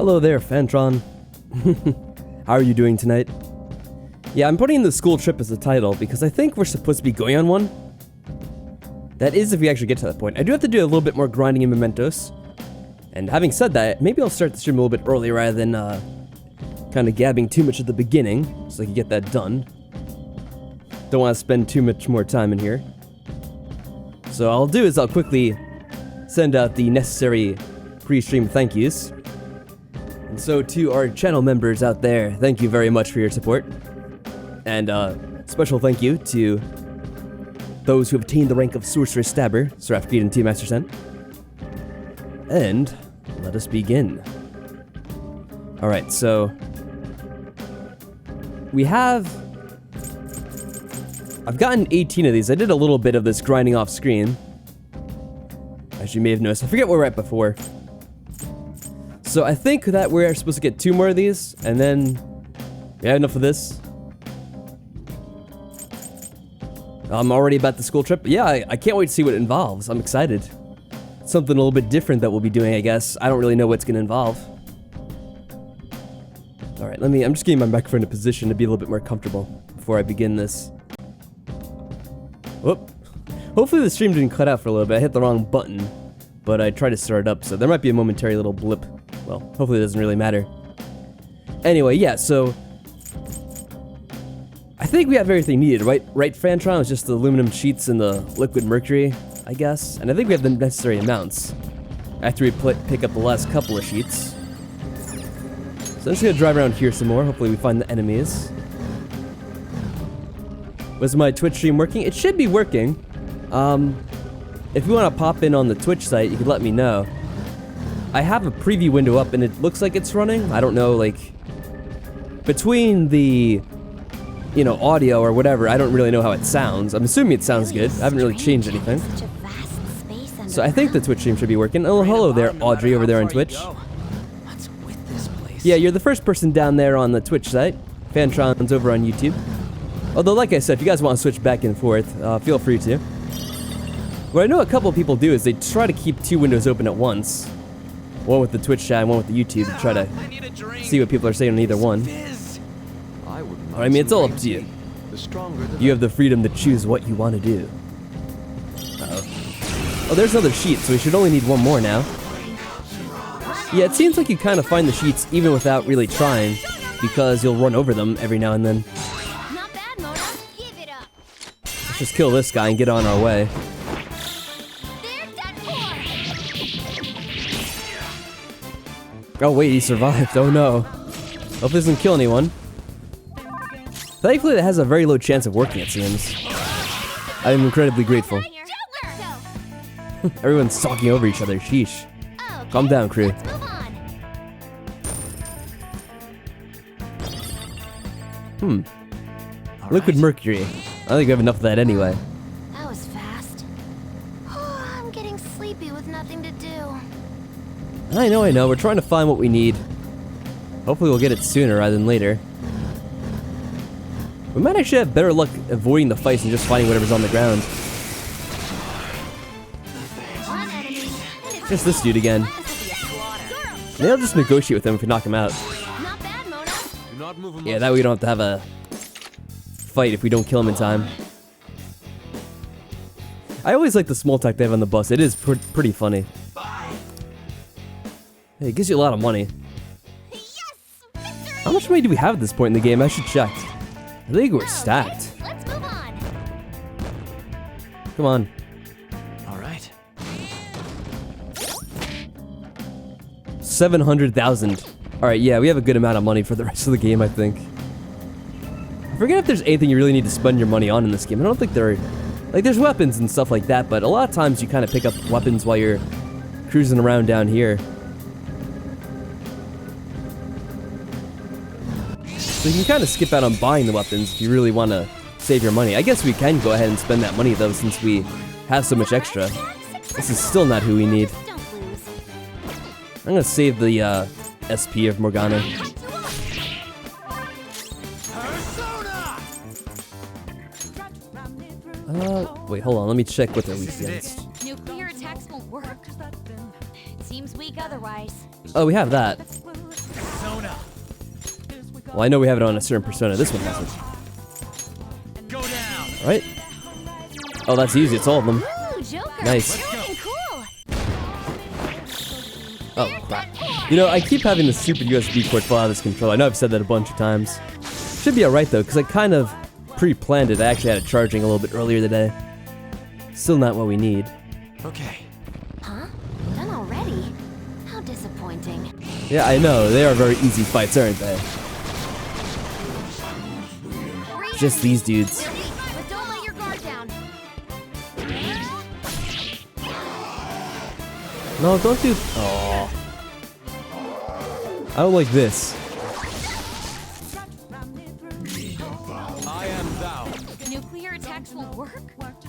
Hello there, Fantron. How are you doing tonight? Yeah, I'm putting the school trip as the title because I think we're supposed to be going on one. That is if we actually get to that point. I do have to do a little bit more grinding in Mementos. And having said that, maybe I'll start the stream a little bit early rather than kind of gabbing too much at the beginning so I can get that done. Don't want to spend too much more time in here. So all I'll do is I'll quickly send out the necessary pre-stream thank yous. And so to our channel members out there, thank you very much for your support. And special thank you to those who have attained the rank of Sorcerer Stabber, Seraph Greed and T Master Sen. And let us begin. Alright, so we have... I've gotten 18 of these. I did a little bit of this grinding off screen, as you may have noticed. I forget where we're at before. So I think that we're supposed to get 2 more of these, and then we have enough of this. I'm already about the school trip. Yeah, I can't wait to see what it involves. I'm excited. Something a little bit different that we'll be doing, I guess. I don't really know what's going to involve. Alright, I'm just getting my microphone in a position to be a little bit more comfortable before I begin this. Whoop. Hopefully the stream didn't cut out for a little bit. I hit the wrong button, but I tried to start it up, so there might be a momentary little blip. Well, hopefully it doesn't really matter. Anyway, yeah, so I think we have everything needed, right? Right, Fantron? It was just the aluminum sheets and the liquid mercury, I guess. And I think we have the necessary amounts after we pick up the last couple of sheets. So I'm just gonna drive around here some more. Hopefully we find the enemies. Was my Twitch stream working? It should be working. If you want to pop in on the Twitch site, you could let me know. I have a preview window up and it looks like it's running. I don't know, like, between the, you know, audio or whatever, I don't really know how it sounds. I'm assuming it sounds good. I haven't really changed anything. So I think the Twitch stream should be working. Oh, hello there, Audrey, over there on Twitch. Yeah, you're the first person down there on the Twitch site. Fantron's over on YouTube. Although, like I said, if you guys want to switch back and forth, feel free to. What I know a couple of people do is they try to keep 2 windows open at once. One with the Twitch chat and one with the YouTube to try to see what people are saying on either one. I mean, it's all up to you. You have the freedom to choose what you want to do. Uh-oh. Oh, there's another sheet, so we should only need 1 more now. Yeah, it seems like you kind of find the sheets even without really trying, because you'll run over them every now and then. Let's just kill this guy and get on our way. Oh wait, he survived. Oh no. Hope this doesn't kill anyone. Thankfully, that has a very low chance of working, it seems. I am incredibly grateful. Everyone's talking over each other. Sheesh. Calm down, crew. Liquid mercury. I think we have enough of that anyway. That was fast. Oh, I'm getting sleepy with nothing to do. I know. We're trying to find what we need. Hopefully we'll get it sooner rather than later. We might actually have better luck avoiding the fights and just finding whatever's on the ground. Just this dude again. Maybe I'll just negotiate with him if we knock him out. Yeah, that way we don't have to have a fight if we don't kill him in time. I always like the small talk they have on the bus. It is pretty funny. Hey, it gives you a lot of money. How much money do we have at this point in the game? I should check. I think we're stacked. Let's move on. Come on. All right. 700,000. Alright, yeah, we have a good amount of money for the rest of the game, I think. I forget if there's anything you really need to spend your money on in this game. I don't think there are... Like, there's weapons and stuff like that, but a lot of times you kind of pick up weapons while you're cruising around down here. So you can kind of skip out on buying the weapons if you really want to save your money. I guess we can go ahead and spend that money, though, since we have so much extra. This is still not who we need. I'm gonna save the SP of Morgana. Wait, hold on. Let me check what they're weak against. Nuclear attacks won't work. It seems weak otherwise. Oh, we have that. Well, I know we have it on a certain persona. This one hasn't. Go down. Right? Oh, that's easy. It's all of them. Ooh, Joker. Nice. You're looking cool. Oh, crap. You know, I keep having the stupid USB port fall out of this controller. I know I've said that a bunch of times. Should be alright, though, because I kind of pre-planned it. I actually had it charging a little bit earlier today. Still not what we need. Okay. Huh? Done already? How disappointing. Yeah, I know. They are very easy fights, aren't they? Just these dudes. They're weak, but don't let your guard down. No, don't do... Oh. I don't like this. I am thou. Nuclear attacks will work?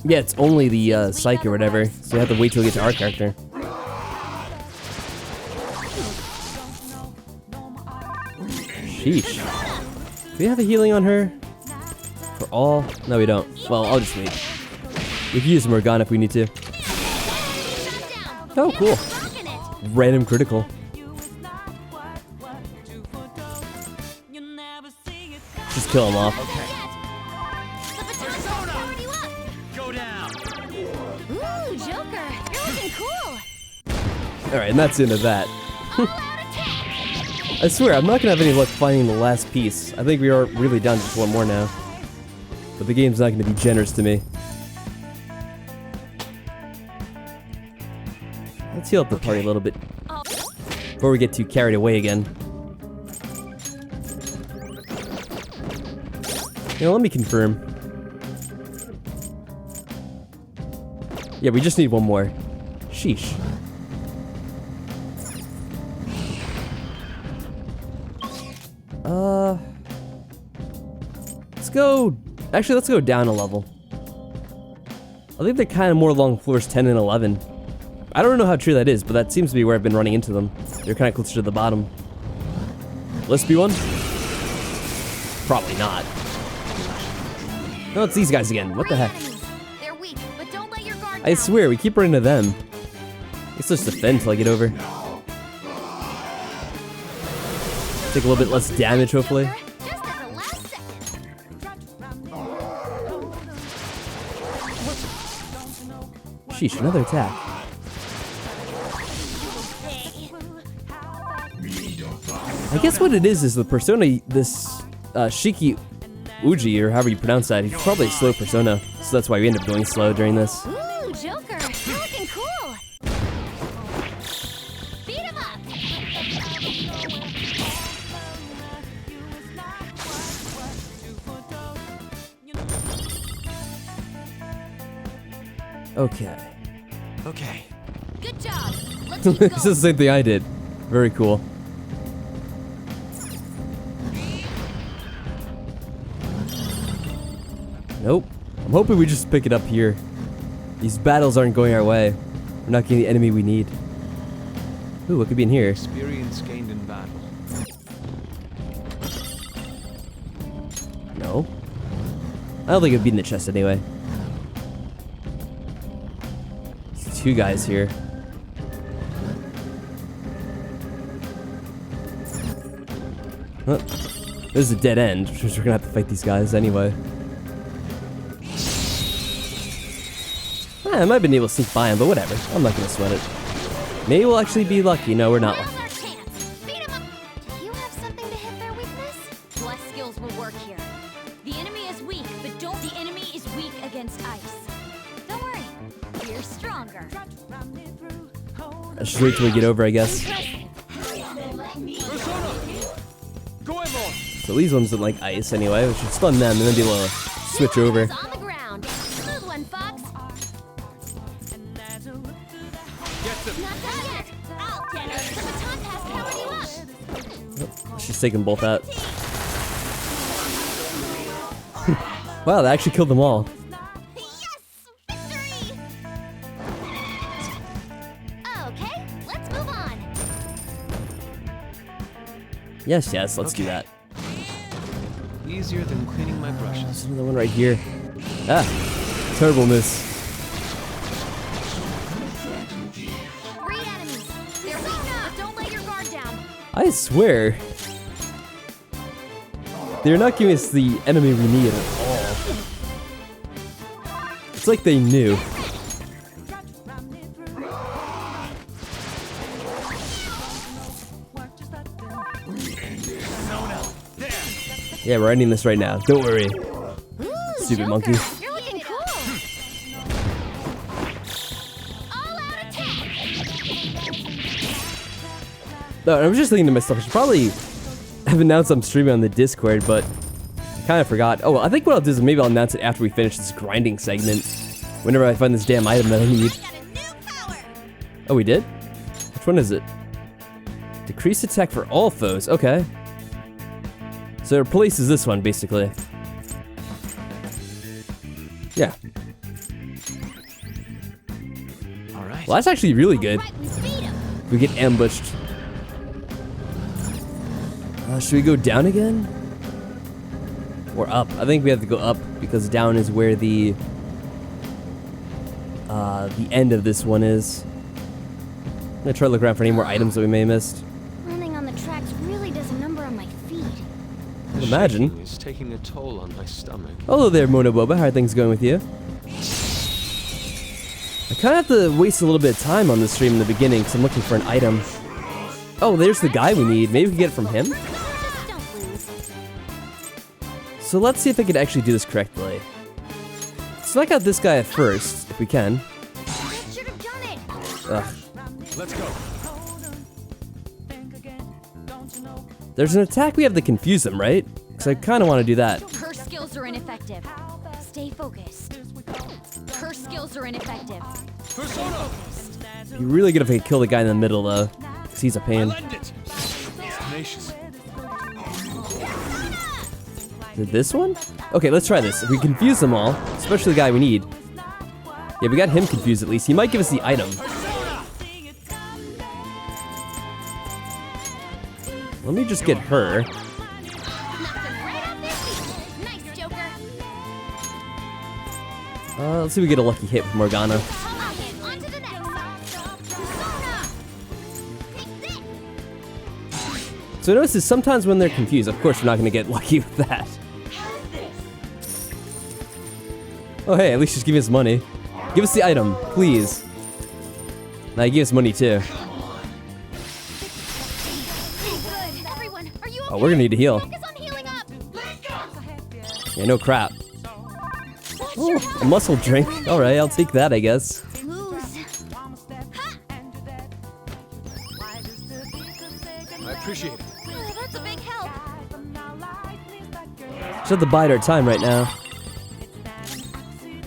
Yeah, it's only the psych or whatever, so you have to wait till we get to our character. Sheesh. Do we have a healing on her? For all? No, we don't. Well, I'll just wait. We can use Morgana if we need to. Oh, cool. Rocking it. Random critical. Just kill him off. The baton's powered you up. Go down. Ooh, Joker. You're looking cool. Alright, and that's the end of that. All out attack. I swear, I'm not gonna have any luck finding the last piece. I think we are really down to just one more now. But the game's not gonna be generous to me. Let's heal up the party a little bit Oh. before we get too carried away again. You know, let me confirm. Yeah, we just need one more. Sheesh. Let's go... Actually, let's go down a level. I think they're kind of more along floors 10 and 11. I don't know how true that is, but that seems to be where I've been running into them. They're kind of closer to the bottom. Let's be one? Probably not. No, it's these guys again. What the heck? They're weak, but don't let your guard I down. swear, we keep running into them. Let's just defend till I get over. Take a little bit less damage, hopefully. Just at the last second. Sheesh, another attack. I guess what it is the persona, this Shiki Uji, or however you pronounce that, he's probably a slow persona, so that's why we end up going slow during this. Ooh, Joker. You're looking cool. Beat him up. Okay. Okay. Good job. Let's keep This is the going. same thing I did. Very cool. Nope. I'm hoping we just pick it up here. These battles aren't going our way. We're not getting the enemy we need. Ooh, what could be in here? Experience gained in battle. No. I don't think it'd be in the chest anyway. There's two guys here. Huh. This is a dead end, which means we're gonna have to fight these guys anyway. I might have been able to sneak by him, but whatever. I'm not gonna sweat it. Maybe we'll actually be lucky. No, we're not lucky. Now's our chance. Beat him up. Do you have something to hit their weakness? Less skills will work here. The enemy is weak, but don't. The enemy is weak against ice. Don't worry. We're stronger. Let's just wait till we get over, I guess. Persona. Go on. So these ones don't like ice anyway. We should stun them and then be able to switch over. On the ground. Smooth one, Fox. Get them. Not done yet. I'll get it. The baton pass powered you up. Let's just take them both out. Wow, that actually killed them all. Yes! Victory! Okay, let's move on. Yes, yes, let's do that. Easier than cleaning my brushes. There's another one right here. Ah, terrible miss. Three enemies. They're weak now. Don't let your guard down. I swear. They're not giving us the enemy we need at all. It's like they knew. Yeah, we're ending this right now. Don't worry. Stupid monkey. You're looking cool. All out attack. No, I was just thinking to myself, I should probably have announced I'm streaming on the Discord, but I kind of forgot. Oh, well, I think what I'll do is maybe I'll announce it after we finish this grinding segment. Whenever I find this damn item that I need. Oh, we did? Which one is it? Decrease attack for all foes. Okay. So it replaces this one, basically. Yeah. All right. Well, that's actually really good. Right, we beat him. We get ambushed. Should we go down again? Or up? I think we have to go up because down is where the end of this one is. I'm gonna try to look around for any more items that we may have missed. Running on the tracks really does a number on my feet. The Imagine. shaking is taking a toll on my stomach. Hello there, Monoboba. How are things going with you? I kind of have to waste a little bit of time on this stream in the beginning because I'm looking for an item. Oh, there's the guy we need. Maybe we can get it from him? Just don't lose. So let's see if I can actually do this correctly. Let's knock out this guy at first, if we can. That should have done it. Ugh. Let's go. There's an attack we have to confuse them, right? Because I kind of want to do that. Her skills are ineffective. Stay focused. Her skills are ineffective. Persona. Focused. You're really good if I can kill the guy in the middle, though. Because he's a pain. Lend it. It's tenacious. Is it this one? Okay, let's try this. If we confuse them all, especially the guy we need. Yeah, we got him confused at least. He might give us the item. Let me just get her. Knocked him right off their feet. Nice, Joker. Let's see if we get a lucky hit with Morgana. Okay, on to the next. Persona. Take this. So notice is sometimes when they're confused, of course we're not going to get lucky with that. Oh hey, at least just give us money. Give us the item, please. Now give us money too. Good. Everyone, are you okay? Oh, we're gonna need to heal. Focus on healing up. Yeah, no crap. Watch Oh, your a health. muscle drink. Alright, I'll take that, I guess. Lose. I appreciate it. That's a big help. Just have to bide our time right now.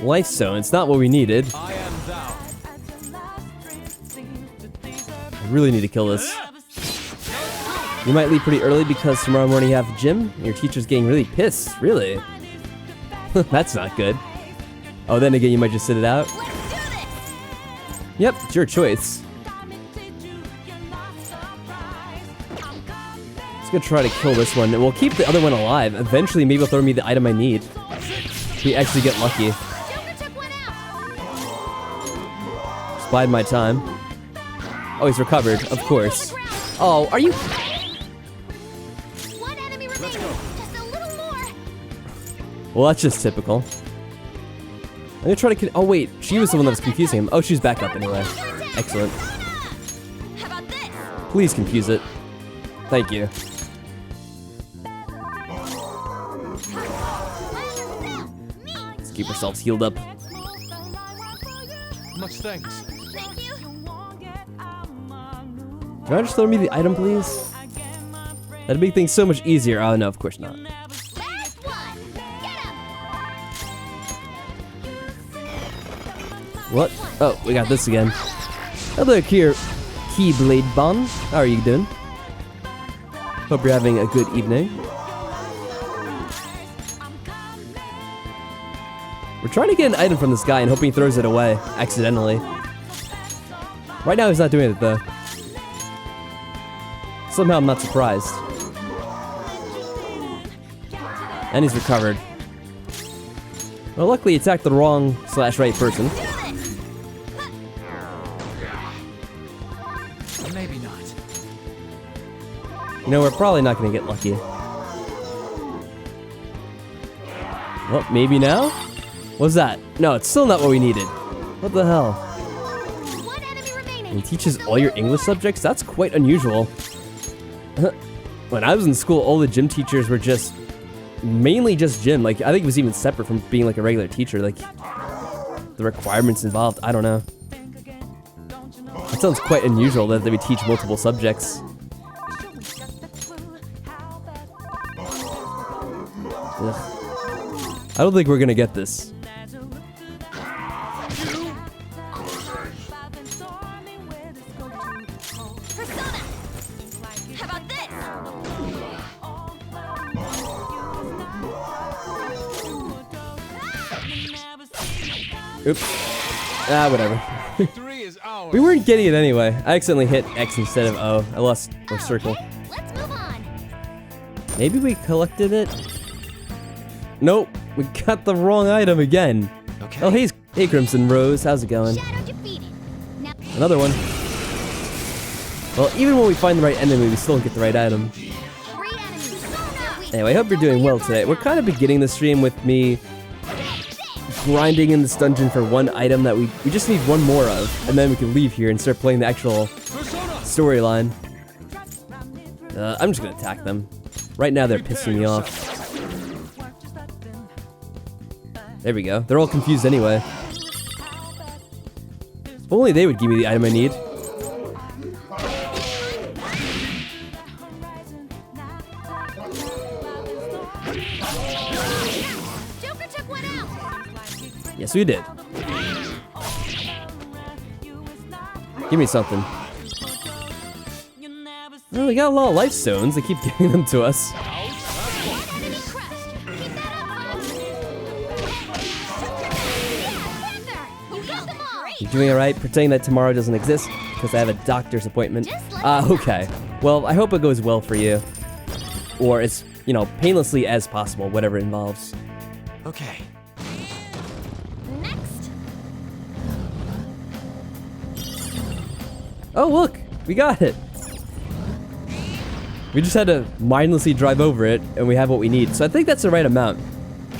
Life zone, it's not what we needed. I am thou. I really need to kill this. You might leave pretty early because tomorrow morning you have gym and your teacher's getting really pissed. Really? That's not good. Oh, then again, you might just sit it out. Let's do this. Yep, it's your choice. Let's go try to kill this one, and we'll keep the other one alive. Eventually, maybe he'll throw me the item I need. We actually get lucky. Joker took one out. Just bide my time. Oh, he's recovered, of course. Oh, are you... One enemy remaining. Just a little more. Well, that's just typical. I'm gonna try to... Oh, wait. She was the one that was confusing him. Oh, she's back up anyway. Excellent. How about this? Please confuse it. Thank you. Let's keep ourselves healed up. Much thanks. Thank you. Can I just throw me the item, please? That'd make things so much easier. Oh, no, of course not. Last one. Get him. What? Oh, we got this again. Hello, Keyblade Bon. How are you doing? Hope you're having a good evening. We're trying to get an item from this guy and hoping he throws it away accidentally. Right now he's not doing it though. Somehow I'm not surprised. And he's recovered. Well, luckily he attacked the wrong / right person. Maybe not. You know, we're probably not gonna get lucky. Well, maybe now? What's that? No, it's still not what we needed. What the hell? One enemy remaining. He teaches all your English subjects? That's quite unusual. When I was in school, all the gym teachers were mainly just gym. Like, I think it was even separate from being like a regular teacher. Like, the requirements involved, I don't know. That sounds quite unusual that they would teach multiple subjects. Ugh. I don't think we're gonna get this. Persona. How about this? Oops. Ah, whatever. Victory is ours. We weren't getting it anyway. I accidentally hit X instead of O. I lost or circle. Okay, let's move on. Maybe we collected it? Nope. We got the wrong item again. Okay. Oh, hey Crimson Rose. How's it going? Shadow defeated. Now Another one. Well, even when we find the right enemy, we still don't get the right item. 3 enemies. Persona. Anyway, I hope you're doing well today. We're kind of beginning the stream with me grinding in this dungeon for one item that we just need one more of, and then we can leave here and start playing the actual Persona. storyline. I'm just gonna attack them. Right now they're pissing me off. There we go. They're all confused anyway. If only they would give me the item I need. Joker took one out. Yes, we did. Give me something. Oh, we got a lot of life stones. They keep giving them to us. One enemy crushed. Keep that up, folks. Panther, you got them all. You doing alright? Pretending that tomorrow doesn't exist because I have a doctor's appointment. Okay. Well, I hope it goes well for you. Or as, painlessly as possible, whatever it involves. Okay. Next. Oh, look! We got it! We just had to mindlessly drive over it, and we have what we need. So I think that's the right amount.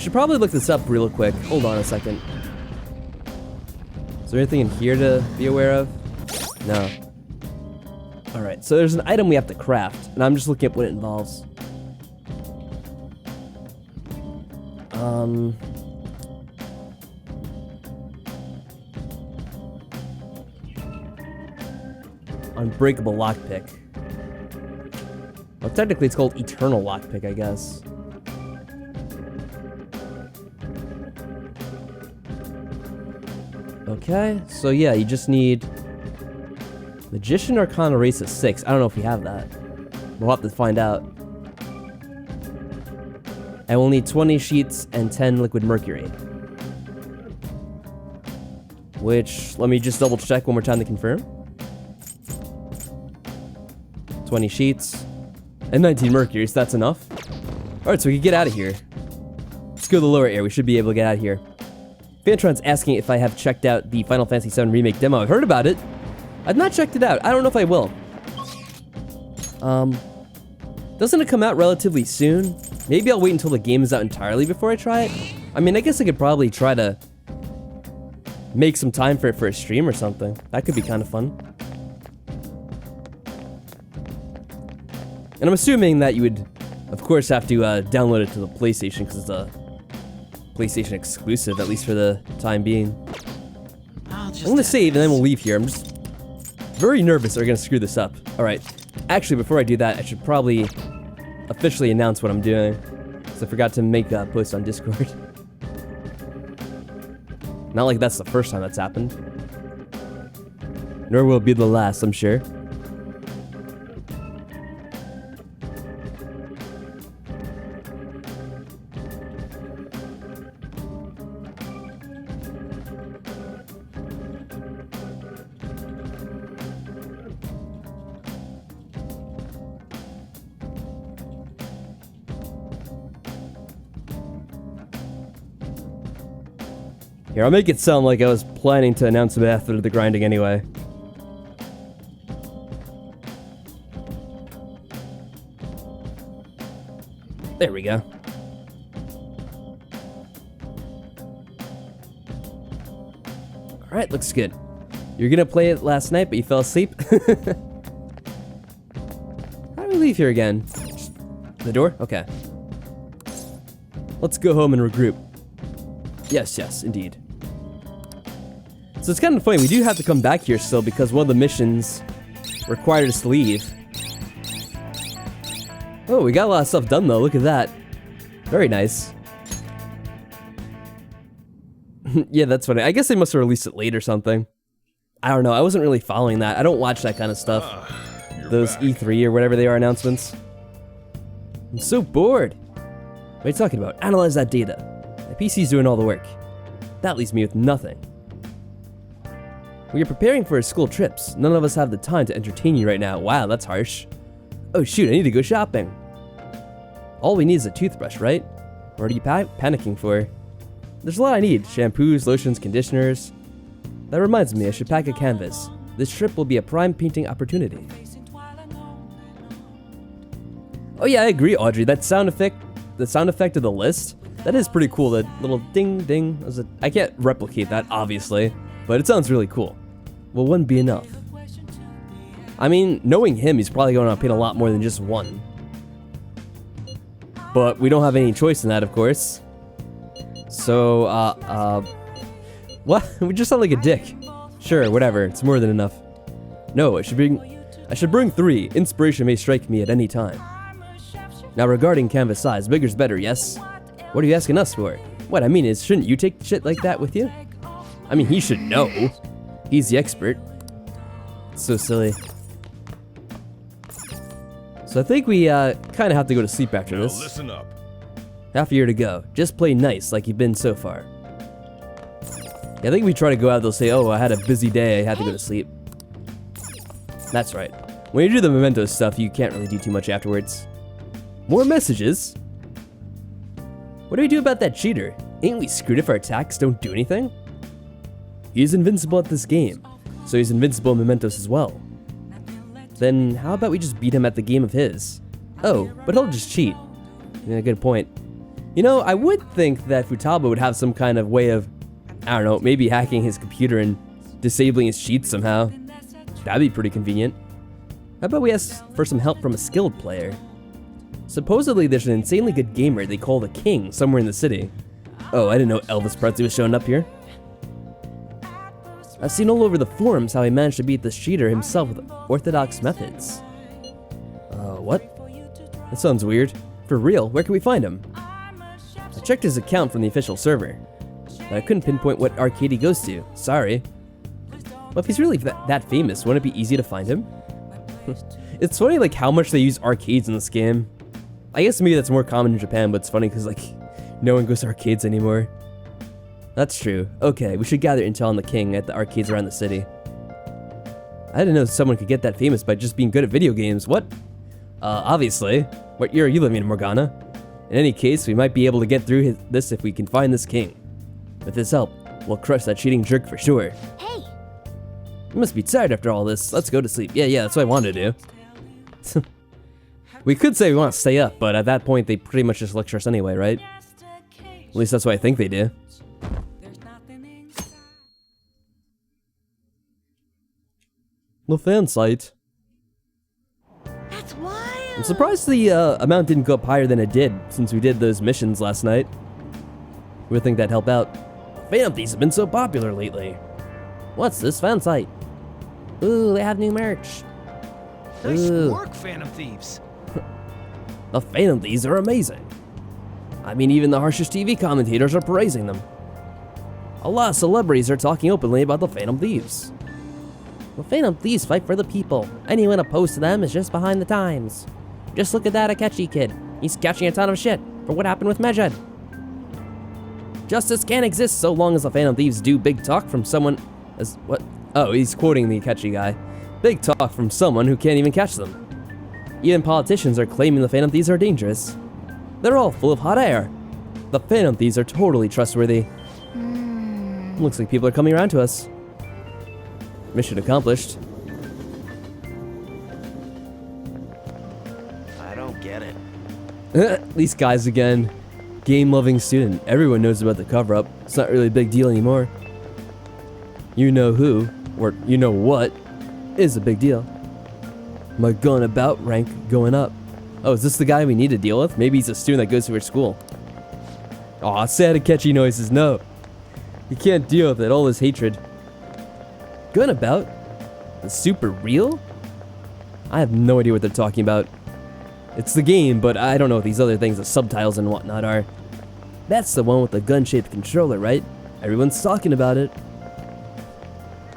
Should probably look this up real quick. Hold on a second. Is there anything in here to be aware of? No. Alright, so there's an item we have to craft, and I'm just looking at what it involves. Unbreakable lockpick. Well, technically it's called Eternal Lockpick, I guess. Okay, so yeah, you just need Magician Arcana Race of 6. I don't know if we have that. We'll have to find out. And we'll need 20 sheets and 10 liquid mercury. Which, let me just double check one more time to confirm. 20 sheets and 19 mercury, so that's enough. Alright, so we can get out of here. Let's go to the lower area. We should be able to get out of here. Fantron's asking if I have checked out the Final Fantasy VII Remake demo. I've heard about it. I've not checked it out. I don't know if I will. Doesn't it come out relatively soon? Maybe I'll wait until the game is out entirely before I try it. I mean, I guess I could probably try to make some time for it for a stream or something. That could be kind of fun. And I'm assuming that you would, of course, have to download it to the PlayStation because it's a PlayStation exclusive, at least for the time being. I'm gonna save and then we'll leave here. I'm just very nervous that we're gonna screw this up. Alright, actually before I do that, I should probably officially announce what I'm doing, because I forgot to make a post on Discord. Not like that's the first time that's happened. Nor will it be the last, I'm sure. Here, I'll make it sound like I was planning to announce it after the grinding anyway. There we go. Alright, looks good. You're gonna play it last night, but you fell asleep? How do we leave here again? The door? Okay. Let's go home and regroup. Yes, yes, indeed. So it's kind of funny, we do have to come back here still because one of the missions required us to leave. Oh, we got a lot of stuff done though, look at that. Very nice. Yeah, that's funny. I guess they must have released it late or something. I don't know, I wasn't really following that. I don't watch that kind of stuff. Those back. E3 or whatever they are announcements. I'm so bored. What are you talking about? Analyze that data. My PC's doing all the work. That leaves me with nothing. We are preparing for our school trips. None of us have the time to entertain you right now. Wow, that's harsh. Oh shoot, I need to go shopping. All we need is a toothbrush, right? What are you panicking for? There's a lot I need. Shampoos, lotions, conditioners. That reminds me, I should pack a canvas. This trip will be a prime painting opportunity. Oh yeah, I agree, Audrey. That sound effect, the sound effect of the list, that is pretty cool. That little ding ding. I can't replicate that, obviously, but it sounds really cool. Will one be enough? I mean, knowing him, he's probably going to paint a lot more than just one. But we don't have any choice in that, of course. So, what? We just sound like a dick. Sure, whatever. It's more than enough. No, I should bring 3. Inspiration may strike me at any time. Now, regarding canvas size, bigger's better, yes? What are you asking us for? What I mean is, shouldn't you take shit like that with you? I mean, he should know. He's the expert. It's so silly. So I think we kind of have to go to sleep after this. Listen up. Half a year to go. Just play nice like you've been so far. Yeah, I think we try to go out, they'll say, oh, I had a busy day, I had to go to sleep. That's right. When you do the memento stuff, you can't really do too much afterwards. More messages? What do we do about that cheater? Ain't we screwed if our attacks don't do anything? He's invincible at this game, so he's invincible in mementos as well. Then how about we just beat him at the game of his? Oh, but he'll just cheat. Yeah, good point. You know, I would think that Futaba would have some kind of way of, I don't know, maybe hacking his computer and disabling his cheats somehow. That'd be pretty convenient. How about we ask for some help from a skilled player? Supposedly there's an insanely good gamer they call the King somewhere in the city. Oh, I didn't know Elvis Presley was showing up here. I've seen all over the forums how he managed to beat this cheater himself with orthodox methods. What? That sounds weird. For real, where can we find him? I checked his account from the official server, but I couldn't pinpoint what arcade he goes to. Sorry. Well, if he's really that famous, wouldn't it be easy to find him? It's funny like how much they use arcades in this game. I guess maybe that's more common in Japan, but it's funny because like no one goes to arcades anymore. That's true. Okay, we should gather intel on the King at the arcades around the city. I didn't know someone could get that famous by just being good at video games. What? Obviously. What year are you living in, Morgana? In any case, we might be able to get through this if we can find this King. With his help, we'll crush that cheating jerk for sure. Hey! You must be tired after all this. Let's go to sleep. Yeah, that's what I wanted to do. We could say we want to stay up, but at that point, they pretty much just lecture us anyway, right? At least that's what I think they do. The fan site. That's wild! I'm surprised the amount didn't go up higher than it did, since we did those missions last night. We would think that'd help out. Phantom Thieves have been so popular lately. What's this fan site? Ooh, they have new merch. Nice Ooh. work, Phantom Thieves. The Phantom Thieves are amazing. I mean, even the harshest TV commentators are praising them. A lot of celebrities are talking openly about the Phantom Thieves. The Phantom Thieves fight for the people. Anyone opposed to them is just behind the times. Just look at that Akechi kid. He's catching a ton of shit for what happened with Medjed. Justice can't exist so long as the Phantom Thieves do big talk from someone as what? Oh, he's quoting the Akechi guy. Big talk from someone who can't even catch them. Even politicians are claiming the Phantom Thieves are dangerous. They're all full of hot air. The Phantom Thieves are totally trustworthy. Looks like people are coming around to us. Mission accomplished. I don't get it. These guys again. Game-loving student. Everyone knows about the cover-up. It's not really a big deal anymore. you know who, or you know what, is a big deal. My gun about rank going up. Oh, is this the guy we need to deal with? Maybe he's a student that goes to our school. Aw, sad and catchy noises, no. You can't deal with it, all this hatred. Gun about? The super real? I have no idea what they're talking about. It's the game, but I don't know what these other things, the subtitles and whatnot are. That's the one with the gun-shaped controller, right? Everyone's talking about it.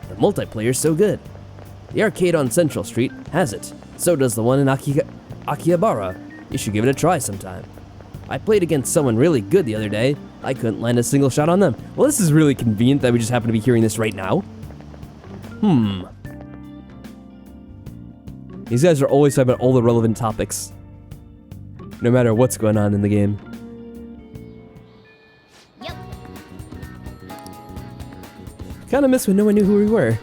The multiplayer's so good. The arcade on Central Street has it. So does the one in Akihabara. You should give it a try sometime. I played against someone really good the other day. I couldn't land a single shot on them. Well, this is really convenient that we just happen to be hearing this right now. These guys are always talking about all the relevant topics. No matter what's going on in the game. Yep. Kinda miss when no one knew who we were.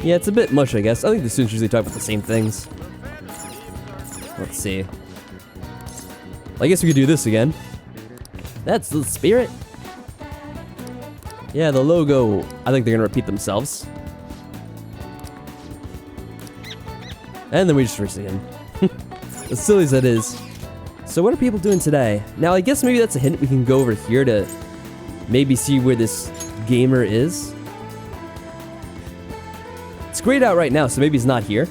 Yeah, it's a bit much, I guess. I think the students usually talk about the same things. Let's see. I guess we could do this again. That's the spirit. Yeah, the logo, I think they're gonna repeat themselves. And then we just race again. As silly as that is. So what are people doing today? Now, I guess maybe that's a hint we can go over here to maybe see where this gamer is. It's grayed out right now, so maybe he's not here.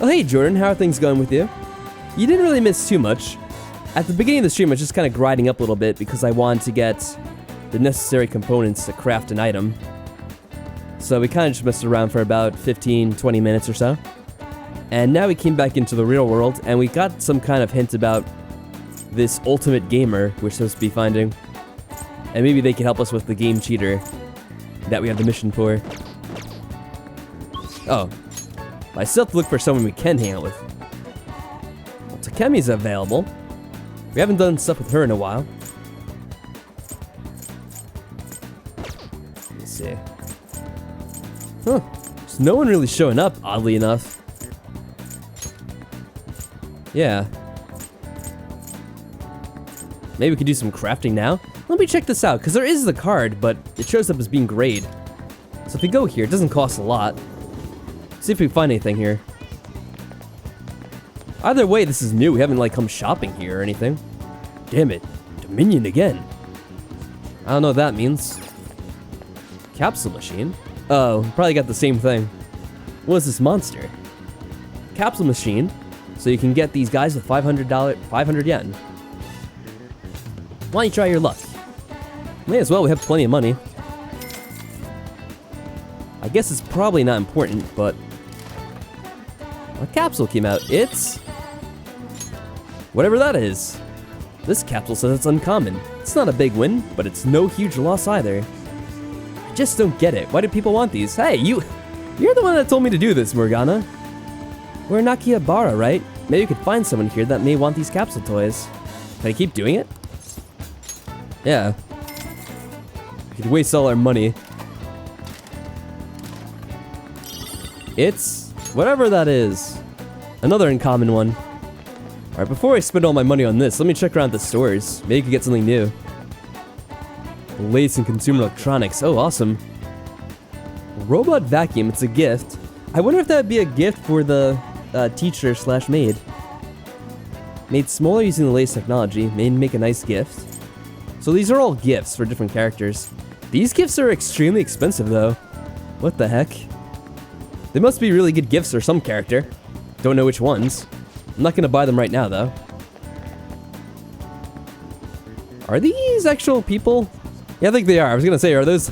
Oh, hey, Jordan, how are things going with you? You didn't really miss too much. At the beginning of the stream, I was just kind of grinding up a little bit because I wanted to get the necessary components to craft an item. So we kind of just messed around for about 15-20 minutes or so. And now we came back into the real world, and we got some kind of hint about this ultimate gamer we're supposed to be finding. And maybe they can help us with the game cheater that we have the mission for. Oh. I still have to look for someone we can hang out with. Well, Takemi's available. We haven't done stuff with her in a while. Let's see. Huh. There's no one really showing up, oddly enough. Yeah. Maybe we could do some crafting now. Let me check this out, because there is the card, but it shows up as being grayed. So if we go here, it doesn't cost a lot. See if we find anything here. Either way, this is new. We haven't, like, come shopping here or anything. Damn it. Dominion again. I don't know what that means. Capsule machine? Oh, probably got the same thing. What is this monster? Capsule machine. So you can get these guys with 500 yen. Why don't you try your luck? May as well, we have plenty of money. I guess it's probably not important, but a capsule came out. It's whatever that is. This capsule says it's uncommon. It's not a big win, but it's no huge loss either. I just don't get it. Why do people want these? Hey, you're the one that told me to do this, Morgana. We're in Akihabara, right? Maybe we could find someone here that may want these capsule toys. Can I keep doing it? Yeah. We could waste all our money. It's whatever that is. Another uncommon one. Alright, before I spend all my money on this, let me check around the stores. Maybe we could get something new. The latest in consumer electronics. Oh, awesome. Robot vacuum, it's a gift. I wonder if that would be a gift for the teacher slash maid. Made smaller using the latest technology. May make a nice gift. So these are all gifts for different characters. These gifts are extremely expensive though. What the heck? They must be really good gifts for some character. Don't know which ones. I'm not gonna buy them right now though. Are these actual people? Yeah, I think they are. I was gonna say, are those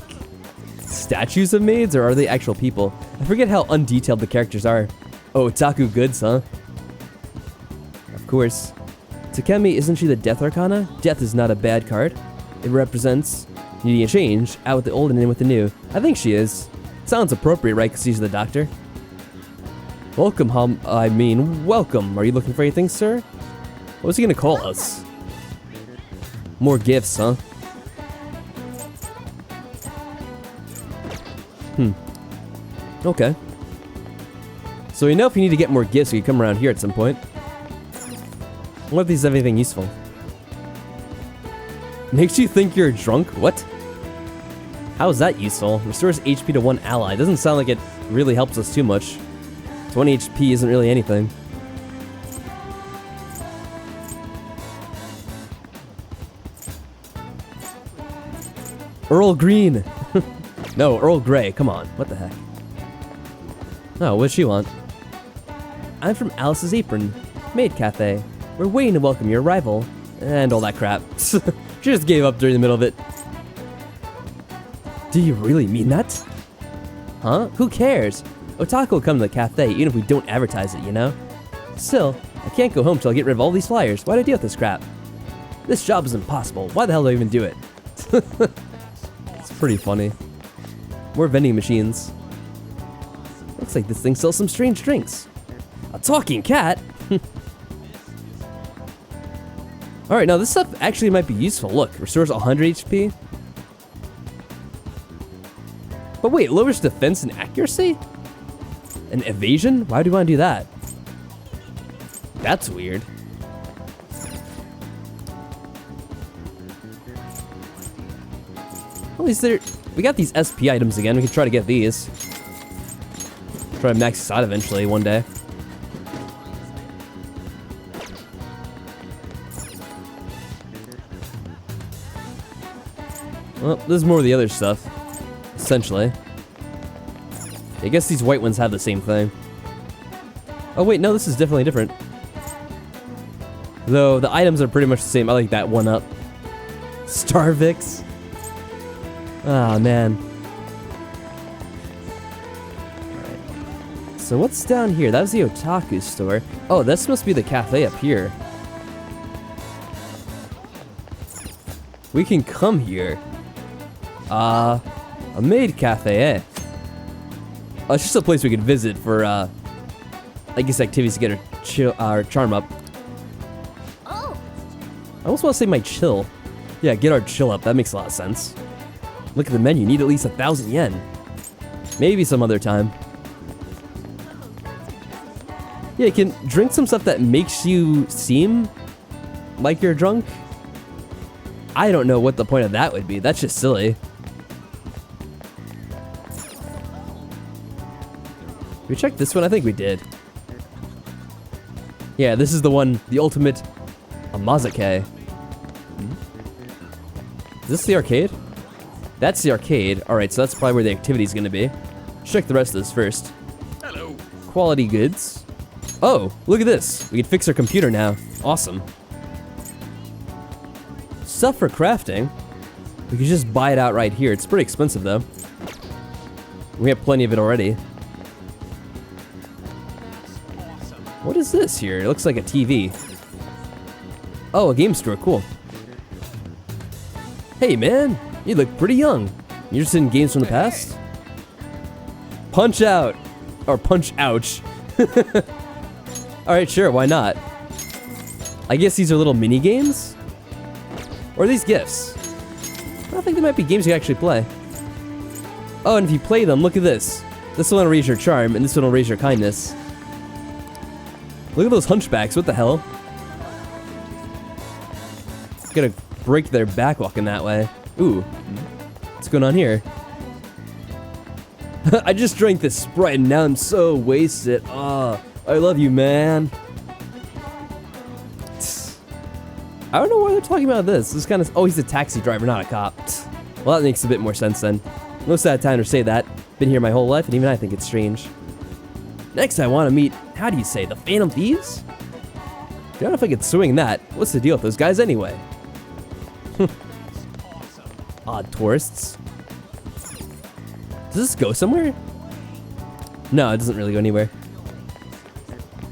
statues of maids or are they actual people? I forget how undetailed the characters are. Oh, otaku goods, huh? Of course. Takemi, isn't she the Death Arcana? Death is not a bad card. It represents needing a change, out with the old and in with the new. I think she is. Sounds appropriate, right? Because she's the doctor. Welcome, welcome. Are you looking for anything, sir? What was he gonna call us? More gifts, huh? Okay. So we know if you need to get more gifts, we can come around here at some point. What if these have anything useful? Makes you think you're drunk? What? How is that useful? Restores HP to one ally. Doesn't sound like it really helps us too much. 20 HP isn't really anything. Earl Green! No, Earl Grey, come on. What the heck? Oh, what'd she want? I'm from Alice's Apron, Maid Cafe. We're waiting to welcome your arrival. And all that crap. She just gave up during the middle of it. Do you really mean that? Huh? Who cares? Otaku will come to the cafe even if we don't advertise it, you know? Still, I can't go home till I get rid of all these flyers. Why'd I deal with this crap? This job is impossible. Why the hell do I even do it? It's pretty funny. More vending machines. Looks like this thing sells some strange drinks. A talking cat? Alright, now this stuff actually might be useful. Look, restores 100 HP. But wait, lowers defense and accuracy? And evasion? Why do you want to do that? That's weird. Well, is there... We got these SP items again. We can try to get these. Try to max this out eventually one day. Well, this is more of the other stuff. Essentially. I guess these white ones have the same thing. Oh wait, no, this is definitely different. Though, the items are pretty much the same. I like that one up. Starvix. Ah, man. Alright. So what's down here? That was the otaku store. Oh, this must be the cafe up here. We can come here. A maid cafe, eh? Oh, it's just a place we could visit for, I guess activities to get our charm up. Oh, I almost want to say my chill. Yeah, get our chill up. That makes a lot of sense. Look at the menu. Need at least 1,000 yen. Maybe some other time. Yeah, you can drink some stuff that makes you seem like you're drunk. I don't know what the point of that would be. That's just silly. Did we check this one? I think we did. Yeah, this is the one, the ultimate Amazake. Is this the arcade? That's the arcade. Alright, so that's probably where the activity's gonna be. Let's check the rest of this first. Hello. Quality goods. Oh, look at this. We can fix our computer now. Awesome. Stuff for crafting. We could just buy it out right here. It's pretty expensive though. We have plenty of it already. What is this here? It looks like a TV. Oh, a game store. Cool. Hey man, you look pretty young. You're interested in games from the past? Punch out. Or punch ouch. Alright, sure, why not? I guess these are little mini games? Or are these gifts? I think they might be games you actually play. Oh, and if you play them, look at this. This one will raise your charm, and this one will raise your kindness. Look at those hunchbacks, what the hell? Gonna break their back walking that way. Ooh, what's going on here? I just drank this Sprite and now I'm so wasted. Ah, I love you, man. I don't know why they're talking about this. This is kind of... Oh, he's a taxi driver, not a cop. Well, that makes a bit more sense then. Most of that time to say that. Been here my whole life, and even I think it's strange. Next, I want to meet... How do you say? The Phantom Thieves? I don't know if I could swing that. What's the deal with those guys anyway? Odd tourists. Does this go somewhere? No, it doesn't really go anywhere.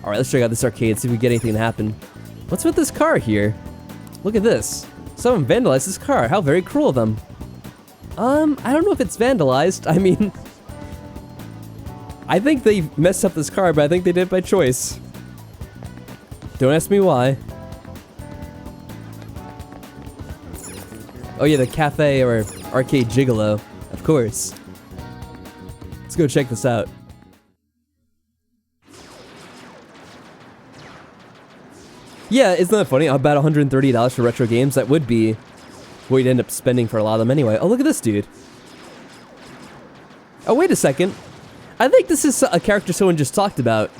Alright, let's check out this arcade, see if we get anything to happen. What's with this car here? Look at this. Someone vandalized this car. How very cruel of them. I don't know if it's vandalized. I mean... I think they messed up this car, but I think they did it by choice. Don't ask me why. Oh yeah, the cafe or arcade gigolo. Of course. Let's go check this out. Yeah, isn't that funny? About $130 for retro games. That would be what you'd end up spending for a lot of them anyway. Oh, look at this dude. Oh, wait a second. I think this is a character someone just talked about.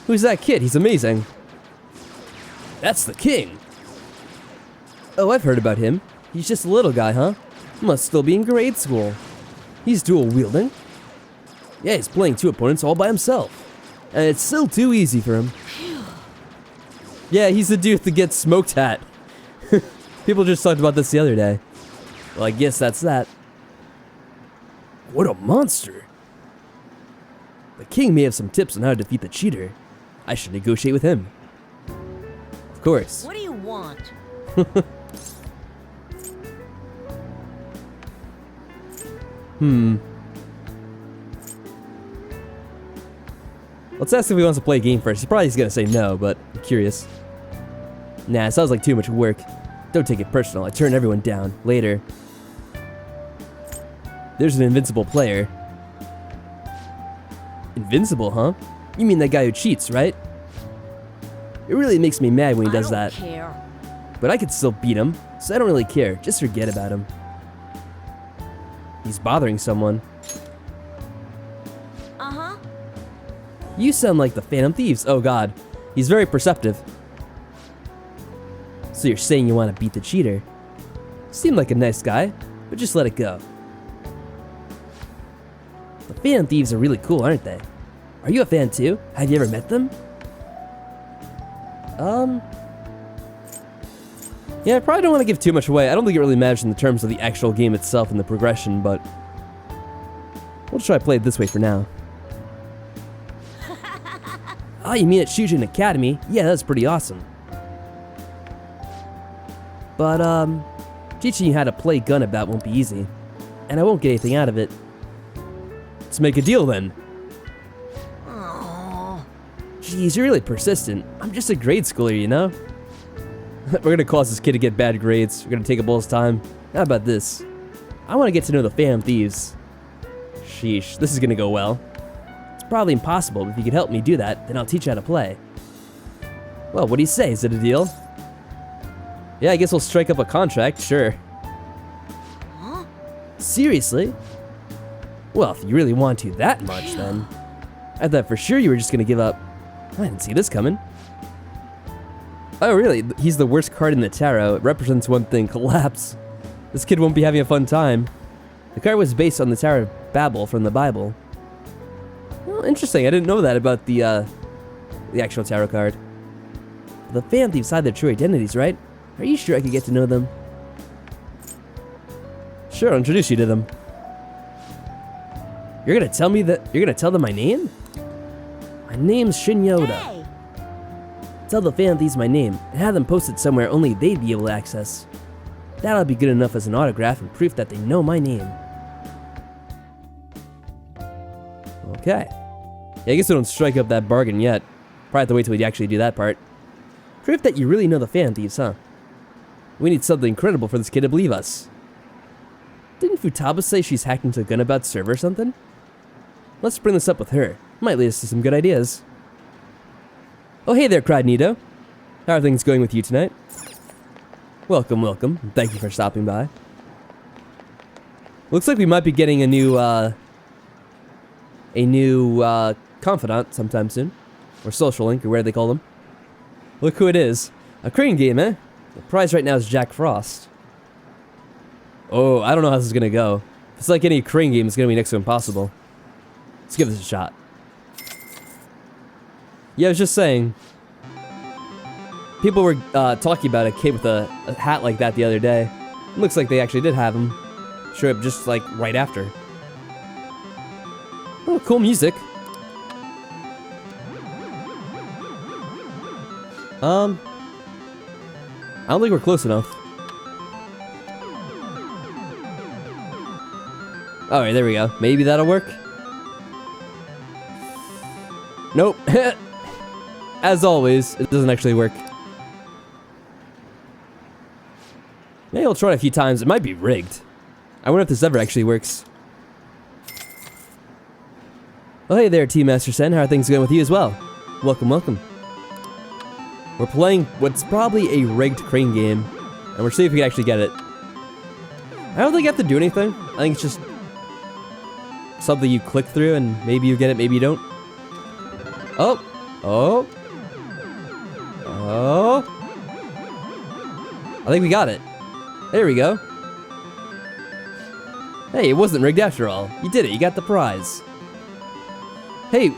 Who's that kid? He's amazing. That's the king. Oh, I've heard about him. He's just a little guy, huh? Must still be in grade school. He's dual wielding. Yeah, he's playing 2 opponents all by himself. And it's still too easy for him. Yeah, he's the dude that gets smoked at. People just talked about this the other day. Well, I guess that's that. What a monster. The king may have some tips on how to defeat the cheater. I should negotiate with him. Of course. What do you want? Let's ask if he wants to play a game first. He's probably gonna say no, but I'm curious. Nah, it sounds like too much work. Don't take it personal. I turn everyone down. Later. There's an invincible player. Invincible, huh? You mean that guy who cheats, right? It really makes me mad when he does that. I don't care. But I could still beat him, so I don't really care. Just forget about him. He's bothering someone. Uh-huh. You sound like the Phantom Thieves. Oh god. He's very perceptive. So you're saying you want to beat the cheater? Seemed like a nice guy, but just let it go. The Phantom Thieves are really cool, aren't they? Are you a fan too? Have you ever met them? Yeah, I probably don't want to give too much away. I don't think it really matters in the terms of the actual game itself and the progression, but we'll try to play it this way for now. Ah, you mean at Shujin Academy? Yeah, that's pretty awesome. But, teaching you how to play gun about won't be easy. And I won't get anything out of it. Let's make a deal then. Oh. Jeez, you're really persistent. I'm just a grade schooler, you know? We're gonna cause this kid to get bad grades. We're gonna take up all his time. How about this? I want to get to know the Phantom Thieves. Sheesh, this is gonna go well. It's probably impossible, but if you could help me do that, then I'll teach you how to play. Well, what do you say? Is it a deal? Yeah, I guess we'll strike up a contract, sure. Huh? Seriously? Well, if you really want to that much, then. I thought for sure you were just gonna give up. I didn't see this coming. Oh, really? He's the worst card in the tarot. It represents one thing, collapse. This kid won't be having a fun time. The card was based on the Tower of Babel from the Bible. Well, interesting. I didn't know that about the actual tarot card. The Phantom Thieves hide their true identities, right? Are you sure I could get to know them? Sure, I'll introduce you to them. You're gonna tell me that you're gonna tell them my name? My name's Shinyoda. Hey. Tell the Phantom Thieves my name and have them posted somewhere only they'd be able to access. That'll be good enough as an autograph and proof that they know my name. Okay. Yeah, I guess we don't strike up that bargain yet. Probably have to wait till we actually do that part. Proof that you really know the Phantom Thieves, huh? We need something incredible for this kid to believe us. Didn't Futaba say she's hacked into a Gunabout server or something? Let's bring this up with her. Might lead us to some good ideas. Oh, hey there, cried Nito. How are things going with you tonight? Welcome, welcome. Thank you for stopping by. Looks like we might be getting a new confidant sometime soon. Or social link, or whatever they call them. Look who it is. A crane game, eh? The prize right now is Jack Frost. Oh, I don't know how this is gonna go. If it's like any crane game, it's gonna be next to impossible. Let's give this a shot. Yeah, I was just saying. People were talking about a kid with a hat like that the other day. It looks like they actually did have him. Show up just like right after. Oh, cool music. I don't think we're close enough. Alright, there we go. Maybe that'll work. Nope. As always, it doesn't actually work. Maybe I'll try it a few times. It might be rigged. I wonder if this ever actually works. Oh, hey there, Team Master Sen. How are things going with you as well? Welcome, welcome. We're playing what's probably a rigged crane game, and we're seeing if we can actually get it. I don't think I have to do anything. I think it's just... something you click through and maybe you get it, maybe you don't. Oh. Oh. Oh. I think we got it. There we go. Hey, it wasn't rigged after all. You did it. You got the prize. Hey,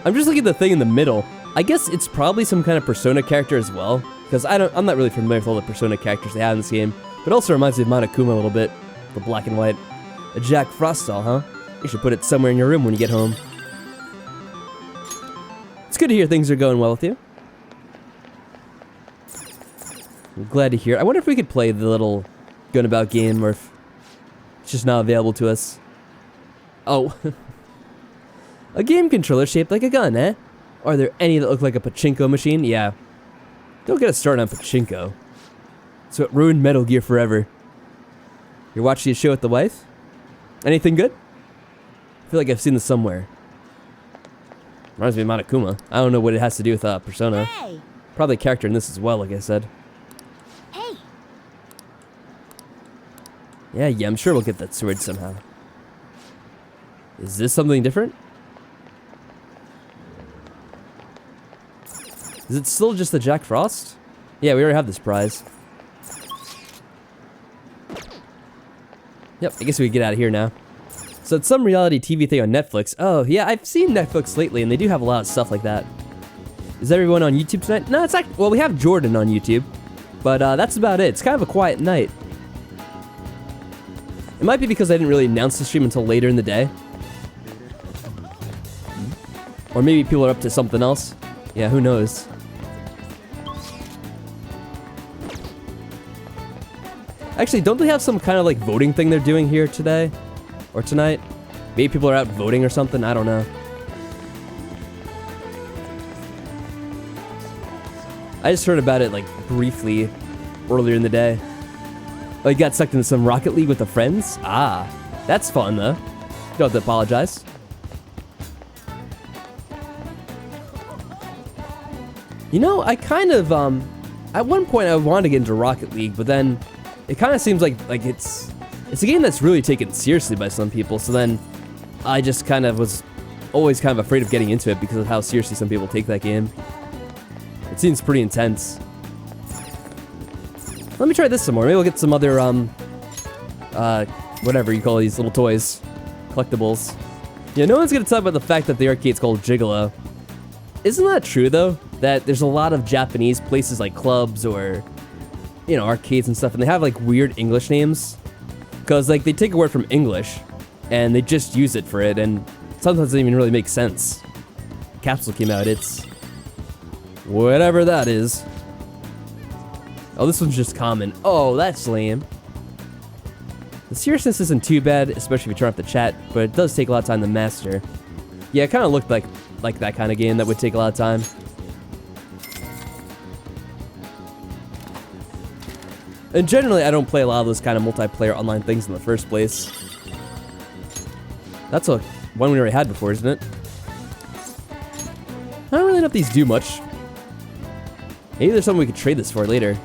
I'm just looking at the thing in the middle. I guess it's probably some kind of Persona character as well, because I'm not really familiar with all the Persona characters they have in this game. But it also reminds me of Monokuma a little bit, the black and white. A Jack Frost doll, huh? You should put it somewhere in your room when you get home. It's good to hear things are going well with you. I'm glad to hear. I wonder if we could play the little Gunabout game, or if it's just not available to us. Oh. A game controller shaped like a gun, eh? Are there any that look like a pachinko machine? Yeah. Don't get us started on pachinko. So it ruined Metal Gear forever. You're watching a show with the wife? Anything good? I feel like I've seen this somewhere. Reminds me of Monokuma. I don't know what it has to do with Persona. Hey! Probably a character in this as well, like I said. Hey! Yeah, I'm sure we'll get that sword somehow. Is this something different? Is it still just the Jack Frost? Yeah, we already have this prize. Yep, I guess we can get out of here now. So it's some reality TV thing on Netflix. Oh, yeah, I've seen Netflix lately, and they do have a lot of stuff like that. Is everyone on YouTube tonight? No, it's like, well, we have Jordan on YouTube, but that's about it. It's kind of a quiet night. It might be because I didn't really announce the stream until later in the day. Or maybe people are up to something else. Yeah, who knows? Actually, don't they have some kind of like voting thing they're doing here today? Or tonight? Maybe people are out voting or something? I don't know. I just heard about it like briefly earlier in the day. Oh, you got sucked into some Rocket League with the friends? Ah, that's fun though. You don't have to apologize. You know, I kind of, at one point I wanted to get into Rocket League, but then it kind of seems like it's a game that's really taken seriously by some people, so then I just kind of was always kind of afraid of getting into it because of how seriously some people take that game. It seems pretty intense. Let me try this some more. Maybe we'll get some other, whatever you call these little toys. Collectibles. Yeah, no one's gonna talk about the fact that the arcade's called Gigolo. Isn't that true, though? That there's a lot of Japanese places like clubs or, you know, arcades and stuff, and they have like weird English names. Because like they take a word from English and they just use it for it, and sometimes it doesn't even really make sense. Capsule came out, it's whatever that is. Oh, this one's just common. Oh, that's lame. The seriousness isn't too bad, especially if you turn off the chat, but it does take a lot of time to master. Yeah, it kind of looked like that kind of game that would take a lot of time. And generally, I don't play a lot of those kind of multiplayer online things in the first place. That's a one we already had before, isn't it? I don't really know if these do much. Maybe there's something we could trade this for later.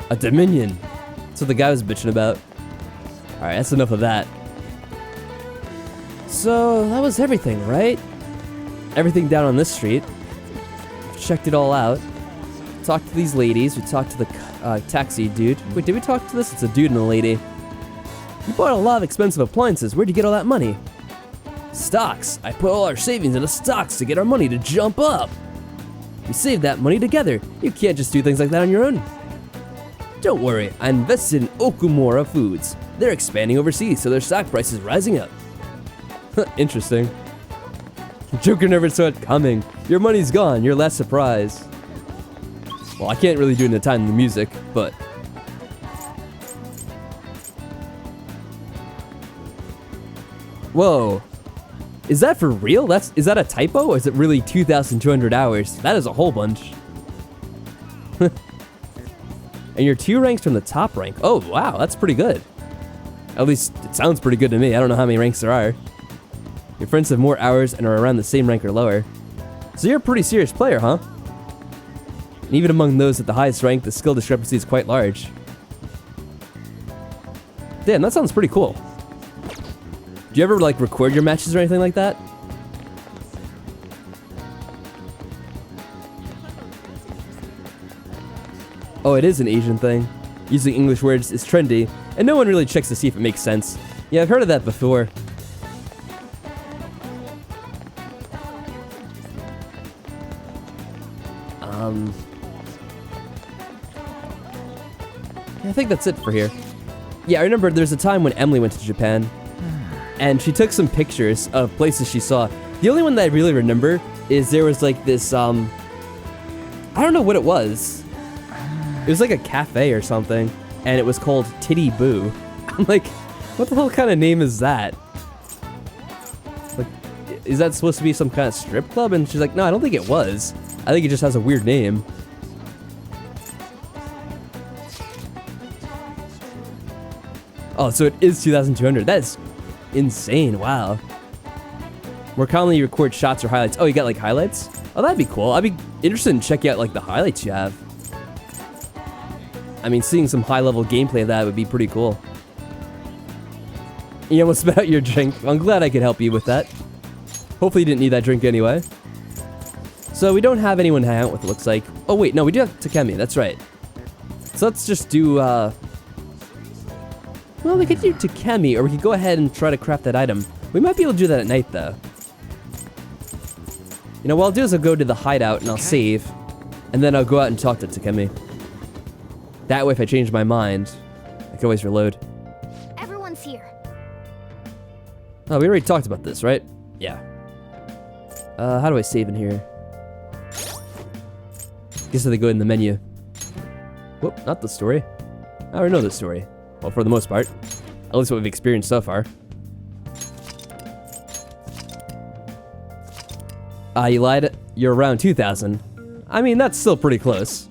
A Dominion. That's what the guy was bitching about. Alright, that's enough of that. So, that was everything, right? Everything down on this street. Checked it all out. Talked to these ladies. We talked to the taxi dude. Wait, did we talk to this? It's a dude and a lady. You bought a lot of expensive appliances. Where'd you get all that money? Stocks. I put all our savings into stocks to get our money to jump up. We saved that money together. You can't just do things like that on your own. Don't worry, I invested in Okumura Foods. They're expanding overseas, so their stock price is rising up. Interesting. Joker never saw it coming. Your money's gone. You're less surprised. Well, I can't really do it in the time of the music, but... Whoa. Is that for real? Is that a typo, or is it really 2,200 hours? That is a whole bunch. And you're 2 ranks from the top rank. Oh, wow, that's pretty good. At least, it sounds pretty good to me. I don't know how many ranks there are. Your friends have more hours and are around the same rank or lower. So you're a pretty serious player, huh? And even among those at the highest rank, the skill discrepancy is quite large. Damn, that sounds pretty cool. Do you ever like record your matches or anything like that? Oh, it is an Asian thing. Using English words is trendy, and no one really checks to see if it makes sense. Yeah, I've heard of that before. Yeah, I think that's it for here. Yeah, I remember there's a time when Emily went to Japan, and she took some pictures of places she saw. The only one that I really remember is there was like this, I don't know what it was. It was like a cafe or something, and it was called Titty Boo. I'm like, what the hell kind of name is that? Like, is that supposed to be some kind of strip club? And she's like, no, I don't think it was. I think it just has a weird name. Oh, so it is 2,200. That is insane. Wow. More commonly you record shots or highlights. Oh, you got like highlights? Oh, that'd be cool. I'd be interested in checking out like the highlights you have. I mean, seeing some high-level gameplay of that would be pretty cool. You almost spat out your drink. I'm glad I could help you with that. Hopefully you didn't need that drink anyway. So we don't have anyone to hang out with, it looks like. Oh wait, no, we do have Takemi, that's right. So let's just do, well, we could do Takemi, or we could go ahead and try to craft that item. We might be able to do that at night, though. You know, what I'll do is I'll go to the hideout and I'll save, and then I'll go out and talk to Takemi. That way, if I change my mind, I can always reload. Everyone's here. Oh, we already talked about this, right? Yeah. How do I save in here? Guess they go in the menu. Whoop, not the story. I already know the story. Well, for the most part. At least what we've experienced so far. You lied. You're around 2,000. I mean, that's still pretty close.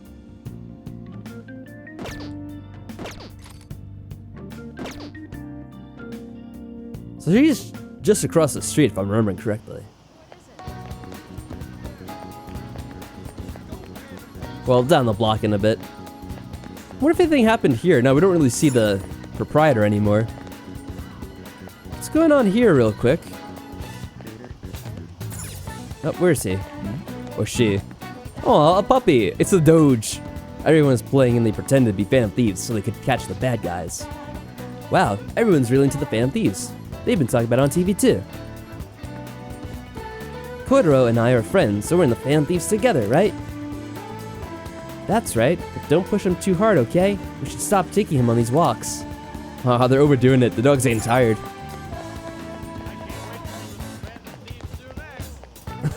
So she's just across the street, if I'm remembering correctly. Well, down the block in a bit. What if anything happened here? No, we don't really see the proprietor anymore. What's going on here real quick? Oh, where is he? Or she? Oh, a puppy! It's a Doge! Everyone's playing and they pretend to be Phantom Thieves so they could catch the bad guys. Wow, everyone's really into the Phantom Thieves. They've been talking about it on TV too. Kotaro and I are friends, so we're in the Phantom Thieves together, right? That's right, but don't push him too hard, okay? We should stop taking him on these walks. Aw, they're overdoing it. The dog's getting tired.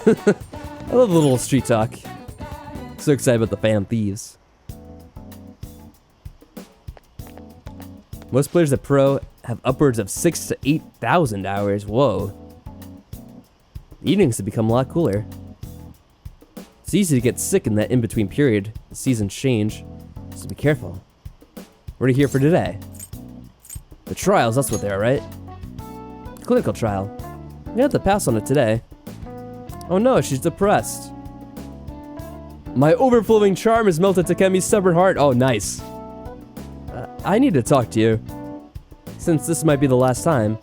I love the little street talk. So excited about the Phantom Thieves. Most players at Pro have upwards of 6,000 to 8,000 hours. Whoa. Evenings have become a lot cooler. It's easy to get sick in that in-between period. The seasons change, so be careful. What are you here for today? The trials, that's what they are, right? Clinical trial. You have to pass on it today. Oh no, she's depressed. My overflowing charm has melted Takemi's stubborn heart. Oh, nice. I need to talk to you. Since this might be the last time.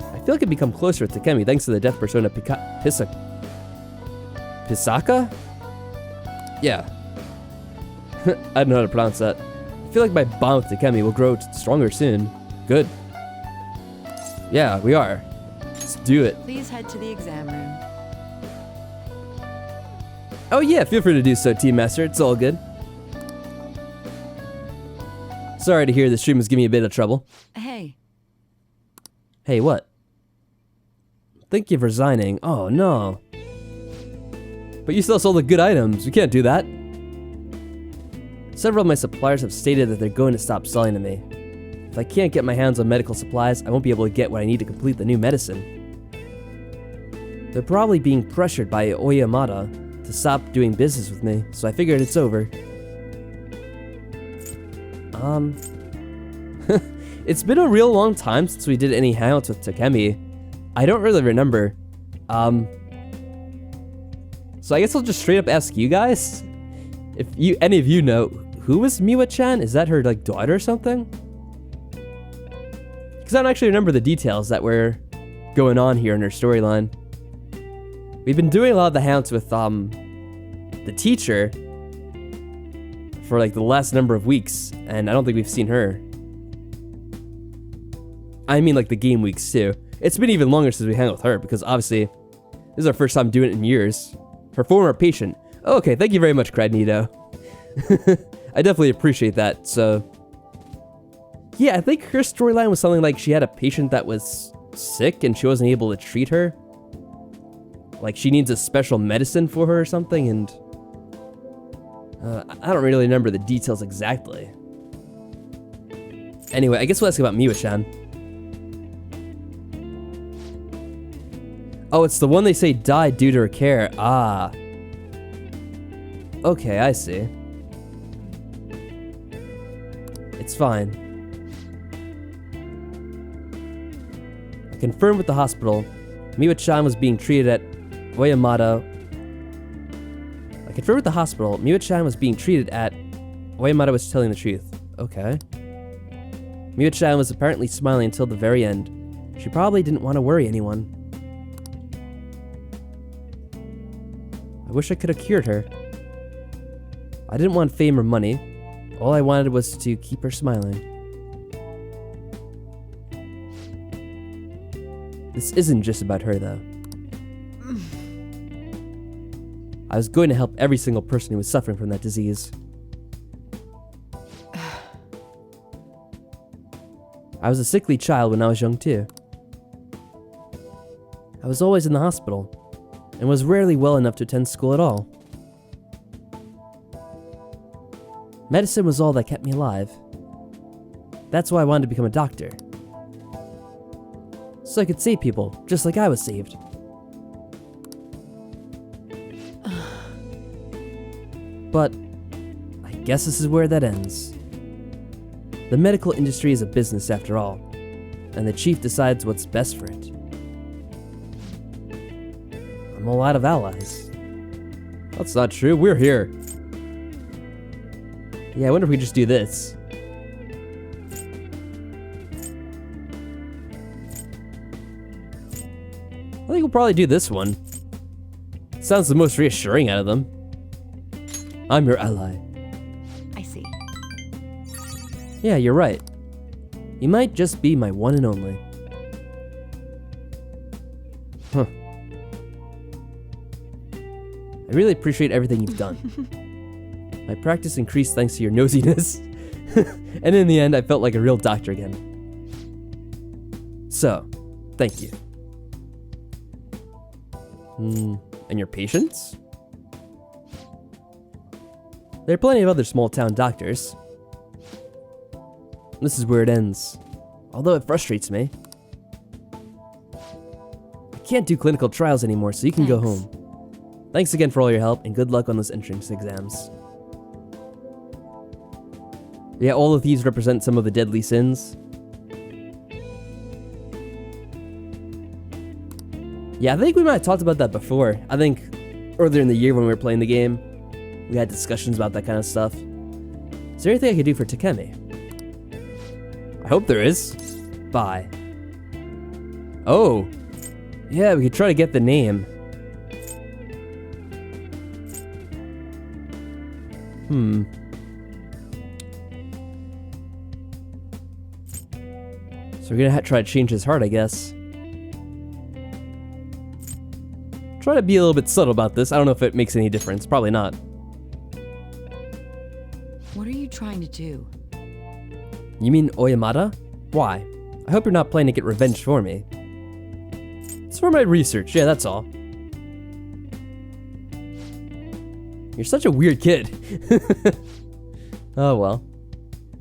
I feel like I've become closer with Takemi thanks to the death persona Pisaka? Yeah. I don't know how to pronounce that. I feel like my bond with Takemi will grow stronger soon. Good. Yeah, we are. Let's do it. Please head to the exam room. Oh yeah, feel free to do so, Team Master. It's all good. Sorry to hear the stream was giving me a bit of trouble. Hey. Hey, what? Thank you for resigning. Oh, no. But you still sold the good items. We can't do that. Several of my suppliers have stated that they're going to stop selling to me. If I can't get my hands on medical supplies, I won't be able to get what I need to complete the new medicine. They're probably being pressured by Oyamada to stop doing business with me, so I figured it's over. It's been a real long time since we did any hangouts with Takemi. I don't really remember. So I guess I'll just straight up ask you guys. If any of you know, who was Miwa-chan? Is that her, like, daughter or something? Because I don't actually remember the details that were going on here in her storyline. We've been doing a lot of the Hounds with the teacher for like the last number of weeks, and I don't think we've seen her. I mean like the game weeks too. It's been even longer since we hung out with her, because obviously this is our first time doing it in years. Her former patient. Oh, okay, thank you very much, Cradnito. I definitely appreciate that. So yeah, I think her storyline was something like she had a patient that was sick and she wasn't able to treat her. Like she needs a special medicine for her or something, and I don't really remember the details exactly. Anyway, I guess we'll ask about Miwa-chan. Oh, it's the one they say died due to her care. Ah. Okay, I see. It's fine. I confirmed with the hospital. Miwa-chan was being treated at Oyamada. I confirmed with the hospital. Miwa-chan was being treated at Oyamada was telling the truth. Okay. Miwa-chan was apparently smiling until the very end. She probably didn't want to worry anyone. I wish I could have cured her. I didn't want fame or money. All I wanted was to keep her smiling. This isn't just about her, though. I was going to help every single person who was suffering from that disease. I was a sickly child when I was young, too. I was always in the hospital, and was rarely well enough to attend school at all. Medicine was all that kept me alive. That's why I wanted to become a doctor. So I could save people, just like I was saved. But I guess this is where that ends. The medical industry is a business after all, and the chief decides what's best for it. I'm all out of allies. That's not true, we're here. Yeah, I wonder if we just do this. I think we'll probably do this one. Sounds the most reassuring out of them. I'm your ally. I see. Yeah, you're right. You might just be my one and only. Huh. I really appreciate everything you've done. My practice increased thanks to your nosiness. And in the end, I felt like a real doctor again. So, thank you. And your patients? There are plenty of other small-town doctors. This is where it ends. Although it frustrates me. I can't do clinical trials anymore, so you can go home. Thanks again for all your help, and good luck on those entrance exams. Yeah, all of these represent some of the deadly sins. Yeah, I think we might have talked about that before. I think earlier in the year when we were playing the game, we had discussions about that kind of stuff. Is there anything I could do for Takemi? I hope there is. Bye. Oh. Yeah, we could try to get the name. So we're gonna try to change his heart, I guess. Try to be a little bit subtle about this. I don't know if it makes any difference. Probably not. What are you trying to do? You mean Oyamada? Why? I hope you're not planning to get revenge for me. It's for my research, yeah, that's all. You're such a weird kid. Oh well.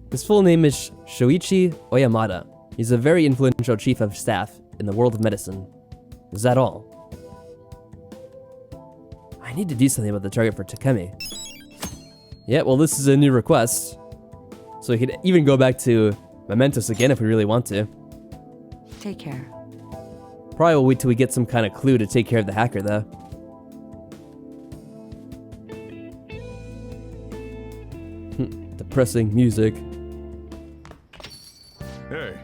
His full name is Shoichi Oyamada. He's a very influential chief of staff in the world of medicine. Is that all? I need to do something about the target for Takemi. Yeah, well, this is a new request. So we could even go back to Mementos again if we really want to. Take care. Probably will wait till we get some kind of clue to take care of the hacker, though. Depressing music. Hey.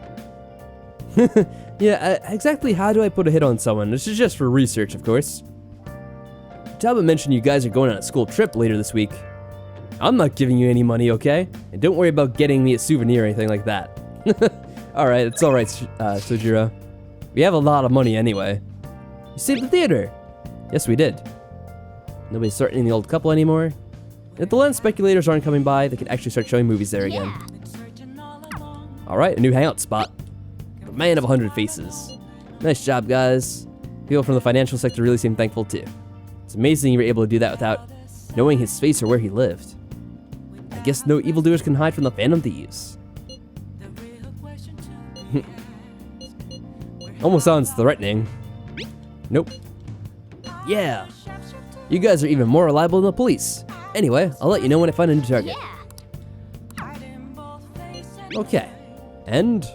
Yeah, exactly how do I put a hit on someone? This is just for research, of course. Talbot mentioned you guys are going on a school trip later this week. I'm not giving you any money, okay? And don't worry about getting me a souvenir or anything like that. Alright, it's alright, Sojiro. We have a lot of money anyway. You saved the theater! Yes, we did. Nobody's starting the old couple anymore. If the land speculators aren't coming by, they can actually start showing movies there again. Alright, a new hangout spot. The man of 100 faces. Nice job, guys. People from the financial sector really seem thankful too. It's amazing you were able to do that without knowing his face or where he lived. I guess no evildoers can hide from the Phantom Thieves. Almost sounds threatening. Nope. Yeah. You guys are even more reliable than the police. Anyway, I'll let you know when I find a new target. Okay. And...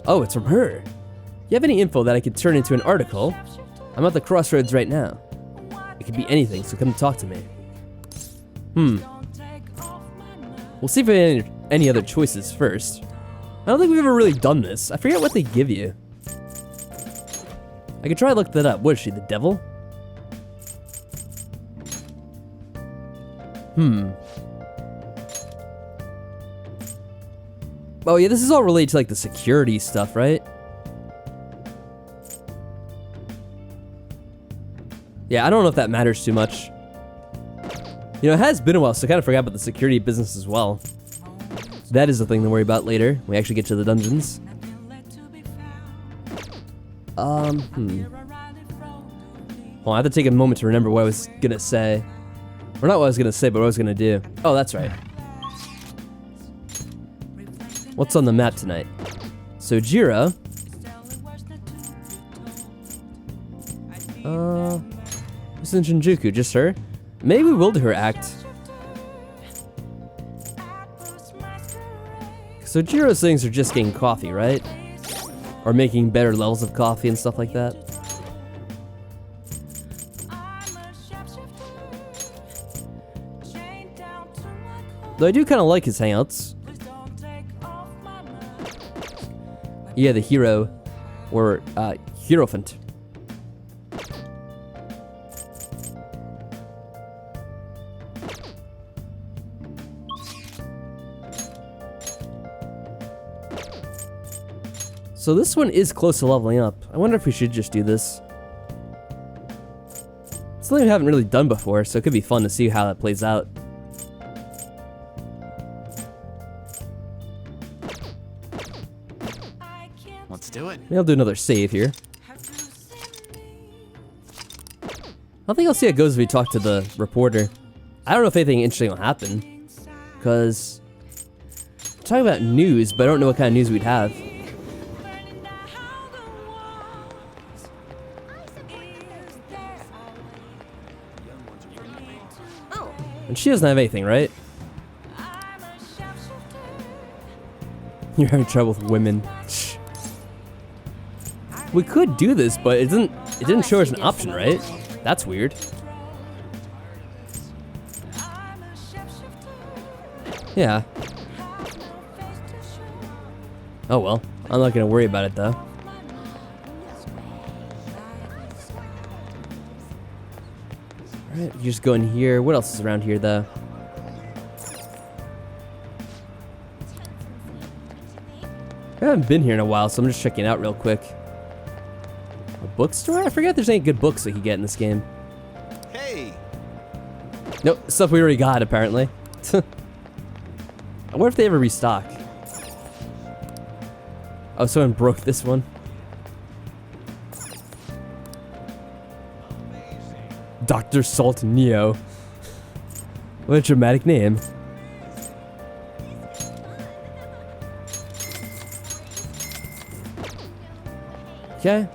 oh, it's from her. You have any info that I could turn into an article? I'm at the crossroads right now. It could be anything, so come talk to me. We'll see if we have any other choices first. I don't think we've ever really done this. I forget what they give you. I could try to look that up. What is she, the devil? Oh yeah, this is all related to like the security stuff, right? Yeah, I don't know if that matters too much. You know, it has been a while, so I kind of forgot about the security business as well. That is the thing to worry about later, when we actually get to the dungeons. Well, I have to take a moment to remember what I was gonna say. Or not what I was gonna say, but what I was gonna do. Oh, that's right. What's on the map tonight? So Jira. Who's in Shinjuku? Just her? Maybe we will do her act. So Jiro's things are just getting coffee, right? Or making better levels of coffee and stuff like that. Though I do kind of like his hangouts. Yeah, the hero. Or, Hierophant. So this one is close to leveling up. I wonder if we should just do this. It's something we haven't really done before, so it could be fun to see how that plays out. Let's do it. Maybe I'll do another save here. I think I'll see how it goes if we talk to the reporter. I don't know if anything interesting will happen. Because... we're talking about news, but I don't know what kind of news we'd have. And she doesn't have anything, right? You're having trouble with women. We could do this, but it didn't show us an option, right? That's weird. Yeah. Oh well. I'm not gonna worry about it though. Alright, you just go in here. What else is around here though? I haven't been here in a while, so I'm just checking it out real quick. A bookstore? I forget if there's any good books I could get in this game. Hey! Nope, stuff we already got apparently. I wonder if they ever restock. Oh, someone broke this one. Dr. Salt Neo. What a dramatic name. Okay.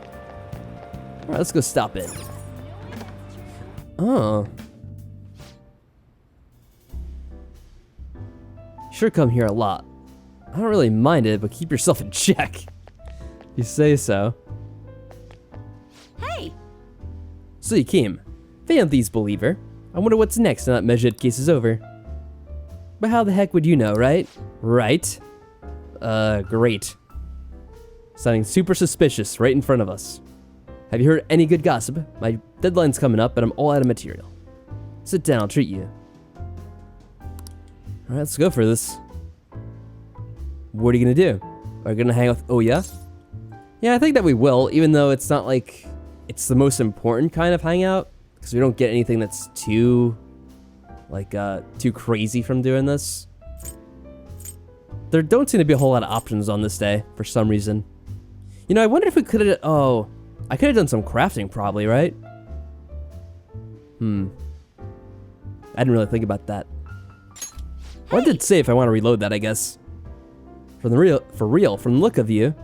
Alright, let's go stop it. Oh. Sure come here a lot. I don't really mind it, but keep yourself in check. You say so. Hey! So you came. Phantom Thieves believer. I wonder what's next now that measured case is over. But how the heck would you know, right? Right? Great. Sounding super suspicious right in front of us. Have you heard any good gossip? My deadline's coming up, and I'm all out of material. Sit down, I'll treat you. Alright, let's go for this. What are you gonna do? Are you gonna hang out with Oya? Yeah, I think that we will, even though it's not like it's the most important kind of hangout, because we don't get anything that's too, like, too crazy from doing this. There don't seem to be a whole lot of options on this day, for some reason. You know, I wonder if we could have, oh, I could have done some crafting probably, right? I didn't really think about that. Well, I did say if I want to reload that, I guess. For real, from the look of you,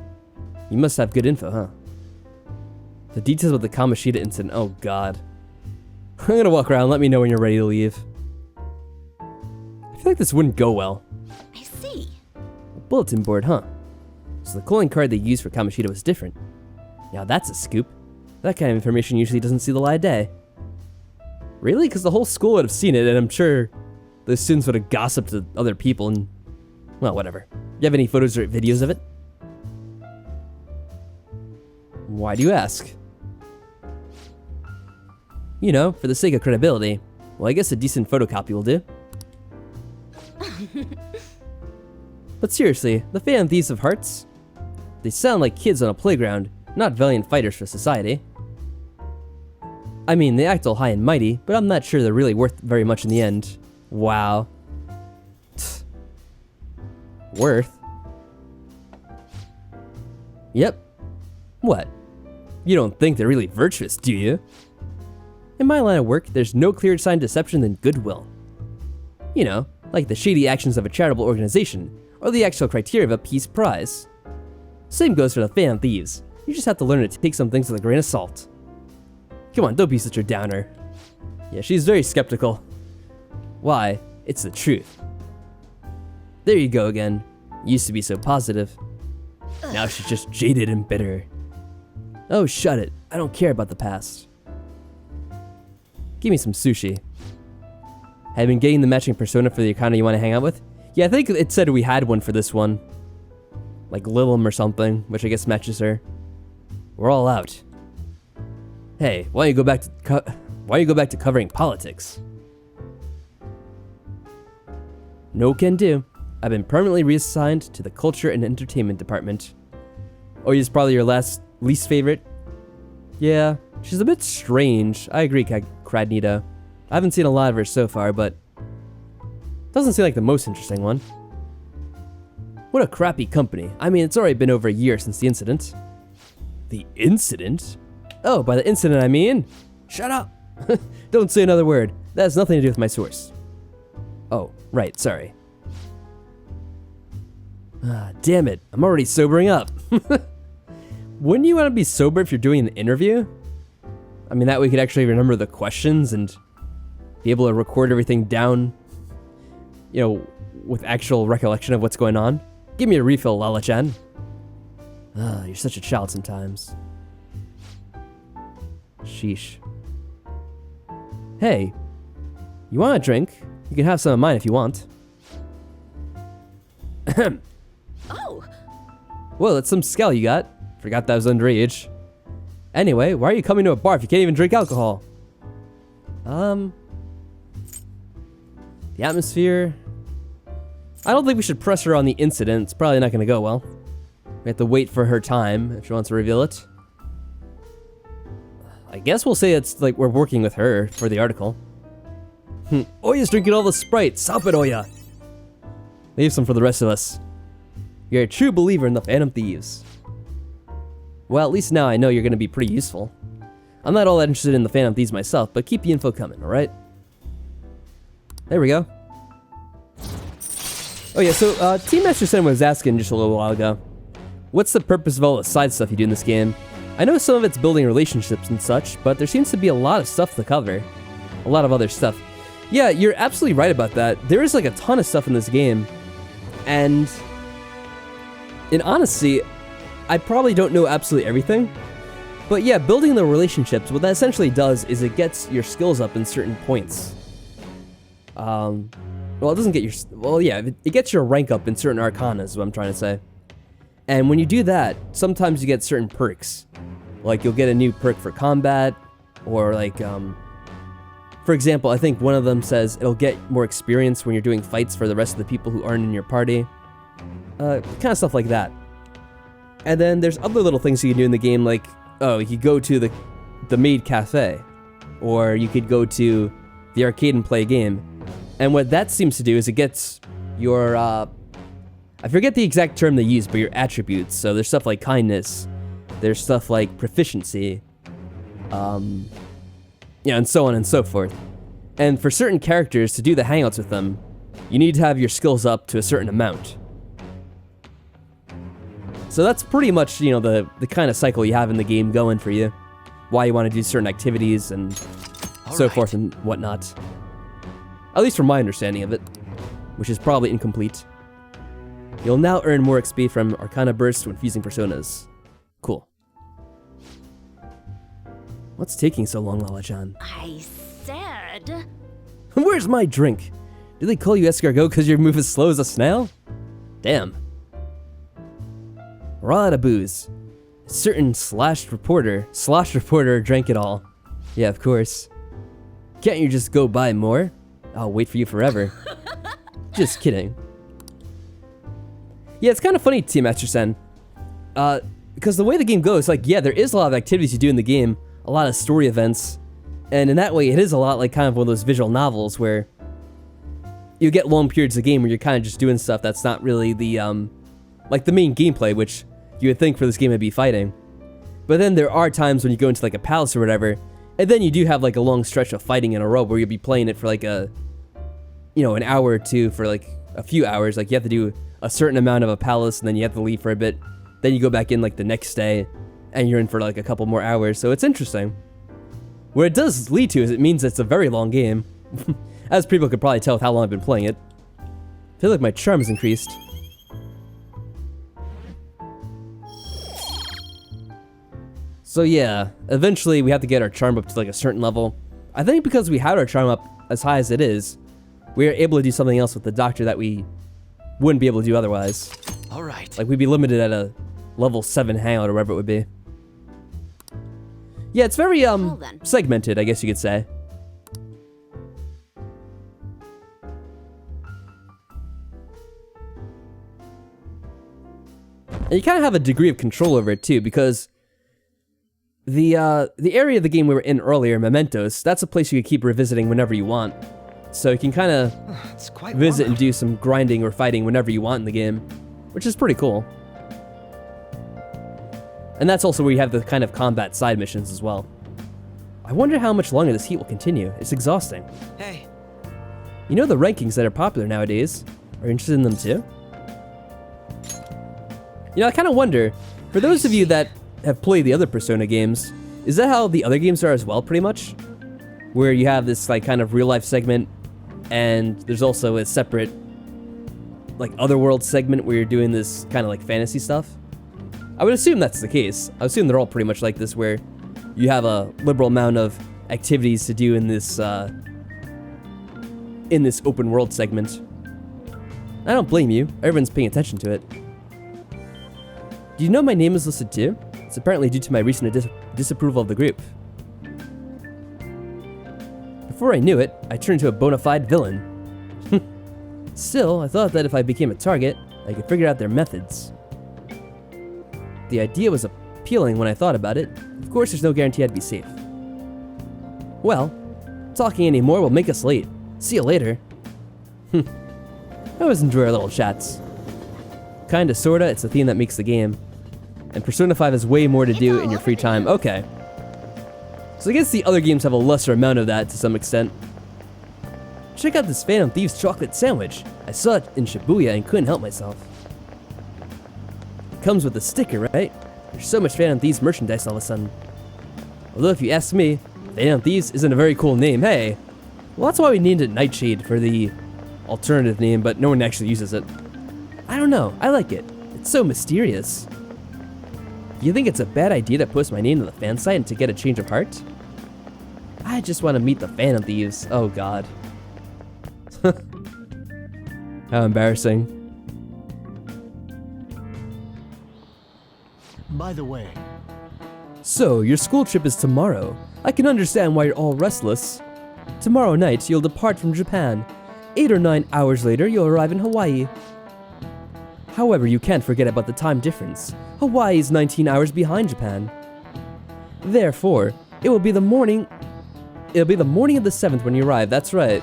you must have good info, huh? The details of the Kamoshida incident, oh god. I'm gonna walk around, let me know when you're ready to leave. I feel like this wouldn't go well. I see. A bulletin board, huh? So the calling card they used for Kamoshida was different. Now that's a scoop. That kind of information usually doesn't see the light of day. Really? Because the whole school would have seen it, and I'm sure the students would have gossiped to other people and... well, whatever. You have any photos or videos of it? Why do you ask? You know, for the sake of credibility. Well, I guess a decent photocopy will do. But seriously, the Phantom Thieves of Hearts? They sound like kids on a playground, not valiant fighters for society. I mean, they act all high and mighty, but I'm not sure they're really worth very much in the end. Wow. Worth? Yep. What? You don't think they're really virtuous, do you? In my line of work, there's no clearer sign of deception than goodwill. You know, like the shady actions of a charitable organization, or the actual criteria of a peace prize. Same goes for the Phantom Thieves. You just have to learn to take some things with a grain of salt. Come on, don't be such a downer. Yeah, she's very skeptical. Why? It's the truth. There you go again. Used to be so positive. Now she's just jaded and bitter. Oh, shut it. I don't care about the past. Give me some sushi. Have you been getting the matching persona for the Akana you want to hang out with? Yeah, I think it said we had one for this one. Like Lilim or something, which I guess matches her. We're all out. Hey, why don't you go back to covering politics? No can do. I've been permanently reassigned to the Culture and Entertainment Department. Oh, she's probably your least favorite? Yeah, she's a bit strange. I agree, Kradnito. I haven't seen a lot of her so far, but doesn't seem like the most interesting one. What a crappy company. I mean, it's already been over a year since the incident. The incident? Oh, by the incident I mean... shut up! Don't say another word. That has nothing to do with my source. Oh, right, sorry. Ah, damn it. I'm already sobering up. Wouldn't you want to be sober if you're doing an interview? I mean, that way we could actually remember the questions and be able to record everything down, you know, with actual recollection of what's going on. Give me a refill, Lala-chan. Ah, you're such a child sometimes. Sheesh. Hey, you want a drink? You can have some of mine if you want. Oh! Whoa, that's some scowl you got. Forgot that was underage. Anyway, why are you coming to a bar if you can't even drink alcohol? The atmosphere... I don't think we should press her on the incident. It's probably not going to go well. We have to wait for her time if she wants to reveal it. I guess we'll say it's like we're working with her for the article. Oya's drinking all the Sprite. Stop it, Oya. Leave some for the rest of us. You're a true believer in the Phantom Thieves. Well, at least now I know you're going to be pretty useful. I'm not all that interested in the Phantom Thieves myself, but keep the info coming, alright? There we go. Oh yeah, so Team Master Sen was asking just a little while ago, what's the purpose of all the side stuff you do in this game? I know some of it's building relationships and such, but there seems to be a lot of stuff to cover. A lot of other stuff. Yeah, you're absolutely right about that. There is like a ton of stuff in this game. And in honesty, I probably don't know absolutely everything. But yeah, building the relationships, what that essentially does is it gets your skills up in certain points. Well, it doesn't get your... well, yeah, it gets your rank up in certain arcana is what I'm trying to say. And when you do that, sometimes you get certain perks. Like you'll get a new perk for combat, or like, for example, I think one of them says it'll get more experience when you're doing fights for the rest of the people who aren't in your party. Kind of stuff like that. And then there's other little things you can do in the game, like, oh, you could go to the maid cafe, or you could go to the arcade and play a game. And what that seems to do is it gets your, I forget the exact term they use, but your attributes. So there's stuff like kindness, there's stuff like proficiency, yeah, and so on and so forth. And for certain characters, to do the hangouts with them, you need to have your skills up to a certain amount. So that's pretty much, you know, the kind of cycle you have in the game going for you. Why you want to do certain activities and so forth and whatnot. At least from my understanding of it, which is probably incomplete. You'll now earn more XP from Arcana Bursts when fusing personas. Cool. What's taking so long, Lala-chan? I said... Where's my drink? Do they call you escargot because your move is slow as a snail? Damn. We're all out of booze. A certain slosh reporter drank it all. Yeah, of course. Can't you just go buy more? I'll wait for you forever. Just kidding. Yeah, it's kind of funny, Team Master-sen. Because the way the game goes, like, yeah, there is a lot of activities you do in the game, a lot of story events, and in that way, it is a lot like kind of one of those visual novels where you get long periods of game where you're kind of just doing stuff that's not really the, like the main gameplay, which you would think for this game would be fighting. But then there are times when you go into like a palace or whatever, and then you do have like a long stretch of fighting in a row where you'll be playing it for like a, you know, an hour or two for like a few hours. Like you have to do a certain amount of a palace and then you have to leave for a bit. Then you go back in like the next day and you're in for like a couple more hours. So it's interesting. What it does lead to is it means it's a very long game. As people could probably tell with how long I've been playing it. I feel like my charm has increased. So yeah, eventually we have to get our charm up to like a certain level. I think because we had our charm up as high as it is, we are able to do something else with the doctor that we wouldn't be able to do otherwise. All right. Like we'd be limited at a level 7 hangout or whatever it would be. Yeah, it's very segmented, I guess you could say. And you kind of have a degree of control over it too, because the area of the game we were in earlier, Mementos, that's a place you can keep revisiting whenever you want. So you can kind of visit and do some grinding or fighting whenever you want in the game, which is pretty cool. And that's also where you have the kind of combat side missions as well. I wonder how much longer this heat will continue. It's exhausting. Hey. You know the rankings that are popular nowadays? Are you interested in them too? You know, I kind of wonder, for those of you that have played the other Persona games, is that how the other games are as well, pretty much? Where you have this like kind of real life segment, and there's also a separate like otherworld segment where you're doing this kind of like fantasy stuff? I would assume that's the case. I assume they're all pretty much like this, where you have a liberal amount of activities to do in this open world segment. I don't blame you. Everyone's paying attention to it. Do you know my name is listed too? It's apparently due to my recent disapproval of the group. Before I knew it, I turned into a bona fide villain. Still, I thought that if I became a target, I could figure out their methods. The idea was appealing when I thought about it. Of course, there's no guarantee I'd be safe. Well, talking anymore will make us late. See you later. I always enjoy our little chats. Kinda, sorta, it's the theme that makes the game. And Persona 5 has way more to do in your free time. Okay. So I guess the other games have a lesser amount of that to some extent. Check out this Phantom Thieves chocolate sandwich. I saw it in Shibuya and couldn't help myself. It comes with a sticker, right? There's so much Phantom Thieves merchandise all of a sudden. Although if you ask me, Phantom Thieves isn't a very cool name. Hey, well that's why we named it Nightshade for the alternative name, but no one actually uses it. I don't know, I like it. It's so mysterious. Do you think it's a bad idea to post my name to the fan site and to get a change of heart? I just want to meet the Phantom Thieves. Oh god. How embarrassing. By the way, So, your school trip is tomorrow. I can understand why you're all restless. Tomorrow night, you'll depart from Japan. 8 or 9 hours later, you'll arrive in Hawaii. However, you can't forget about the time difference. Hawaii is 19 hours behind Japan. Therefore, it'll be the morning of the 7th when you arrive, that's right.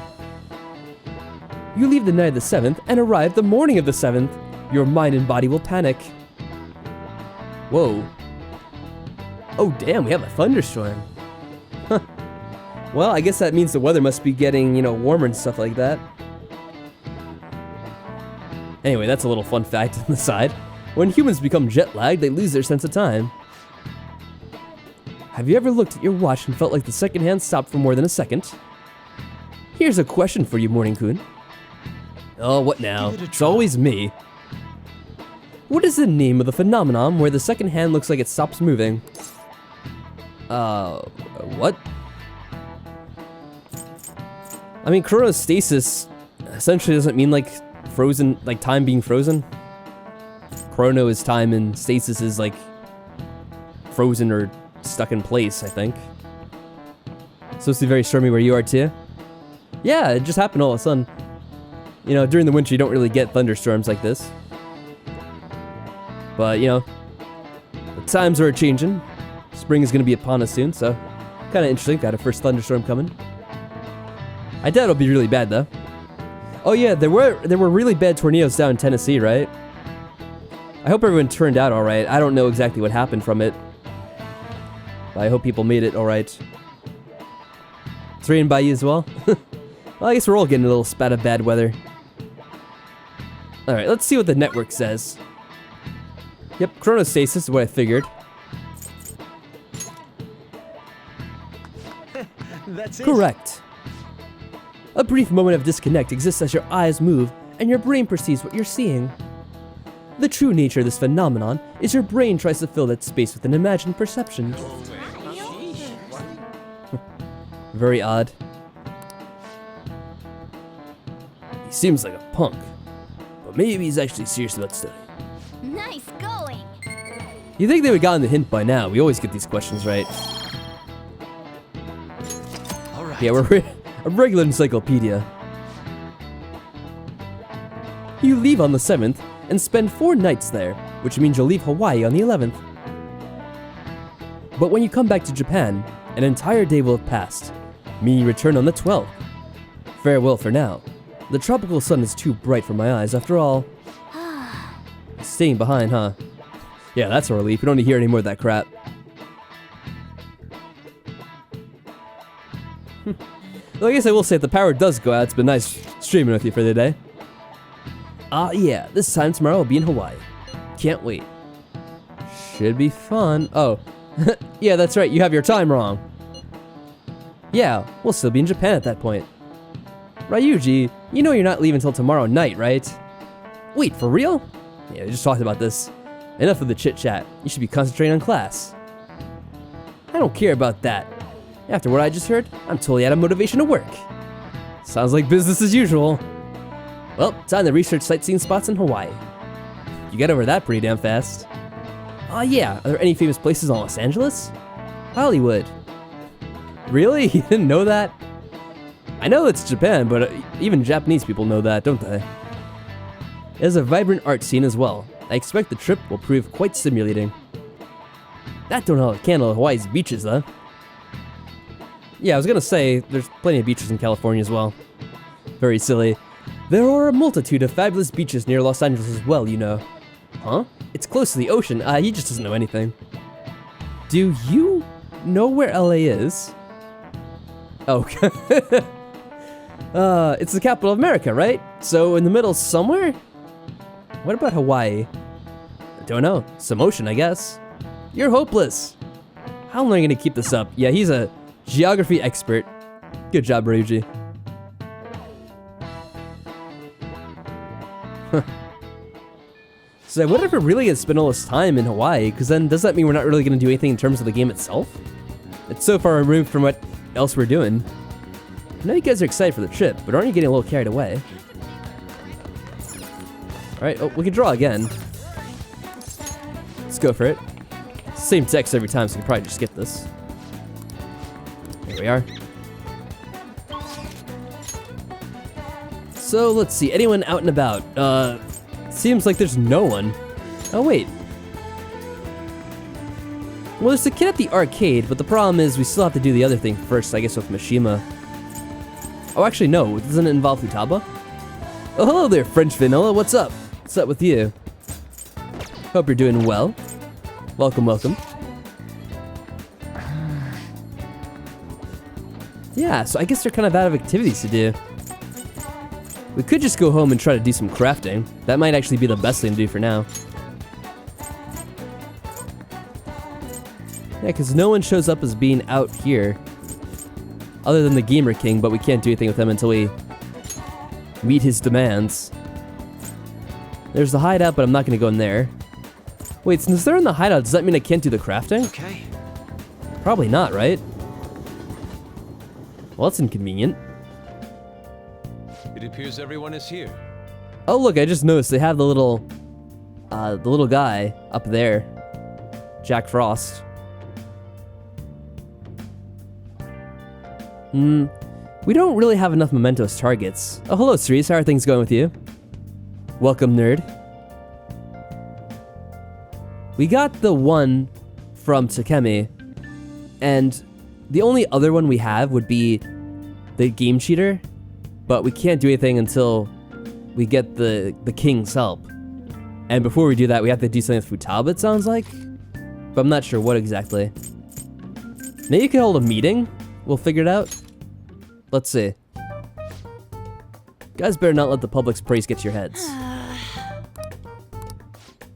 You leave the night of the 7th and arrive the morning of the 7th. Your mind and body will panic. Whoa. Oh damn, we have a thunderstorm. Huh. Well, I guess that means the weather must be getting, warmer and stuff like that. Anyway, that's a little fun fact on the side. When humans become jet-lagged, they lose their sense of time. Have you ever looked at your watch and felt like the second hand stopped for more than a second? Here's a question for you, Morning-kun. Oh, what now? Give it a It's try. always me. What is the name of the phenomenon where the second hand looks like it stops moving? What? I mean, chronostasis essentially doesn't mean like frozen, like time being frozen. Chrono is time and stasis is like frozen or stuck in place, I think. Supposed to be very stormy where you are too? Yeah, it just happened all of a sudden. During the winter you don't really get thunderstorms like this. But, the times are changing. Spring is going to be upon us soon, so kind of interesting. Got a first thunderstorm coming. I doubt it'll be really bad though. Oh yeah, there were really bad tornadoes down in Tennessee, right? I hope everyone turned out all right. I don't know exactly what happened from it, but I hope people made it all right. It's raining by you as well. Well, I guess we're all getting a little spat of bad weather. All right, let's see what the network says. Yep, chronostasis is what I figured. that's it. Correct. A brief moment of disconnect exists as your eyes move and your brain perceives what you're seeing. The true nature of this phenomenon is your brain tries to fill that space with an imagined perception. Very odd. He seems like a punk, but maybe he's actually serious about studying. Nice going. You think they would have gotten the hint by now? We always get these questions right. All right. Yeah, we're a regular encyclopedia. You leave on the 7th and spend 4 nights there, which means you'll leave Hawaii on the 11th. But when you come back to Japan, an entire day will have passed, meaning you return on the 12th. Farewell for now. The tropical sun is too bright for my eyes after all. Staying behind, huh? Yeah, that's a relief. We don't need to hear any more of that crap. Well, I guess I will say if the power does go out, it's been nice streaming with you for the day. Yeah, this time tomorrow I'll be in Hawaii. Can't wait. Should be fun. Oh, yeah, that's right, you have your time wrong. Yeah, we'll still be in Japan at that point. Ryuji, you know you're not leaving until tomorrow night, right? Wait, for real? Yeah, we just talked about this. Enough of the chit-chat. You should be concentrating on class. I don't care about that. After what I just heard, I'm totally out of motivation to work. Sounds like business as usual. Well, time to research sightseeing spots in Hawaii. You got over that pretty damn fast. Yeah, are there any famous places in Los Angeles? Hollywood. Really? You didn't know that? I know it's Japan, but even Japanese people know that, don't they? There's a vibrant art scene as well. I expect the trip will prove quite stimulating. That don't hold a candle to Hawaii's beaches, though. Yeah, I was gonna say, there's plenty of beaches in California as well. Very silly. There are a multitude of fabulous beaches near Los Angeles as well, you know. Huh? It's close to the ocean. He just doesn't know anything. Do you know where LA is? Oh. It's the capital of America, right? So in the middle somewhere? What about Hawaii? I don't know. Some ocean, I guess. You're hopeless. How long are you gonna keep this up? Yeah, he's a geography expert. Good job, Ryuji. So I wonder if we're really gonna spend all this time in Hawaii, because then does that mean we're not really gonna do anything in terms of the game itself? It's so far removed from what else we're doing. I know you guys are excited for the trip, but aren't you getting a little carried away? Alright, oh, we can draw again. Let's go for it. same text every time, so you can probably just skip this. Here we are. So let's see, anyone out and about? Seems like there's no one. Oh wait. Well, there's a kid at the arcade, but the problem is we still have to do the other thing first, I guess, with Mishima. Oh, actually, no. Doesn't it involve Futaba? Oh, hello there, French Vanilla. What's up? What's up with you? Hope you're doing well. Welcome, welcome. Yeah, so I guess they're kind of out of activities to do. We could just go home and try to do some crafting. That might actually be the best thing to do for now. Yeah, because no one shows up as being out here. Other than the Gamer King, but we can't do anything with him until we meet his demands. There's the hideout, but I'm not going to go in there. Wait, since they're in the hideout, does that mean I can't do the crafting? Okay. Probably not, right? Well, that's inconvenient. It appears everyone is here. Oh, look, I just noticed they have the little guy up there. Jack Frost. We don't really have enough mementos targets. Oh, hello, Cerise. How are things going with you? Welcome, nerd. We got the one from Takemi, and the only other one we have would be the game cheater, but we can't do anything until we get the king's help. And before we do that, we have to do something with Futaba, it sounds like, but I'm not sure what exactly. Maybe you could hold a meeting? We'll figure it out. Let's see. Guys better not let the public's praise get to your heads.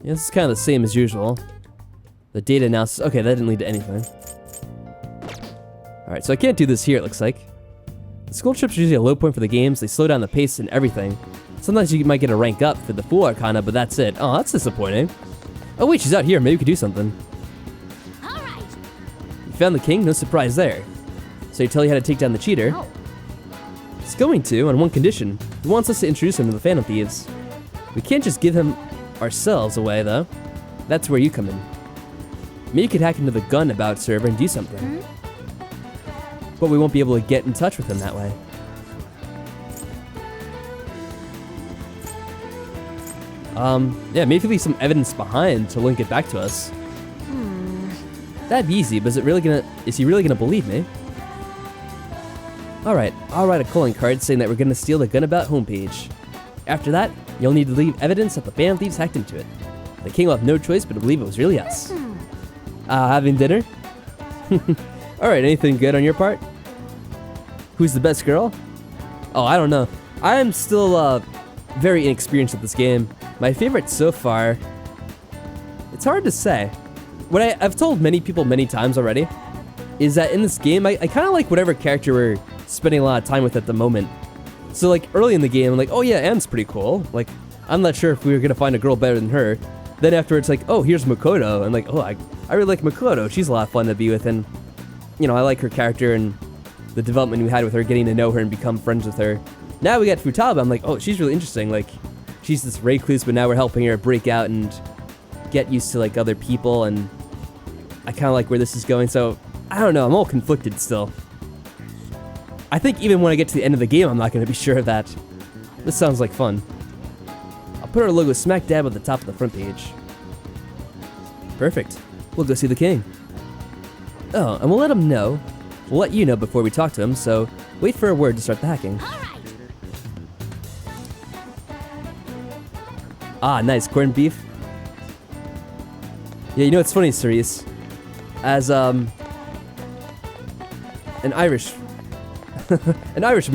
Yeah, this is kind of the same as usual. The data analysis. Okay, that didn't lead to anything. Alright, so I can't do this here, it looks like. The school trips are usually a low point for the games. They slow down the pace and everything. Sometimes you might get a rank up for the full Arcana, but that's it. Oh, that's disappointing. Oh wait, she's out here. Maybe we could do something. Alright. You found the king? No surprise there. So you tell you how to take down the cheater? Oh. He's going to, on one condition. He wants us to introduce him to the Phantom Thieves. We can't just give him ourselves away, though. That's where you come in. Maybe you could hack into the gun about server and do something. But we won't be able to get in touch with him that way. Yeah, maybe leave some evidence behind to link it back to us. That'd be easy, but is he really gonna believe me? Alright, I'll write a calling card saying that we're gonna steal the Gunabout homepage. After that, you'll need to leave evidence that the Phantom Thieves hacked into it. The king will have no choice but to believe it was really us. Having dinner? Alright, anything good on your part? Who's the best girl? Oh, I don't know. I am still very inexperienced at this game. My favorite so far, it's hard to say. What I've told many people many times already is that in this game, I kind of like whatever character we're spending a lot of time with at the moment. So like early in the game, I'm like, oh yeah, Anne's pretty cool. Like, I'm not sure if we were gonna find a girl better than her. Then afterwards, like, oh, here's Makoto. And like, oh, I really like Makoto. She's a lot of fun to be with. And, you know, I like her character and the development we had with her, getting to know her and become friends with her. Now we got Futaba. I'm like, oh, she's really interesting. Like, she's this recluse, but now we're helping her break out and get used to like other people. And I kind of like where this is going. So I don't know. I'm all conflicted still. I think even when I get to the end of the game, I'm not going to be sure of that. This sounds like fun. I'll put our logo smack dab at the top of the front page. Perfect. We'll go see the king. Oh, and we'll let him know. We'll let you know before we talk to him, so wait for a word to start the hacking. Alright. Ah, nice. Corned beef. Yeah, you know what's funny, Cerise? As, an Irishman,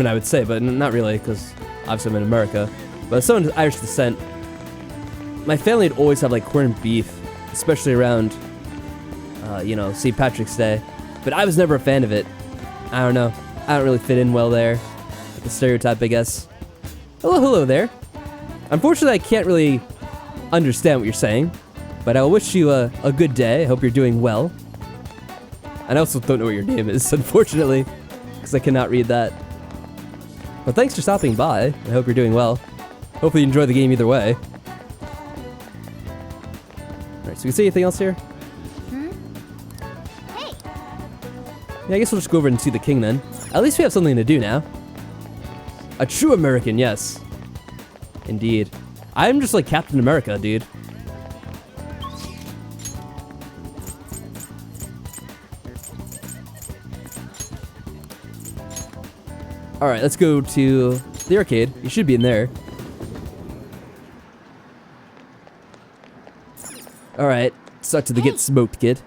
I would say, but not really, because obviously I'm in America. But as someone of Irish descent, my family would always have, like, corned beef, especially around, you know, St. Patrick's Day. But I was never a fan of it. I don't know. I don't really fit in well there. Like the stereotype, I guess. Hello there. Unfortunately, I can't really understand what you're saying, but I wish you a good day. I hope you're doing well. And I also don't know what your name is, unfortunately, because I cannot read that. But thanks for stopping by. I hope you're doing well. Hopefully you enjoy the game either way. Alright, so we see anything else here? Yeah, I guess we'll just go over and see the king then. At least we have something to do now. A true American, yes. Indeed. I'm just like Captain America, dude. Alright, let's go to the arcade. You should be in there. Alright, start to the get smoked, kid.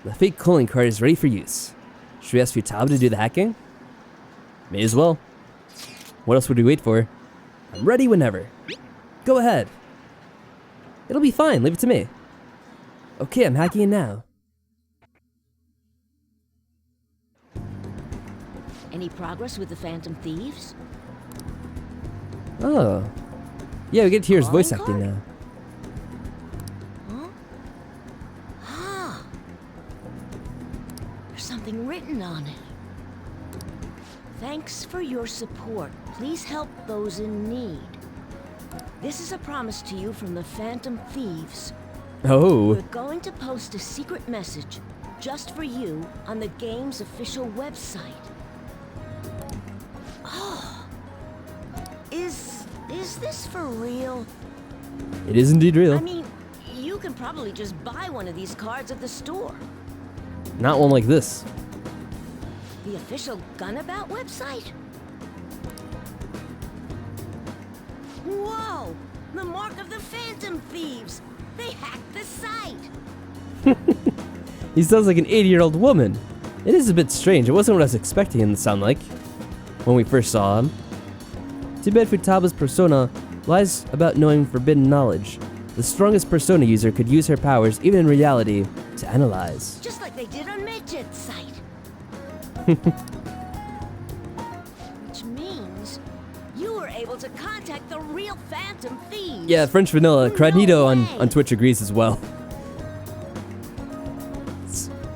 The fake calling card is ready for use. Should we ask Futaba to do the hacking? May as well. What else would we wait for? I'm ready whenever. Go ahead. It'll be fine, leave it to me. Okay, I'm hacking it now. Any progress with the Phantom Thieves? Oh. Yeah, we get to hear his voice Calling acting card? now. There's something written on it. Thanks for your support. Please help those in need. This is a promise to you from the Phantom Thieves. Oh. We're going to post a secret message just for you on the game's official website. Oh. Is this for real? It is indeed real. I mean, you can probably just buy one of these cards at the store. Not one like this. The official Gunabout website? Whoa! The mark of the Phantom Thieves! They hacked the site! He sounds like an 80-year-old woman. It is a bit strange. It wasn't what I was expecting him to sound like when we first saw him. Too bad Futaba's persona lies about knowing forbidden knowledge. The strongest persona user could use her powers, even in reality, to analyze. Just like they did on Medjed's site. Which means you were able to contact the real Phantom Thieves. Yeah, French Vanilla. No Cradnito way. on Twitch agrees as well.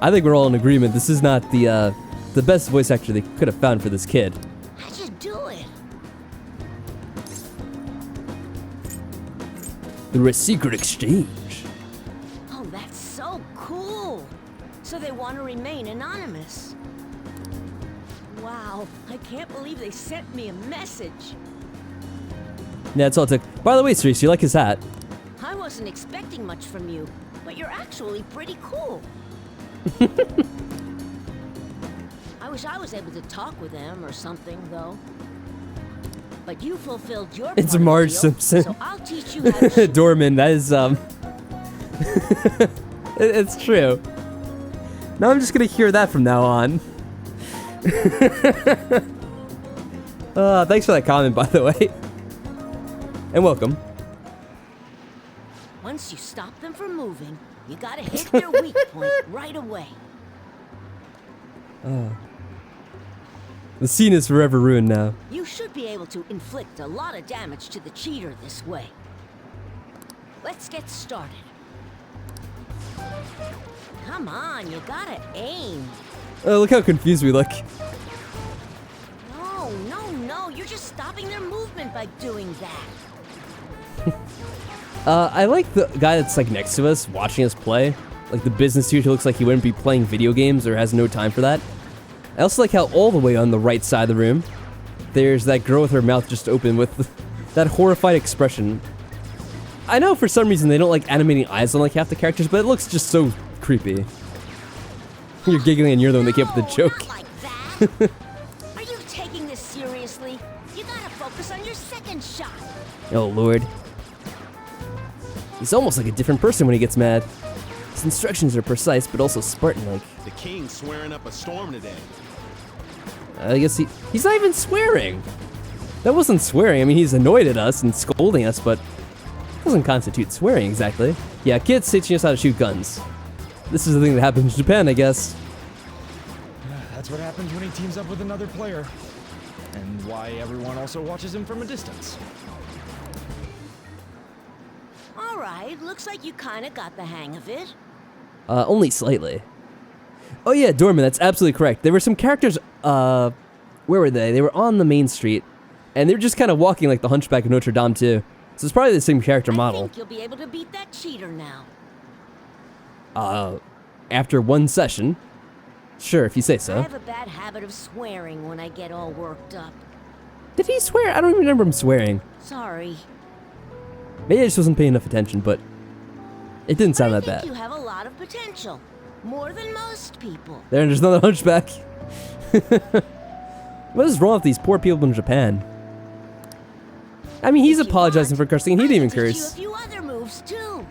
I think we're all in agreement. This is not the best voice actor they could have found for this kid. How'd you do it? Through a secret exchange. Oh, that's so cool. So they want to remain anonymous. Wow, I can't believe they sent me a message. Yeah, that's all it took. By the way, Cerise, you like his hat? I wasn't expecting much from you, but you're actually pretty cool. I wish I was able to talk with them or something, though. But you fulfilled your It's part of the Marge deal, Simpson. So I'll teach you how to shoot. Dorman, that is, it's true. Now I'm just gonna hear that from now on. Thanks for that comment, by the way. And welcome. Once you stop them from moving, you gotta hit their weak point right away. The scene is forever ruined now. You should be able to inflict a lot of damage to the cheater this way. Let's get started. Come on, you gotta aim. Oh, look how confused we look. No, you're just stopping their movement by doing that. I like the guy that's like next to us, watching us play. Like the business dude who looks like he wouldn't be playing video games or has no time for that. I also like how all the way on the right side of the room, there's that girl with her mouth just open with that horrified expression. I know for some reason they don't like animating eyes on like half the characters, but it looks just so creepy. You're giggling and you're the one that came up with the joke. Not like that. Are you taking this seriously? You gotta focus on your second shot. Oh lord. He's almost like a different person when he gets mad. His instructions are precise, but also Spartan-like. The king's swearing up a storm today. I guess he's not even swearing. That wasn't swearing. I mean, he's annoyed at us and scolding us, but doesn't constitute swearing exactly. Yeah, kids teaching us how to shoot guns. This is the thing that happens in Japan, I guess. That's what happens when he teams up with another player. And why everyone also watches him from a distance. All right, looks like you kinda got the hang of it. Only slightly. Oh yeah, Dorman, that's absolutely correct. There were some characters, where were they? They were on the main street, and they were just kind of walking like the Hunchback of Notre Dame too. So it's probably the same character I model. think you'll be able to beat that cheater now. After one session. Sure, if you say I so. have a bad habit of swearing when I get all worked up. Did he swear? I don't even remember him swearing. Sorry. Maybe I just wasn't paying enough attention, but it didn't sound I that think bad. you have a lot of potential. More than most people. There's another hunchback. What is wrong with these poor people in Japan? I mean, he's If you apologizing want, for cursing, and he I didn't even can teach curse. you a few other moves too.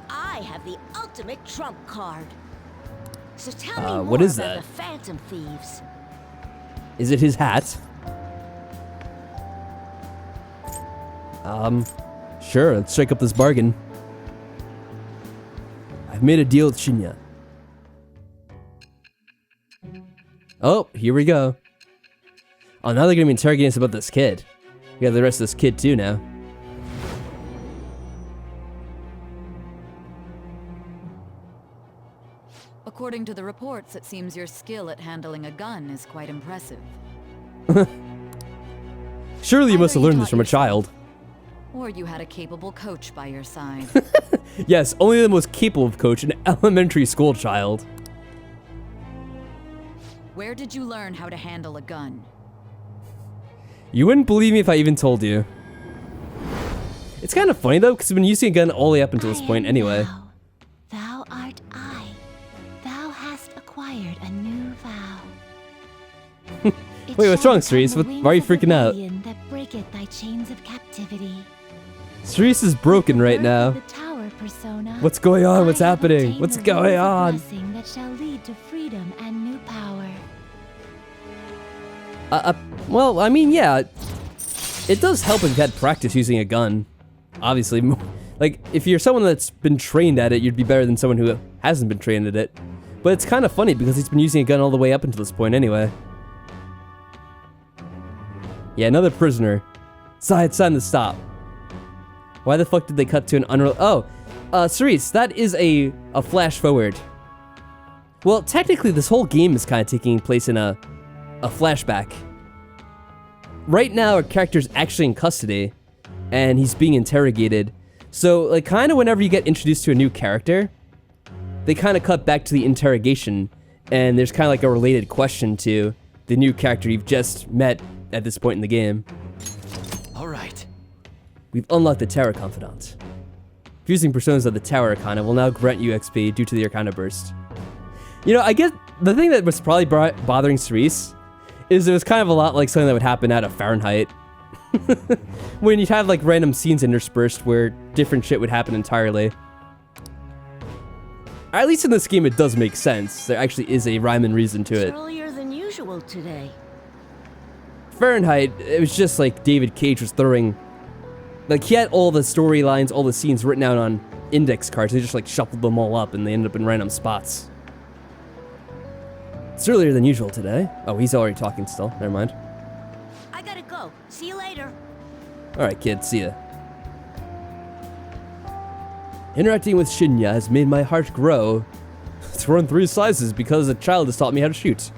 I have the ultimate trump card. So tell me more what is about that? the Phantom Thieves. Is it his hat? Sure, let's strike up this bargain. I've made a deal with Shinya. Oh, here we go. Oh, now they're gonna be interrogating us about this kid. We got the rest of this kid too now. According to the reports, it seems your skill at handling a gun is quite impressive. Surely you must Either have you learned this taught from a yourself- child. Or you had a capable coach by your side. Yes, only the most capable of coach, an elementary school child. Where did you learn how to handle a gun? You wouldn't believe me if I even told you. It's kind of funny though, because I've been using a gun all the way up until this point anyway. Thou. Thou art I. Thou hast acquired a new vow. It Wait, what's shall wrong, become Cerise? the Why are you wings of freaking out? rebellion That breaketh thy chains of captivity. Cerise is broken The right birth now. of the tower persona, What's going on? What's I have happening? obtained What's the going wings of on? blessing That shall lead to freedom and new power. Well, I mean, yeah. It does help if you've had practice using a gun. Obviously. Like, if you're someone that's been trained at it, you'd be better than someone who hasn't been trained at it. But it's kind of funny because he's been using a gun all the way up until this point anyway. Yeah, another prisoner. It's time to stop. Why the fuck did they cut to an unreal? Oh, Cerise, that is a flash forward. Well, technically, this whole game is kind of taking place in a flashback. Right now, our character's actually in custody, and he's being interrogated. So, like, kind of whenever you get introduced to a new character, they kind of cut back to the interrogation, and there's kind of like a related question to the new character you've just met at this point in the game. All right. We've unlocked the Tower Confidant. Fusing personas of the Tower Arcana will now grant you XP due to the Arcana Burst. You know, I guess the thing that was probably bothering Cerise is it was kind of a lot like something that would happen out of Fahrenheit. When you'd have like random scenes interspersed where different shit would happen entirely. At least in this game it does make sense. There actually is a rhyme and reason to It's it. earlier than usual today. Fahrenheit, it was just like David Cage was throwing... Like, he had all the storylines, all the scenes written out on index cards. They just like shuffled them all up and they ended up in random spots. It's earlier than usual today. Oh, he's already talking still. Never mind. I gotta go. See you later. Alright, kid, see ya. Interacting with Shinya has made my heart grow. It's grown 3 sizes because a child has taught me how to shoot.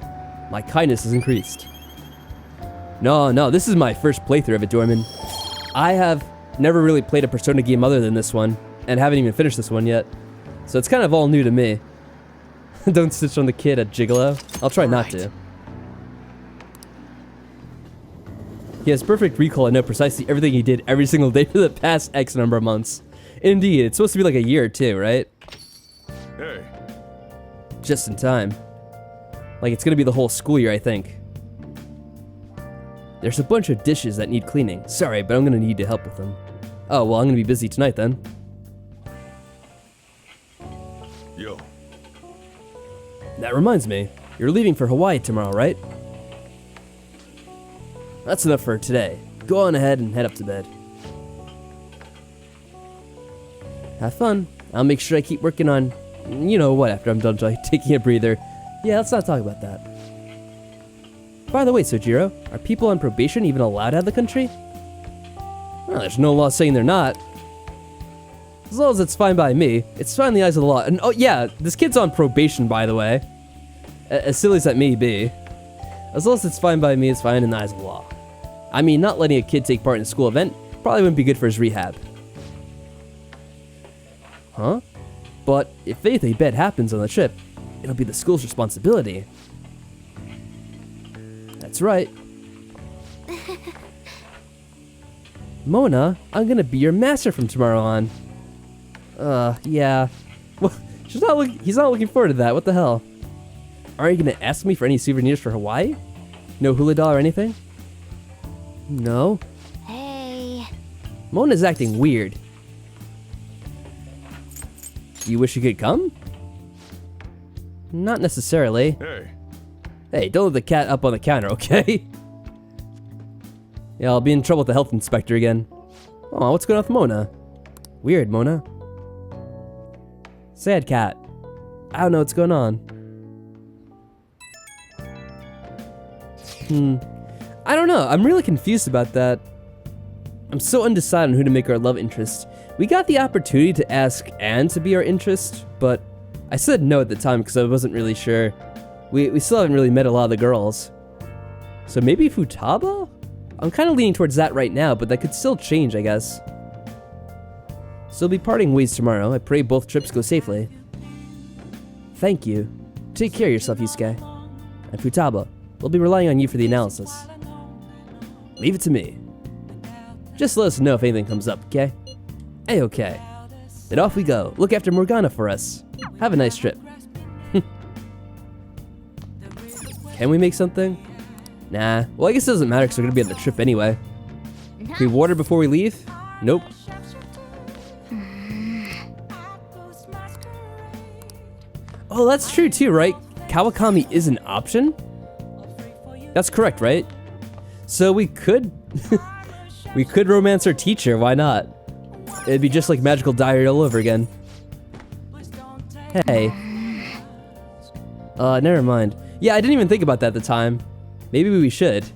My kindness has increased. No, this is my first playthrough of it, Dorman. I have never really played a Persona game other than this one, and haven't even finished this one yet. So it's kind of all new to me. Don't stitch on the kid at Gigolo. I'll try not to. He has perfect recall and know precisely everything he did every single day for the past X number of months. Indeed, it's supposed to be like a year or 2, right? Hey. Just in time. Like, it's gonna be the whole school year, I think. There's a bunch of dishes that need cleaning. Sorry, but I'm gonna need to help with them. Oh, well, I'm gonna be busy tonight then. Yo. That reminds me, you're leaving for Hawaii tomorrow, right? That's enough for today. Go on ahead and head up to bed. Have fun. I'll make sure I keep working on, you know what, after I'm done taking a breather. Yeah, let's not talk about that. By the way, Sojiro, are people on probation even allowed out of the country? Well, there's no law saying they're not. As long as it's fine by me, it's fine in the eyes of the law. And oh yeah, this kid's on probation, by the way. As silly as that may be. As long as it's fine by me, it's fine in the eyes of the law. I mean, not letting a kid take part in a school event probably wouldn't be good for his rehab. Huh? But if anything bad happens on the trip, it'll be the school's responsibility. That's right. Mona, I'm gonna be your master from tomorrow on. Yeah. Well, he's not looking forward to that. What the hell? Aren't you gonna ask me for any souvenirs for Hawaii? No hula doll or anything? No. Hey. Mona's acting weird. You wish you could come? Not necessarily. Hey. Hey, don't let the cat up on the counter, okay? Yeah, I'll be in trouble with the health inspector again. Aw, what's going on with Mona? Weird, Mona. Sad cat. I don't know what's going on. I don't know. I'm really confused about that. I'm so undecided on who to make our love interest. We got the opportunity to ask Anne to be our interest, but I said no at the time because I wasn't really sure. We still haven't really met a lot of the girls. So maybe Futaba? I'm kind of leaning towards that right now, but that could still change, I guess. So we'll be parting ways tomorrow. I pray both trips go safely. Thank you. Take care of yourself, Yusuke. And Futaba, we'll be relying on you for the analysis. Leave it to me. Just let us know if anything comes up, okay? A-okay. Then off we go. Look after Morgana for us. Have a nice trip. Can we make something? Nah. Well, I guess it doesn't matter because we're gonna be on the trip anyway. Can we water before we leave? Nope. Oh, that's true too, right? Kawakami is an option? That's correct, right? So we could... we could romance our teacher, why not? It'd be just like Magical Diary all over again. Hey. Never mind. Yeah, I didn't even think about that at the time. Maybe we should.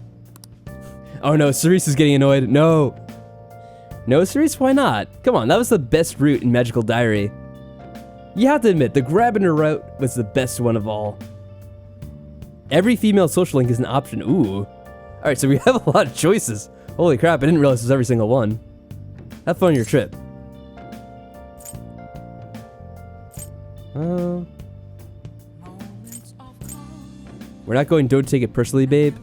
Oh no, Cerise is getting annoyed. No. No, Cerise, why not? Come on, that was the best route in Magical Diary. You have to admit, the Grabiner route was the best one of all. Every female social link is an option. Ooh. Alright, so we have a lot of choices. Holy crap, I didn't realize it was every single one. Have fun on your trip. We're not going don't take it personally, babe.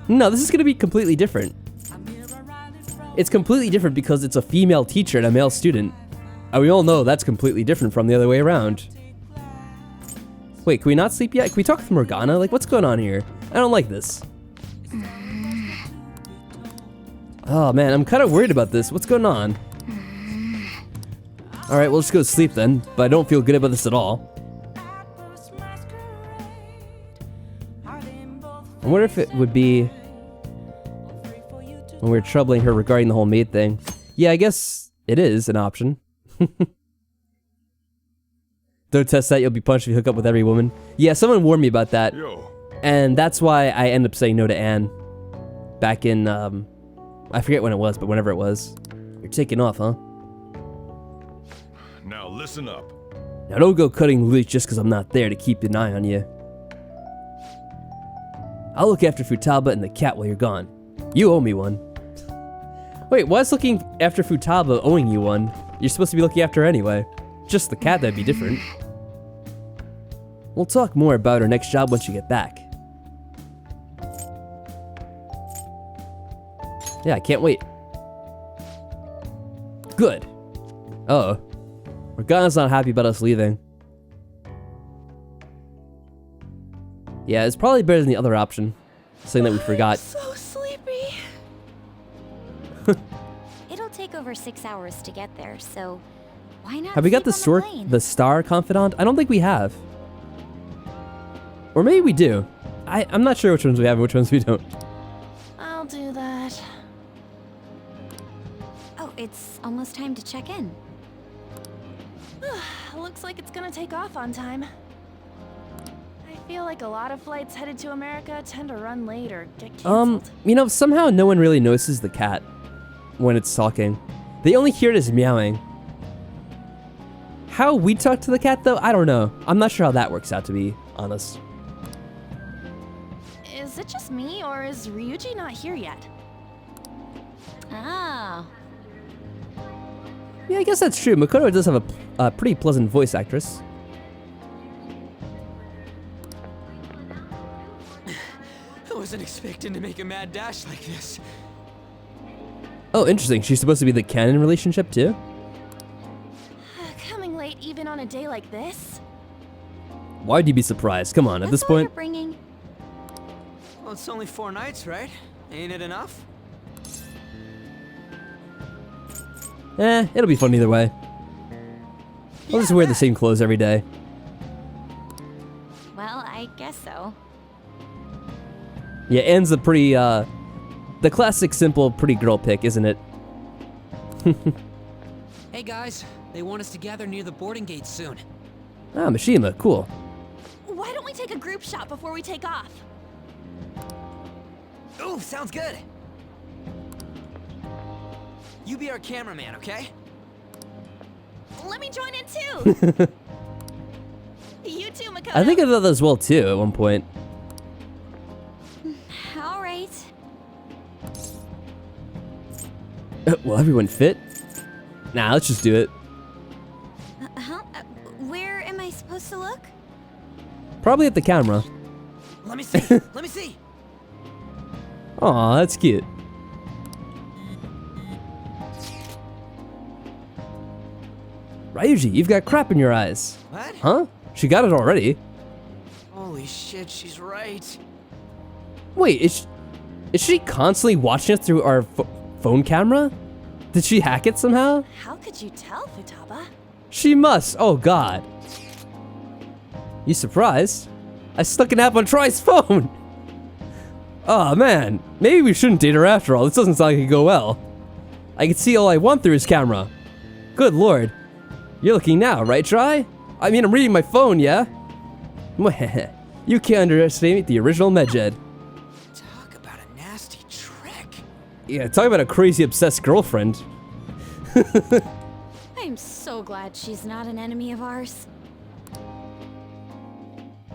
No, this is gonna be completely different. It's completely different because it's a female teacher and a male student. And we all know that's completely different from the other way around. Wait, can we not sleep yet? Can we talk with Morgana? Like, what's going on here? I don't like this. Oh man, I'm kind of worried about this. What's going on? Alright, we'll just go to sleep then, but I don't feel good about this at all. I wonder if it would be when we're troubling her regarding the whole maid thing. Yeah, I guess it is an option. Don't test that, you'll be punished if you hook up with every woman. Yeah, someone warned me about that. Yo. And that's why I ended up saying no to Anne. Back in, I forget when it was, but whenever it was. You're taking off, huh? Now listen up. Now don't go cutting loose just because I'm not there to keep an eye on you. I'll look after Futaba and the cat while you're gone. You owe me one. Wait, why is looking after Futaba owing you one? You're supposed to be looking after her anyway. Just the cat, that'd be different. We'll talk more about our next job once you get back. Yeah, I can't wait. Good. Uh-oh. Morgana's not happy about us leaving. Yeah, it's probably better than the other option. Something that we forgot. So sleepy. It'll take over 6 hours to get there, so why not? Have we got sleep on plane? the star confidant? I don't think we have. Or maybe we do. I'm not sure which ones we have and which ones we don't. I'll do that. Oh, it's almost time to check in. Looks like it's gonna take off on time. I feel like a lot of flights headed to America tend to run late or get canceled. You know, somehow no one really notices the cat when it's talking. They only hear it as meowing. How we talk to the cat, though, I don't know. I'm not sure how that works out, to be honest. Is it just me, or is Ryuji not here yet? Oh. Yeah, I guess that's true. Makoto does have a pretty pleasant voice actress. wasn't expecting to make a mad dash like this. Oh, interesting. She's supposed to be the canon relationship too? Coming late even on a day like this? Why'd you be surprised? Come on, at this That's all point. you're bringing. Well, it's only 4 nights, right? Ain't it enough? It'll be fun either way. I'll just wear the same clothes every day. Well, I guess so. Yeah, Anne's the pretty, the classic simple pretty girl pick, isn't it? Hey guys, they want us to gather near the boarding gate soon. Ah, Mishima, cool. Why don't we take a group shot before we take off? Ooh, sounds good. You be our cameraman, okay? Let me join in too. You too, Makoto. I think I thought that as well too at one point. All right. Will everyone fit? Nah, let's just do it. Huh? Where am I supposed to look? Probably at the camera. Let me see. Let me see. Aw, that's cute. Ryuji, you've got crap in your eyes. What? Huh? She got it already. Holy shit, she's right. Wait, is she constantly watching us through our phone camera? Did she hack it somehow? How could you tell, Futaba? She must. Oh god. You surprised? I stuck an app on Troy's phone. Oh man, maybe we shouldn't date her after all. This doesn't sound like it could go well. I can see all I want through his camera. Good lord. You're looking now, right, Try? I mean, I'm reading my phone, yeah? You can't underestimate the original Medjed. Talk about a nasty trick. Yeah, talk about a crazy obsessed girlfriend. I'm so glad she's not an enemy of ours.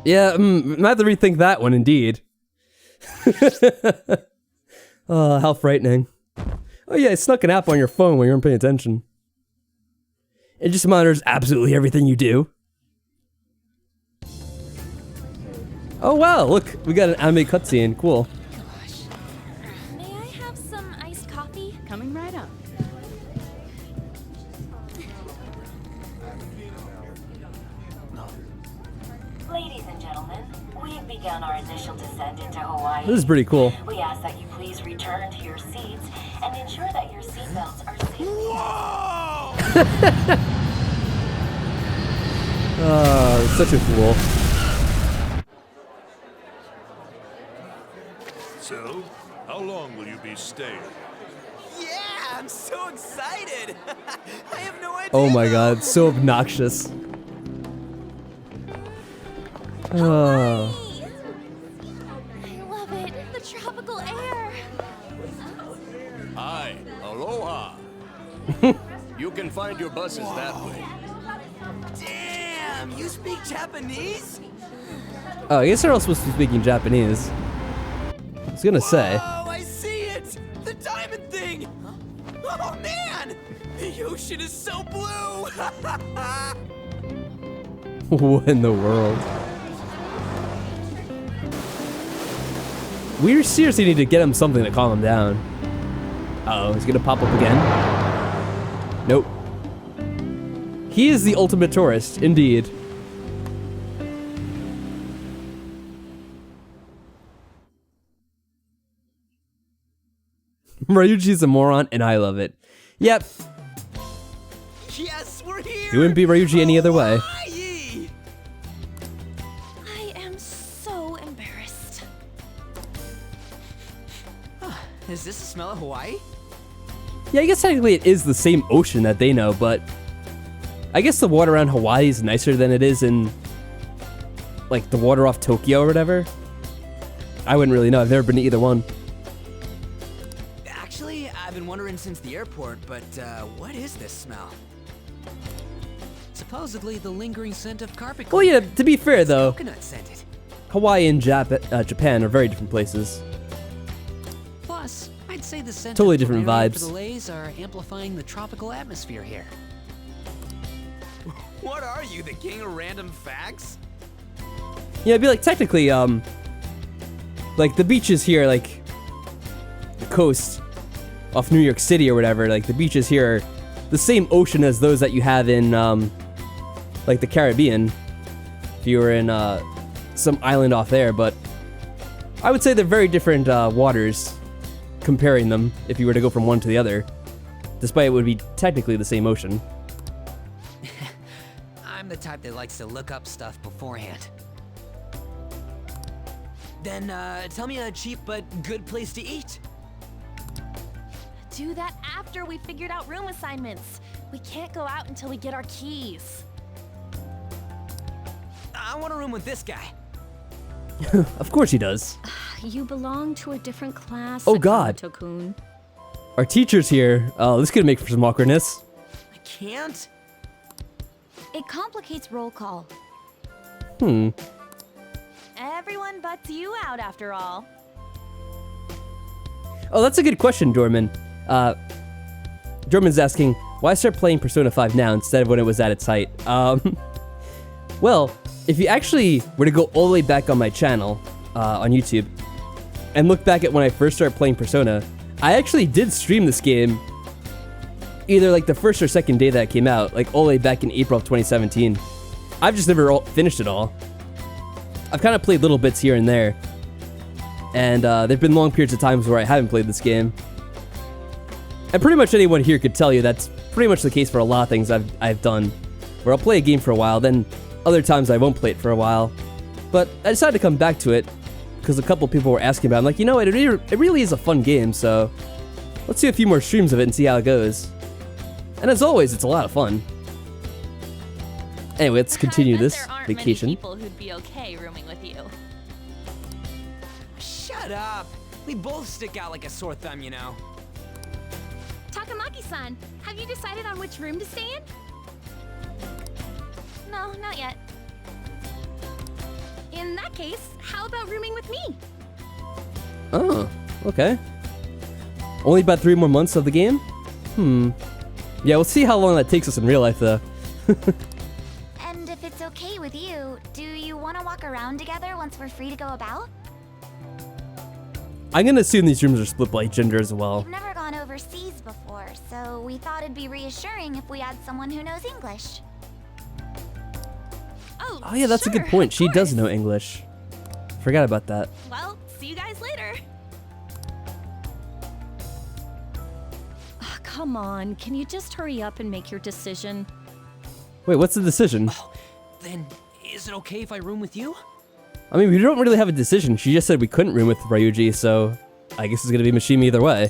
Yeah, might have to rethink that one, indeed. Oh, how frightening. Oh yeah, I snuck an app on your phone when you weren't paying attention. It just monitors absolutely everything you do. Oh wow, look, we got an anime cutscene, cool. May I have some iced coffee? Coming right up. Ladies and gentlemen, we have begun our initial descent into Hawaii. This is pretty cool. We ask that you please return to your seats and ensure that your seatbelts are safe. Whoa! Oh, such a fool. So, how long will you be staying? Yeah, I'm so excited. I have no idea. Oh my god, so obnoxious. Oh. I love it. The tropical air. Hi, aloha. You can find your buses that way. Damn, you speak Japanese? Oh, I guess they're all supposed to be speaking Japanese. I was gonna say. Oh, I see it! The diamond thing! Oh man! The ocean is so blue! What in the world? We seriously need to get him something to calm him down. Uh-oh, he's gonna pop up again. Nope. He is the ultimate tourist, indeed. Ryuji's a moron, and I love it. Yep. Yes, we're here! You wouldn't be Ryuji any other way. Hawaii! I am so embarrassed. Is this the smell of Hawaii? Yeah, I guess technically it is the same ocean that they know, but I guess the water around Hawaii is nicer than it is in, like, the water off Tokyo or whatever. I wouldn't really know. I've never been to either one. Actually, I've been wondering since the airport, but what is this smell? Supposedly the lingering scent of carpet Well, yeah, to be fair, though, Coconut scented. Hawaii and Japan are very different places. Plus, I'd say the scent Totally of different Bavarian vibes. Delays are amplifying the tropical atmosphere here. What are you, the king of random facts? Yeah, it'd be like, technically, like the beaches here, like the coast off New York City or whatever, like the beaches here are the same ocean as those that you have in like the Caribbean, if you were in some island off there. But I would say they're very different waters, comparing them if you were to go from one to the other, despite it would be technically the same ocean. I'm the type that likes to look up stuff beforehand. Then, tell me a cheap but good place to eat. Do that after we figured out room assignments. We can't go out until we get our keys. I want a room with this guy. Of course he does. You belong to a different class. Oh God. Sakamoto-kun. Our teacher's here. Oh, this could make for some awkwardness. I can't. It complicates roll call. Everyone butts you out after all. Oh, that's a good question, Dorman. Dorman's asking, why start playing Persona 5 now instead of when it was at its height? Well, if you actually were to go all the way back on my channel, on YouTube, and look back at when I first started playing Persona, I actually did stream this game either like the first or second day that it came out, like all the way back in April of 2017. I've just never finished it all. I've kind of played little bits here and there, and there've been long periods of times where I haven't played this game. And pretty much anyone here could tell you that's pretty much the case for a lot of things I've done, where I'll play a game for a while, then other times I won't play it for a while. But I decided to come back to it because a couple people were asking about it. I'm like, you know, it really is a fun game, so let's do a few more streams of it and see how it goes. And as always, it's a lot of fun. Anyway, let's continue this vacation. Many people who'd be okay rooming with you. Shut up. We both stick out like a sore thumb, you know. Takamaki-san, have you decided on which room to stay in? No, not yet. In that case, how about rooming with me? Oh, okay. Only about 3 more months of the game? Yeah, we'll see how long that takes us in real life, though. And if it's okay with you, do you want to walk around together once we're free to go about? I'm gonna assume these rooms are split by gender as well. We've never gone overseas before, so we thought it'd be reassuring if we had someone who knows English. Oh yeah, that's a good point. She does know English. Forgot about that. Well, see you guys later. Come on, can you just hurry up and make your decision? Wait, what's the decision? Oh, then is it okay if I room with you? I mean, we don't really have a decision. She just said we couldn't room with Ryuji, so I guess it's gonna be Mishima either way.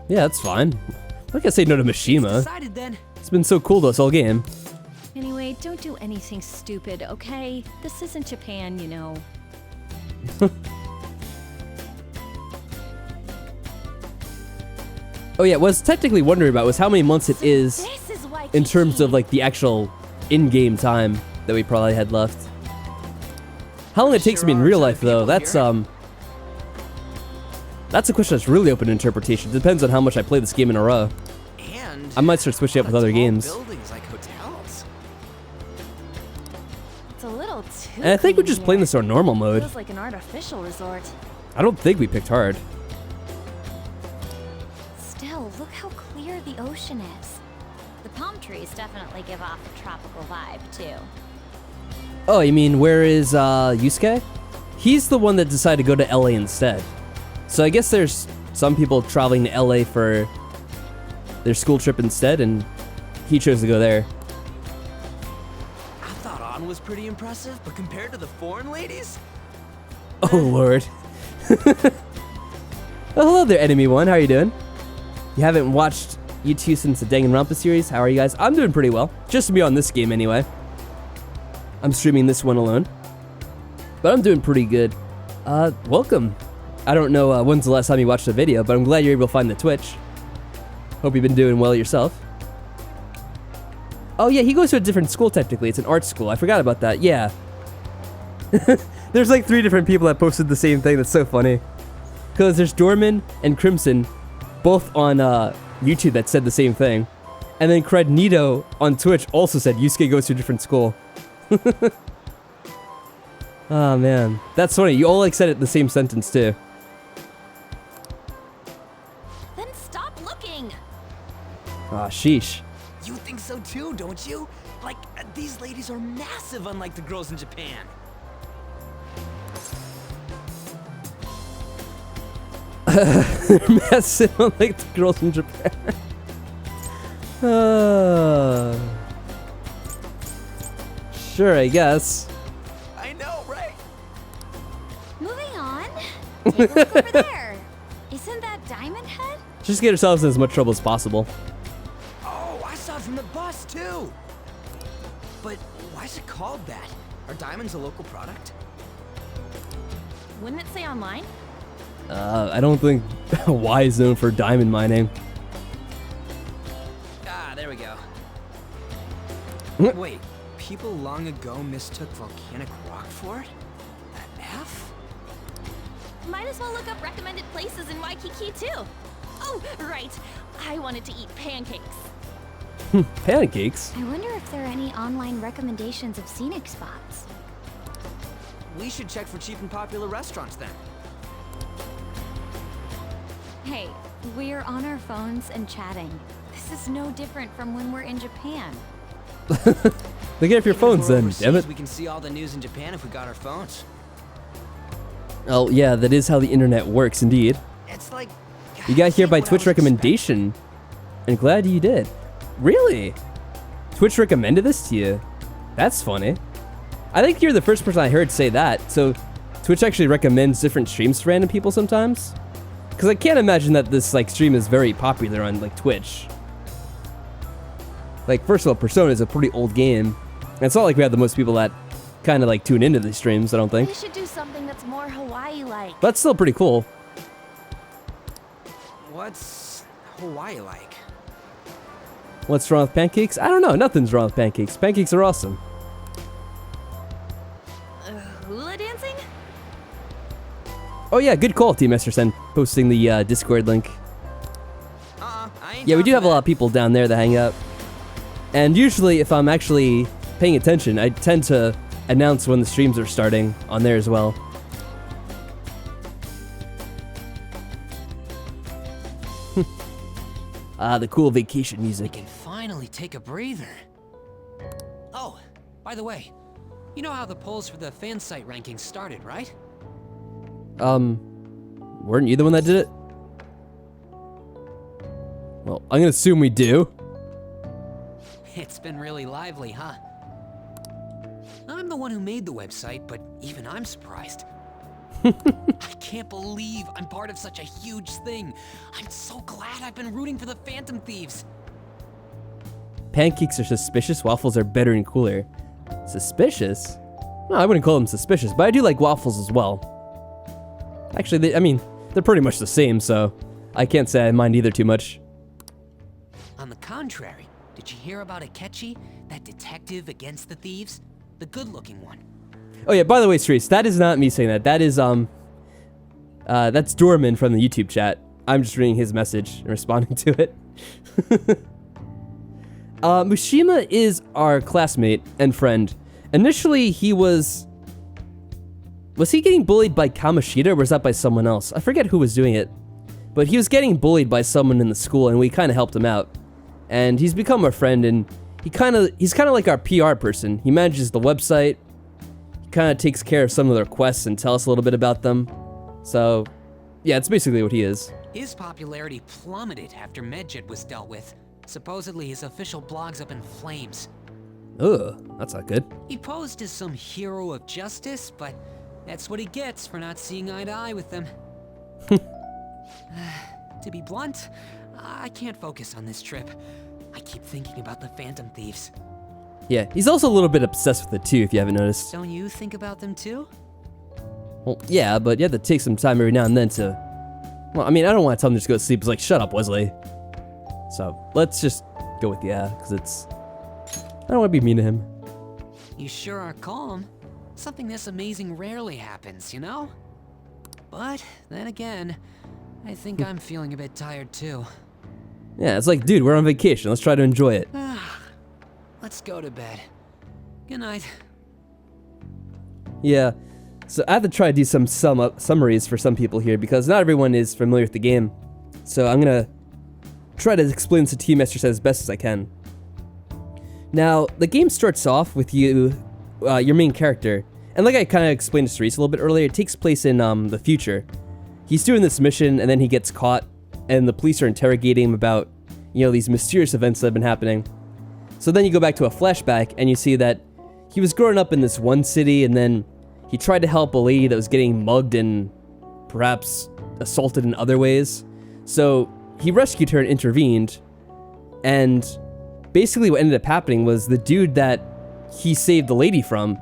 Yeah, that's fine. I'm not gonna say no to Mishima. Decided then. It's been so cool to us all game. Anyway, don't do anything stupid, okay? This isn't Japan, you know. Oh yeah, what I was technically wondering about was how many months it is in terms of like the actual in-game time that we probably had left. How long it takes me in real life though, that's a question that's really open to interpretation. It depends on how much I play this game in a row. And I might start switching up with other games. Buildings like hotels. It's a little too. And I think we're clean just playing here. this on normal mode. Feels like an artificial resort. I don't think we picked hard. Still, look how clear the ocean is. The palm trees definitely give off a tropical vibe, too. Oh, you mean where is Yusuke? He's the one that decided to go to LA instead. So I guess there's some people traveling to LA for their school trip instead, and he chose to go there. I thought An was pretty impressive, but compared to the foreign ladies? Oh lord. Oh, hello there, Enemy One. How are you doing? You haven't watched U2 since the Danganronpa series. How are you guys? I'm doing pretty well. Just me on this game anyway. I'm streaming this one alone. But I'm doing pretty good. Welcome. I don't know when's the last time you watched a video, but I'm glad you're able to find the Twitch. Hope you've been doing well yourself. Oh yeah, he goes to a different school technically. It's an art school. I forgot about that. Yeah. There's like 3 different people that posted the same thing. That's so funny. Because there's Dorman and Crimson, both on YouTube that said the same thing. And then Crednito on Twitch also said Yusuke goes to a different school. Oh man, that's funny. You all like said it in the same sentence too. Then stop looking. Ah, sheesh. You think so too, don't you? Like, these ladies are massive unlike the girls in Japan. Massive unlike the girls in Japan. Sure, I guess. I know, right? Moving on. Take a look over there. Isn't that Diamond Head? Just get ourselves in as much trouble as possible. Oh, I saw it from the bus too. But why is it called that? Are diamonds a local product? Wouldn't it say online? I don't think Y is known for diamond mining. Ah, there we go. Wait, people long ago mistook volcanic rock for it? That F? Might as well look up recommended places in Waikiki too. Oh, right. I wanted to eat pancakes. Pancakes? I wonder if there are any online recommendations of scenic spots. We should check for cheap and popular restaurants then. Hey, we're on our phones and chatting. This is no different from when we're in Japan. Look at your phones then, damn it. We can see all the news in Japan if we got our phones. Oh yeah, that is how the internet works indeed. It's like You got here by what I Twitch was recommendation. And glad you did. Really? Twitch recommended this to you? That's funny. I think you're the first person I heard say that. So Twitch actually recommends different streams to random people sometimes? Because I can't imagine that this like stream is very popular on like Twitch. Like, first of all, Persona is a pretty old game. And it's not like we have the most people that kind of like tune into these streams, I don't think. We should do something that's more Hawaii-like. But still pretty cool. What's Hawaii like? What's wrong with pancakes? I don't know. Nothing's wrong with pancakes. Pancakes are awesome. Hula dancing? Oh yeah, good call, Team Esterson, posting the Discord link. I ain't Yeah, we down do for have a lot of people down there that hang out. And usually, if I'm actually paying attention, I tend to announce when the streams are starting on there as well. The cool vacation music. We can finally take a breather. Oh, by the way, you know how the polls for the fan site rankings started, right? Weren't you the one that did it? Well, I'm gonna assume we do. It's been really lively, huh? I'm the one who made the website, but even I'm surprised. I can't believe I'm part of such a huge thing. I'm so glad I've been rooting for the Phantom Thieves. Pancakes are suspicious, waffles are better and cooler. Suspicious? No, I wouldn't call them suspicious, but I do like waffles as well. Actually, they're pretty much the same, so I can't say I mind either too much. On the contrary, did you hear about Akechi, that detective against the thieves? The good-looking one. Oh yeah, by the way, Streets, that is not me saying that. That is, that's Dorman from the YouTube chat. I'm just reading his message and responding to it. Mushima is our classmate and friend. Initially, he was he getting bullied by Kamoshida, or was that by someone else? I forget who was doing it. But he was getting bullied by someone in the school, and we kind of helped him out. And he's become our friend, and he's kind of like our PR person. He manages the website. He kind of takes care of some of their quests and tell us a little bit about them. So, yeah, it's basically what he is. His popularity plummeted after Medjed was dealt with. Supposedly his official blog's up in flames. Ugh, that's not good. He posed as some hero of justice, but that's what he gets for not seeing eye to eye with them. To be blunt, I can't focus on this trip. I keep thinking about the Phantom Thieves. Yeah, he's also a little bit obsessed with it too, if you haven't noticed. Don't you think about them too? Well, yeah, but you have to take some time every now and then to... Well, I mean, I don't want to tell him to just go to sleep. It's like, shut up, Wesley. So, let's just go with yeah, because it's... I don't want to be mean to him. You sure are calm. Something this amazing rarely happens, you know? But, then again, I think I'm feeling a bit tired too. Yeah, it's like, dude, we're on vacation. Let's try to enjoy it. Let's go to bed. Good night. Yeah, so I have to try to do some summaries for some people here because not everyone is familiar with the game. So I'm gonna try to explain this to Team Master as best as I can. Now, the game starts off with you, your main character, and like I kind of explained to Reese a little bit earlier, it takes place in the future. He's doing this mission and then he gets caught, and the police are interrogating him about, you know, these mysterious events that have been happening. So then you go back to a flashback and you see that he was growing up in this one city, and then he tried to help a lady that was getting mugged and perhaps assaulted in other ways. So he rescued her and intervened, and basically what ended up happening was the dude that he saved the lady from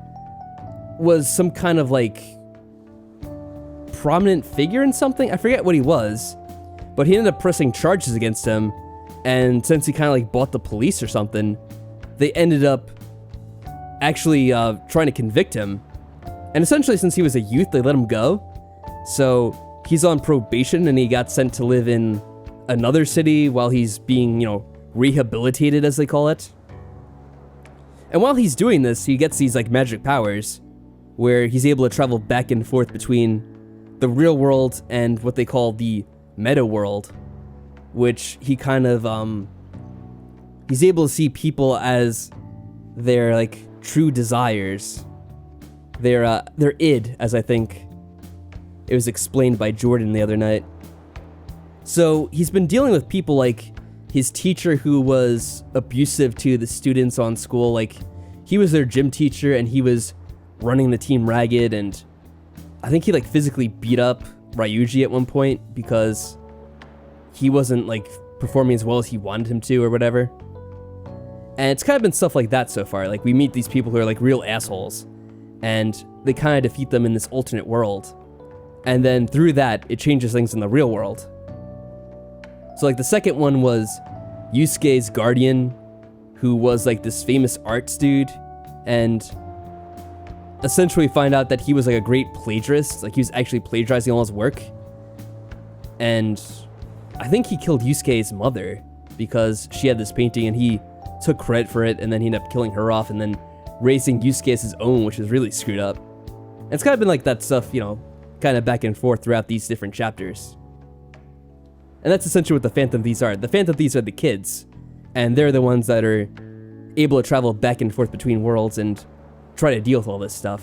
was some kind of like prominent figure in something. I forget what he was, but he ended up pressing charges against him, and since he kind of like bought the police or something, they ended up actually trying to convict him. And essentially, since he was a youth, they let him go. So he's on probation and he got sent to live in another city while he's being, you know, rehabilitated, as they call it. And while he's doing this, he gets these like magic powers where he's able to travel back and forth between the real world and what they call the meta world, which he kind of he's able to see people as their like true desires, their id, as I think it was explained by Jordan the other night. So he's been dealing with people like his teacher who was abusive to the students on school. Like, he was their gym teacher and he was running the team ragged, and I think he like physically beat up Ryuji at one point because he wasn't like performing as well as he wanted him to or whatever. And it's kind of been stuff like that so far. Like, we meet these people who are like real assholes, and they kind of defeat them in this alternate world. And then through that, it changes things in the real world. So like the second one was Yusuke's guardian, who was like this famous arts dude, and essentially find out that he was like a great plagiarist. Like, he was actually plagiarizing all his work. And I think he killed Yusuke's mother because she had this painting and he took credit for it, and then he ended up killing her off and then raising Yusuke as his own, which is really screwed up. And it's kind of been like that stuff, you know, kind of back and forth throughout these different chapters. And that's essentially what the Phantom Thieves are. The Phantom Thieves are the kids, and they're the ones that are able to travel back and forth between worlds and try to deal with all this stuff.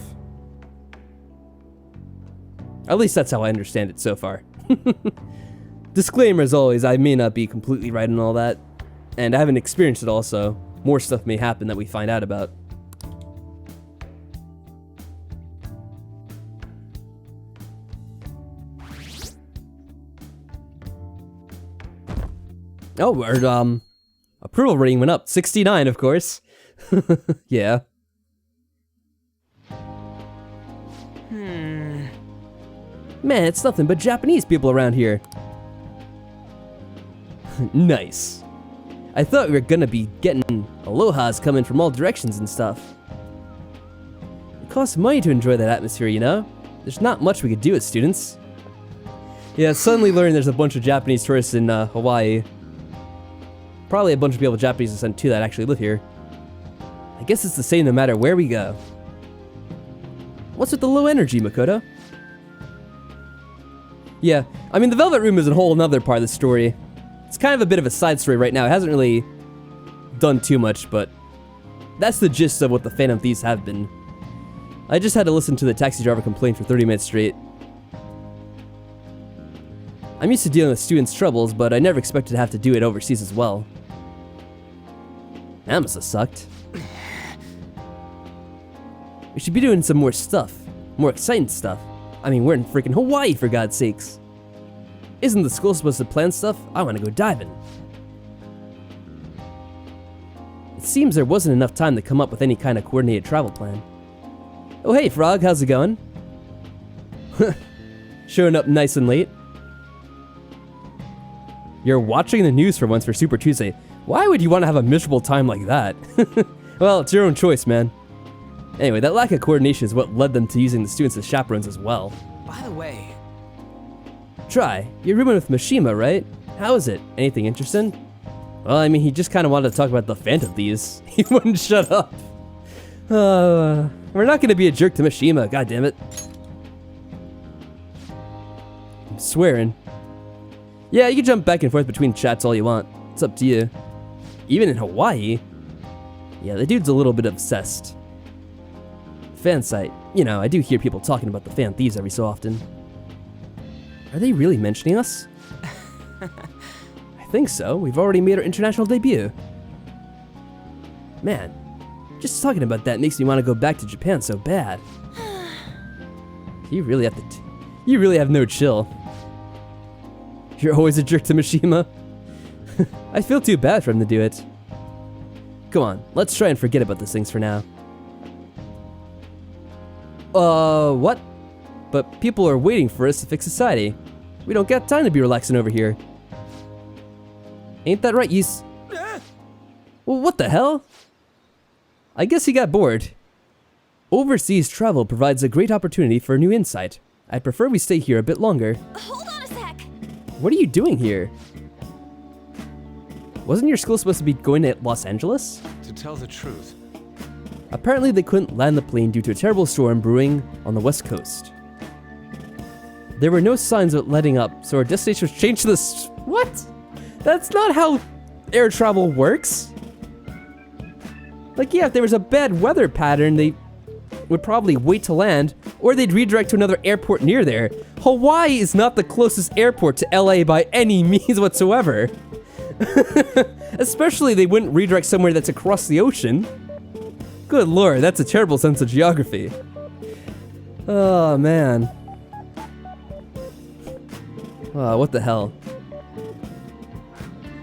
At least that's how I understand it so far. Disclaimer as always, I may not be completely right in all that, and I haven't experienced it all, so more stuff may happen that we find out about. Oh, our approval rating went up. 69, of course. Yeah. Man, it's nothing but Japanese people around here. Nice. I thought we were gonna be getting alohas coming from all directions and stuff. It costs money to enjoy that atmosphere, you know? There's not much we could do as students. Yeah, suddenly learned there's a bunch of Japanese tourists in Hawaii. Probably a bunch of people with Japanese descent too that actually live here. I guess it's the same no matter where we go. What's with the low energy, Makoto? Yeah, I mean, the Velvet Room is a whole another part of the story. It's kind of a bit of a side story right now. It hasn't really done too much, but that's the gist of what the Phantom Thieves have been. I just had to listen to the taxi driver complain for 30 minutes straight. I'm used to dealing with students' troubles, but I never expected to have to do it overseas as well. That must have sucked. We should be doing some more stuff. More exciting stuff. I mean, we're in freaking Hawaii, for God's sakes. Isn't the school supposed to plan stuff? I want to go diving. It seems there wasn't enough time to come up with any kind of coordinated travel plan. Oh hey, Frog, how's it going? Showing up nice and late. You're watching the news for once for Super Tuesday. Why would you want to have a miserable time like that? Well, it's your own choice, man. Anyway, that lack of coordination is what led them to using the students as chaperones as well. By the way... Try. You're rooming with Mishima, right? How is it? Anything interesting? Well, I mean, he just kind of wanted to talk about the Phantom Thieves. He wouldn't shut up. We're not going to be a jerk to Mishima, God damn it. I'm swearing. Yeah, you can jump back and forth between chats all you want. It's up to you. Even in Hawaii. Yeah, the dude's a little bit obsessed. Fan site. You know, I do hear people talking about the Fan Thieves every so often. Are they really mentioning us? I think so. We've already made our international debut. Man, just talking about that makes me want to go back to Japan so bad. You really have no chill. You're always a jerk to Mishima. I feel too bad for him to do it. Come on, let's try and forget about these things for now. What? But people are waiting for us to fix society. We don't got time to be relaxing over here. Ain't that right, you Well, what the hell? I guess he got bored. Overseas travel provides a great opportunity for a new insight. I'd prefer we stay here a bit longer. Hold on a sec. What are you doing here? Wasn't your school supposed to be going to Los Angeles? To tell the truth, Apparently they couldn't land the plane due to a terrible storm brewing on the west coast. There were no signs of it letting up, so our destination was changed to this. What? That's not how air travel works. Like, yeah, if there was a bad weather pattern, they would probably wait to land, or they'd redirect to another airport near there. Hawaii is not the closest airport to LA by any means whatsoever. Especially they wouldn't redirect somewhere that's across the ocean. Good lord, that's a terrible sense of geography. Oh man. What the hell?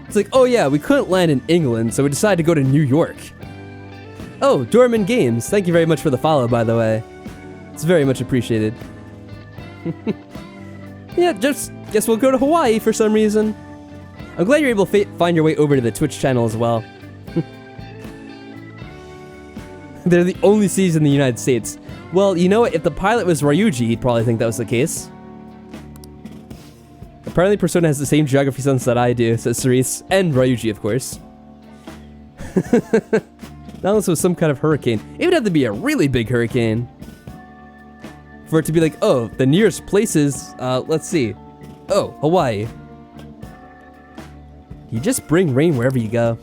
It's like, oh yeah, we couldn't land in England, so we decided to go to New York. Oh, Dorman Games, thank you very much for the follow, by the way. It's very much appreciated. Yeah, just guess we'll go to Hawaii for some reason. I'm glad you're able to find your way over to the Twitch channel as well. They're the only cities in the United States. Well, you know what? If the pilot was Ryuji, he'd probably think that was the case. Apparently Persona has the same geography sense that I do, says Cerise. And Ryuji, of course. Now this was some kind of hurricane. It would have to be a really big hurricane for it to be like, oh, the nearest places, let's see. Oh, Hawaii. You just bring rain wherever you go.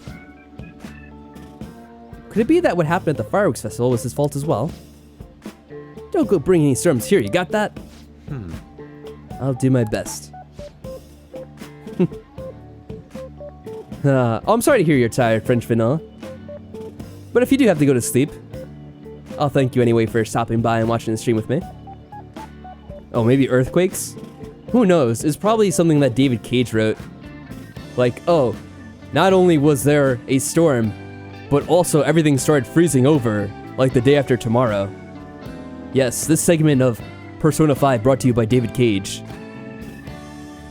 Could it be that what happened at the fireworks festival was his fault as well? Don't go bring any storms here, you got that? I'll do my best. Oh, I'm sorry to hear you're tired, French Vanilla. But if you do have to go to sleep, I'll thank you anyway for stopping by and watching the stream with me. Oh, maybe earthquakes? Who knows? It's probably something that David Cage wrote. Like, oh, not only was there a storm, but also everything started freezing over, like the day after tomorrow. Yes, this segment of Persona 5 brought to you by David Cage.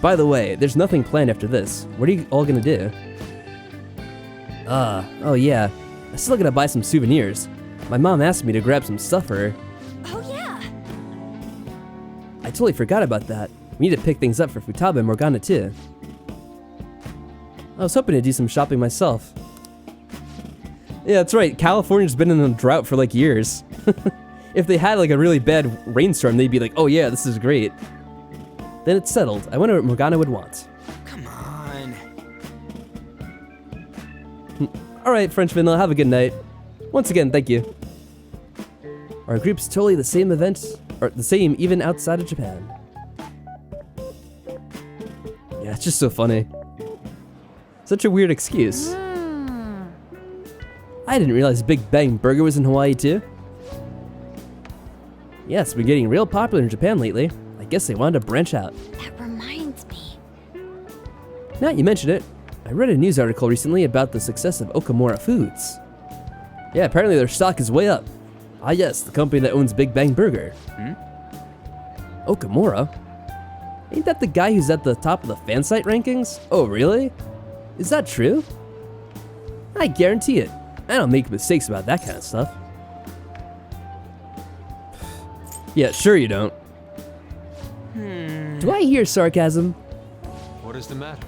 By the way, there's nothing planned after this. What are you all gonna do? Oh yeah, I'm still gonna buy some souvenirs. My mom asked me to grab some stuff for her. Oh yeah. I totally forgot about that. We need to pick things up for Futaba and Morgana too. I was hoping to do some shopping myself. Yeah, that's right. California's been in a drought for like years. If they had like a really bad rainstorm, they'd be like, oh yeah, this is great. Then it's settled. I wonder what Morgana would want. Come on. Alright, French Vanilla, have a good night. Once again, thank you. Our group's totally the same event, or the same even outside of Japan. Yeah, it's just so funny. Such a weird excuse. I didn't realize Big Bang Burger was in Hawaii too. Yeah, it's been getting real popular in Japan lately. I guess they wanted to branch out. That reminds me. Now you mention it, I read a news article recently about the success of Okamura Foods. Yeah, apparently their stock is way up. Ah yes, the company that owns Big Bang Burger. Okamura? Ain't that the guy who's at the top of the fan site rankings? Oh really? Is that true? I guarantee it. I don't make mistakes about that kind of stuff. Yeah, sure you don't. Do I hear sarcasm? what is the matter?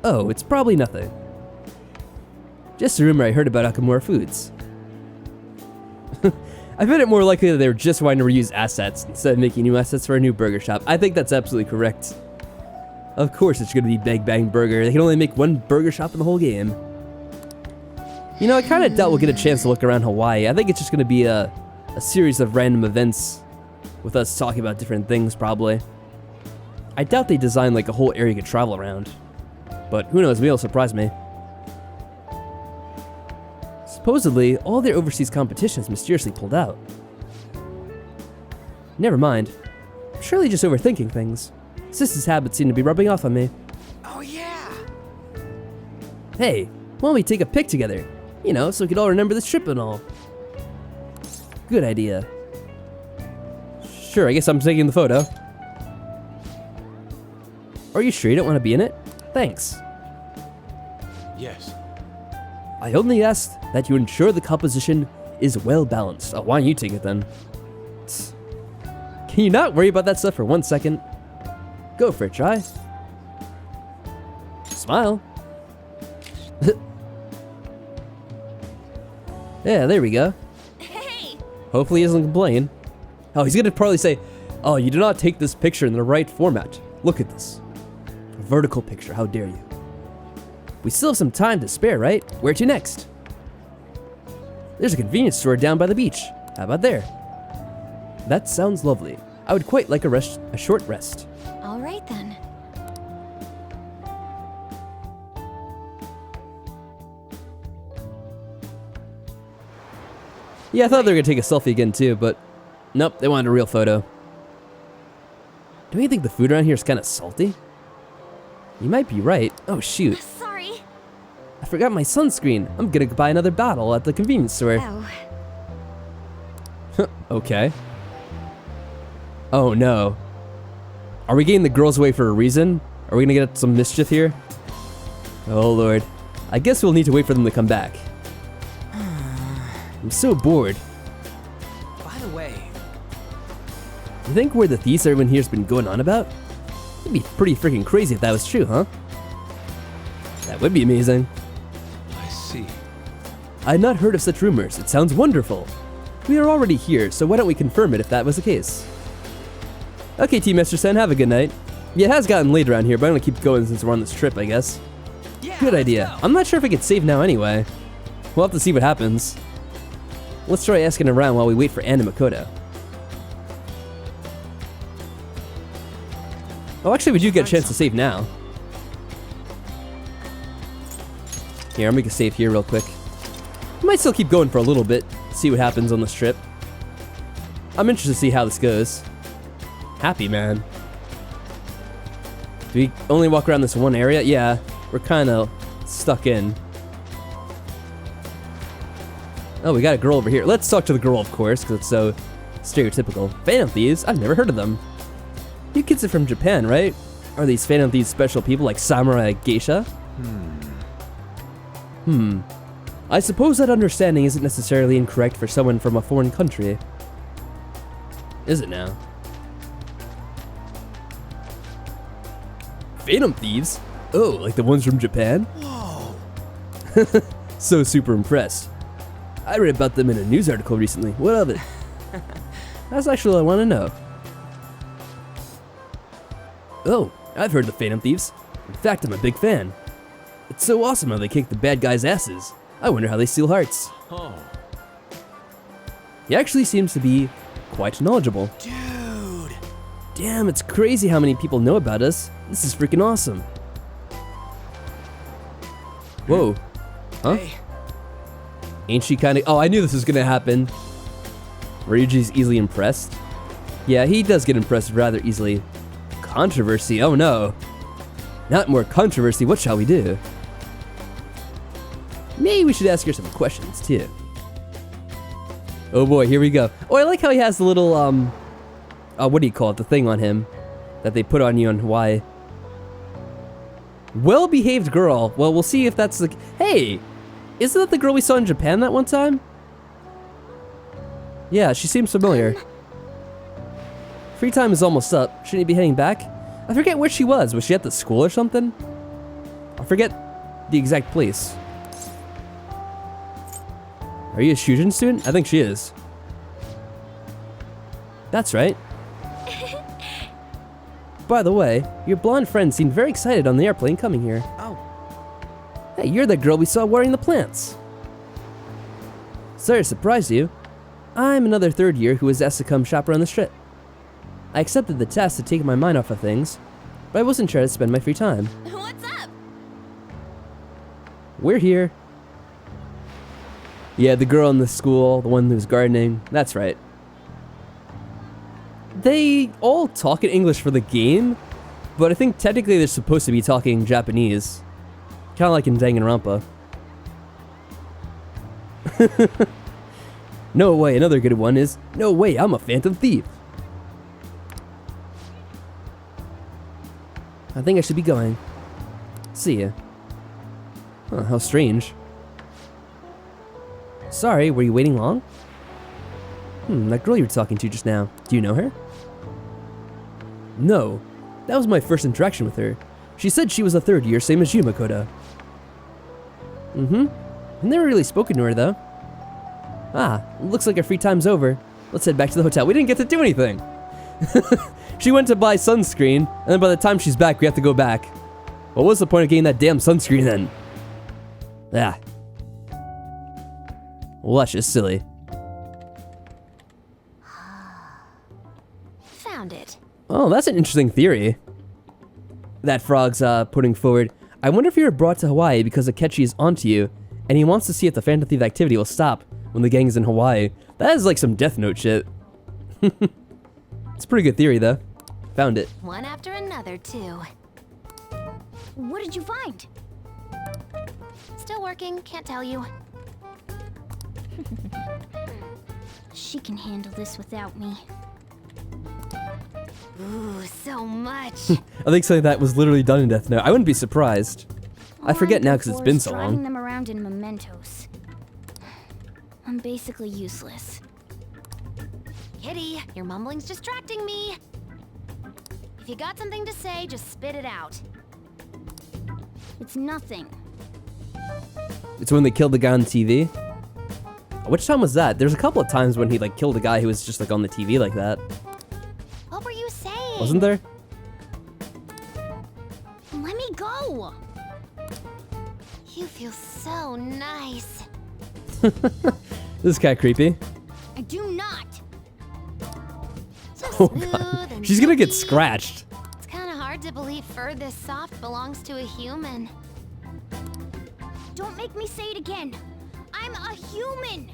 Oh, it's probably nothing. Just a rumor I heard about Akamura Foods. I find it more likely that they were just wanting to reuse assets instead of making new assets for a new burger shop. I think that's absolutely correct. Of course it's going to be Big Bang Burger. They can only make one burger shop in the whole game. You know, I kind of doubt we'll get a chance to look around Hawaii. I think it's just going to be a series of random events with us talking about different things, probably. I doubt they designed like a whole area you could travel around. But who knows, maybe it'll surprise me. Supposedly, all their overseas competitions mysteriously pulled out. Never mind. I'm surely just overthinking things. Sis's habits seem to be rubbing off on me. Oh yeah! Hey, why don't we take a pic together? You know, so we could all remember this trip and all. Good idea. Sure, I guess I'm taking the photo. Are you sure you don't want to be in it? Thanks. Yes. I only asked that you ensure the composition is well balanced. Oh, why don't you take it then? Can you not worry about that stuff for 1 second? Go for it, try. Smile. Yeah, there we go. Hey! Hopefully he doesn't complain. Oh, he's gonna probably say, oh, you did not take this picture in the right format. Look at this. A vertical picture, how dare you. We still have some time to spare, right? Where to next? There's a convenience store down by the beach. How about there? That sounds lovely. I would quite like a short rest. All right then. Yeah, I thought they were gonna take a selfie again too, but nope, they wanted a real photo. Don't you think the food around here is kind of salty? You might be right. Oh shoot. Sorry. I forgot my sunscreen. I'm gonna buy another bottle at the convenience store. Oh. Okay. Oh no. Are we getting the girls away for a reason? Are we gonna get some mischief here? Oh lord. I guess we'll need to wait for them to come back. I'm so bored. By the way, You think where the thieves everyone here's been going on about? It'd be pretty freaking crazy if that was true, huh? That would be amazing. I see. I'd not heard of such rumors. It sounds wonderful. We are already here, so why don't we confirm it if that was the case? Okay, Team Mr. Sen, have a good night. Yeah, it has gotten late around here, but I'm gonna keep going since we're on this trip, I guess. yeah, Good let's idea. go. I'm not sure if I can save now anyway. We'll have to see what happens. Let's try asking around while we wait for Anna Makoto. Oh, actually, we do get a chance to save now. Here, I'll make a save here real quick. I might still keep going for a little bit, see what happens on this trip. I'm interested to see how this goes. Happy, man. Do we only walk around this one area? Yeah, we're kind of stuck in. Oh, we got a girl over here. Let's talk to the girl, of course, because it's so stereotypical. Phantom Thieves? I've never heard of them. You kids are from Japan, right? Are these Phantom Thieves special people like Samurai Geisha? I suppose that understanding isn't necessarily incorrect for someone from a foreign country. Is it now? Phantom Thieves? Oh, like the ones from Japan? Whoa! So super impressed. I read about them in a news article recently. What of it? That's actually what I want to know. Oh, I've heard of the Phantom Thieves. In fact, I'm a big fan. It's so awesome how they kick the bad guys' asses. I wonder how they steal hearts. Oh. He actually seems to be quite knowledgeable. Dude! Damn, it's crazy how many people know about us. This is freaking awesome. Whoa. Huh? Hey, Ain't she kind of... Oh, I knew this was going to happen. Ryuji's easily impressed. Yeah, he does get impressed rather easily. Controversy? Oh no. Not more controversy, what shall we do? Maybe we should ask her some questions, too. Oh boy, here we go. Oh, I like how he has the little, what do you call it? The thing on him that they put on you in Hawaii. Well-behaved girl. Well, we'll see if that's the... Hey! Isn't that the girl we saw in Japan that one time? Yeah, she seems familiar. Free time is almost up. Shouldn't you be heading back? I forget where she was. Was she at the school or something? I forget the exact place. Are you a Shujin student? I think she is. That's right. By the way, your blonde friend seemed very excited on the airplane coming here. Oh. Hey, you're the girl we saw wearing the plants. Sorry to surprise you. I'm another third year who was asked to come shop around the strip. I accepted the task to take my mind off of things, but I wasn't sure how to spend my free time. What's up? We're here. Yeah, the girl in the school, the one who's gardening, that's right. They all talk in English for the game, but I think technically they're supposed to be talking Japanese. Kind of like in Danganronpa. No way, another good one is, no way, I'm a phantom thief. I think I should be going. See ya. Huh, how strange. Sorry, were you waiting long? That girl you were talking to just now, do you know her? No, that was my first interaction with her. She said she was a third year, same as you, Makoto. I've never really spoken to her, though. Ah, looks like our free time's over. Let's head back to the hotel. We didn't get to do anything. She went to buy sunscreen, and then by the time she's back, we have to go back. What was the point of getting that damn sunscreen then? Ah. Well, that's just silly. Found it. Oh, that's an interesting theory that Frog's putting forward. I wonder if you were brought to Hawaii because Akechi is onto you, and he wants to see if the Phantom Thief activity will stop when the gang is in Hawaii. That is like some Death Note shit. It's a pretty good theory, though. Found it. One after another, too. What did you find? Still working, can't tell you. She can handle this without me. Ooh, so much. I think something that was literally done in Death Note. I wouldn't be surprised. I forget now because it's been so Driving long. them around in mementos. I'm basically useless. Kitty, your mumbling's distracting me. If you got something to say, just spit it out. It's nothing. It's when they killed the guy on TV. Which time was that? There's a couple of times when he like killed a guy who was just like on the TV like that. What were you saying? Wasn't there? Let me go. You feel so nice. This is kind of creepy. I do not. So Oh smooth god. and She's gonna get silky. scratched. It's kind of hard to believe fur this soft belongs to a human. Don't make me say it again. I'm a human.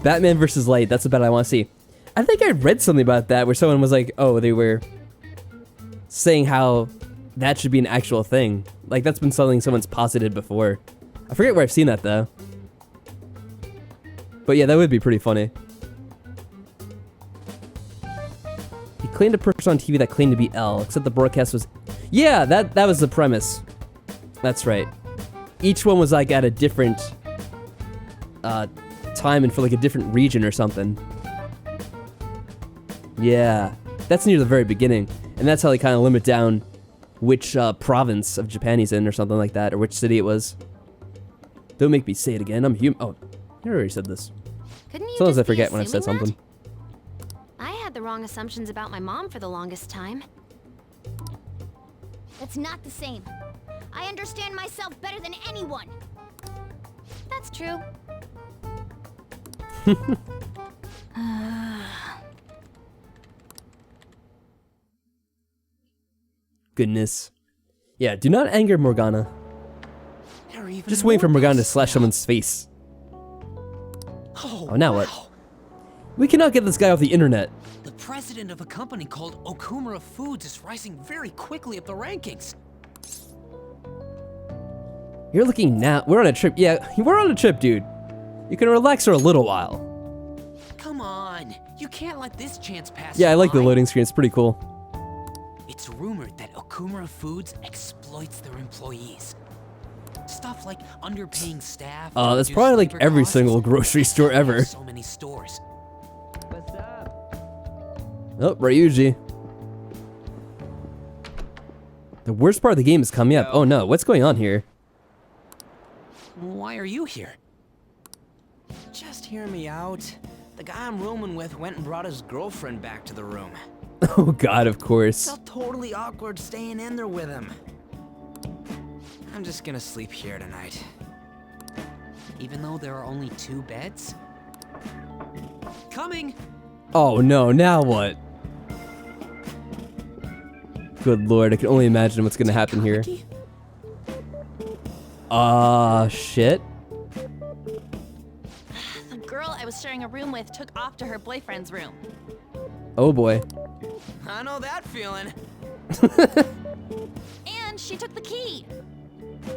Batman versus Light. That's about I want to see. I think I read something about that where someone was like, oh, they were saying how that should be an actual thing. Like, that's been something someone's posited before. I forget where I've seen that, though. But yeah, that would be pretty funny. He claimed a person on TV that claimed to be L, except the broadcast was... Yeah, that was the premise. That's right. Each one was, like, at a different time and for, like, a different region or something. Yeah, that's near the very beginning. And that's how they kind of limit down which province of Japan he's in or something like that, or which city it was. Don't make me say it again, I'm human. Oh, I already said this. Couldn't you Sometimes I just be forget when I said assuming something. that? I had the wrong assumptions about my mom for the longest time. That's not the same. I understand myself better than anyone. That's true. Goodness. Yeah, do not anger Morgana. Just wait for Morgana to slash someone's face. Oh, now what? We cannot get this guy off the internet. The president of a company called Okumura Foods is rising very quickly up the rankings. You're looking now. We're on a trip. Yeah, we're on a trip, dude. You can relax for a little while. Come on, you can't let this chance pass. Yeah, I like the by. loading screen. It's pretty cool. It's rumored that Okumura Foods exploits their employees. Stuff like underpaying staff. That's probably like every single grocery store ever. So many stores. What's up? Oh, Ryuji. The worst part of the game is coming up. Oh no, what's going on here? Why are you here? Just hear me out. The guy I'm rooming with went and brought his girlfriend back to the room. Oh god, of course. Felt totally awkward staying in there with him. I'm just gonna sleep here tonight. Even though there are only 2 beds? Coming! Oh no, now what? Good lord, I can only imagine what's gonna happen here. Shit. The girl I was sharing a room with took off to her boyfriend's room. Oh boy. I know that feeling. And she took the key.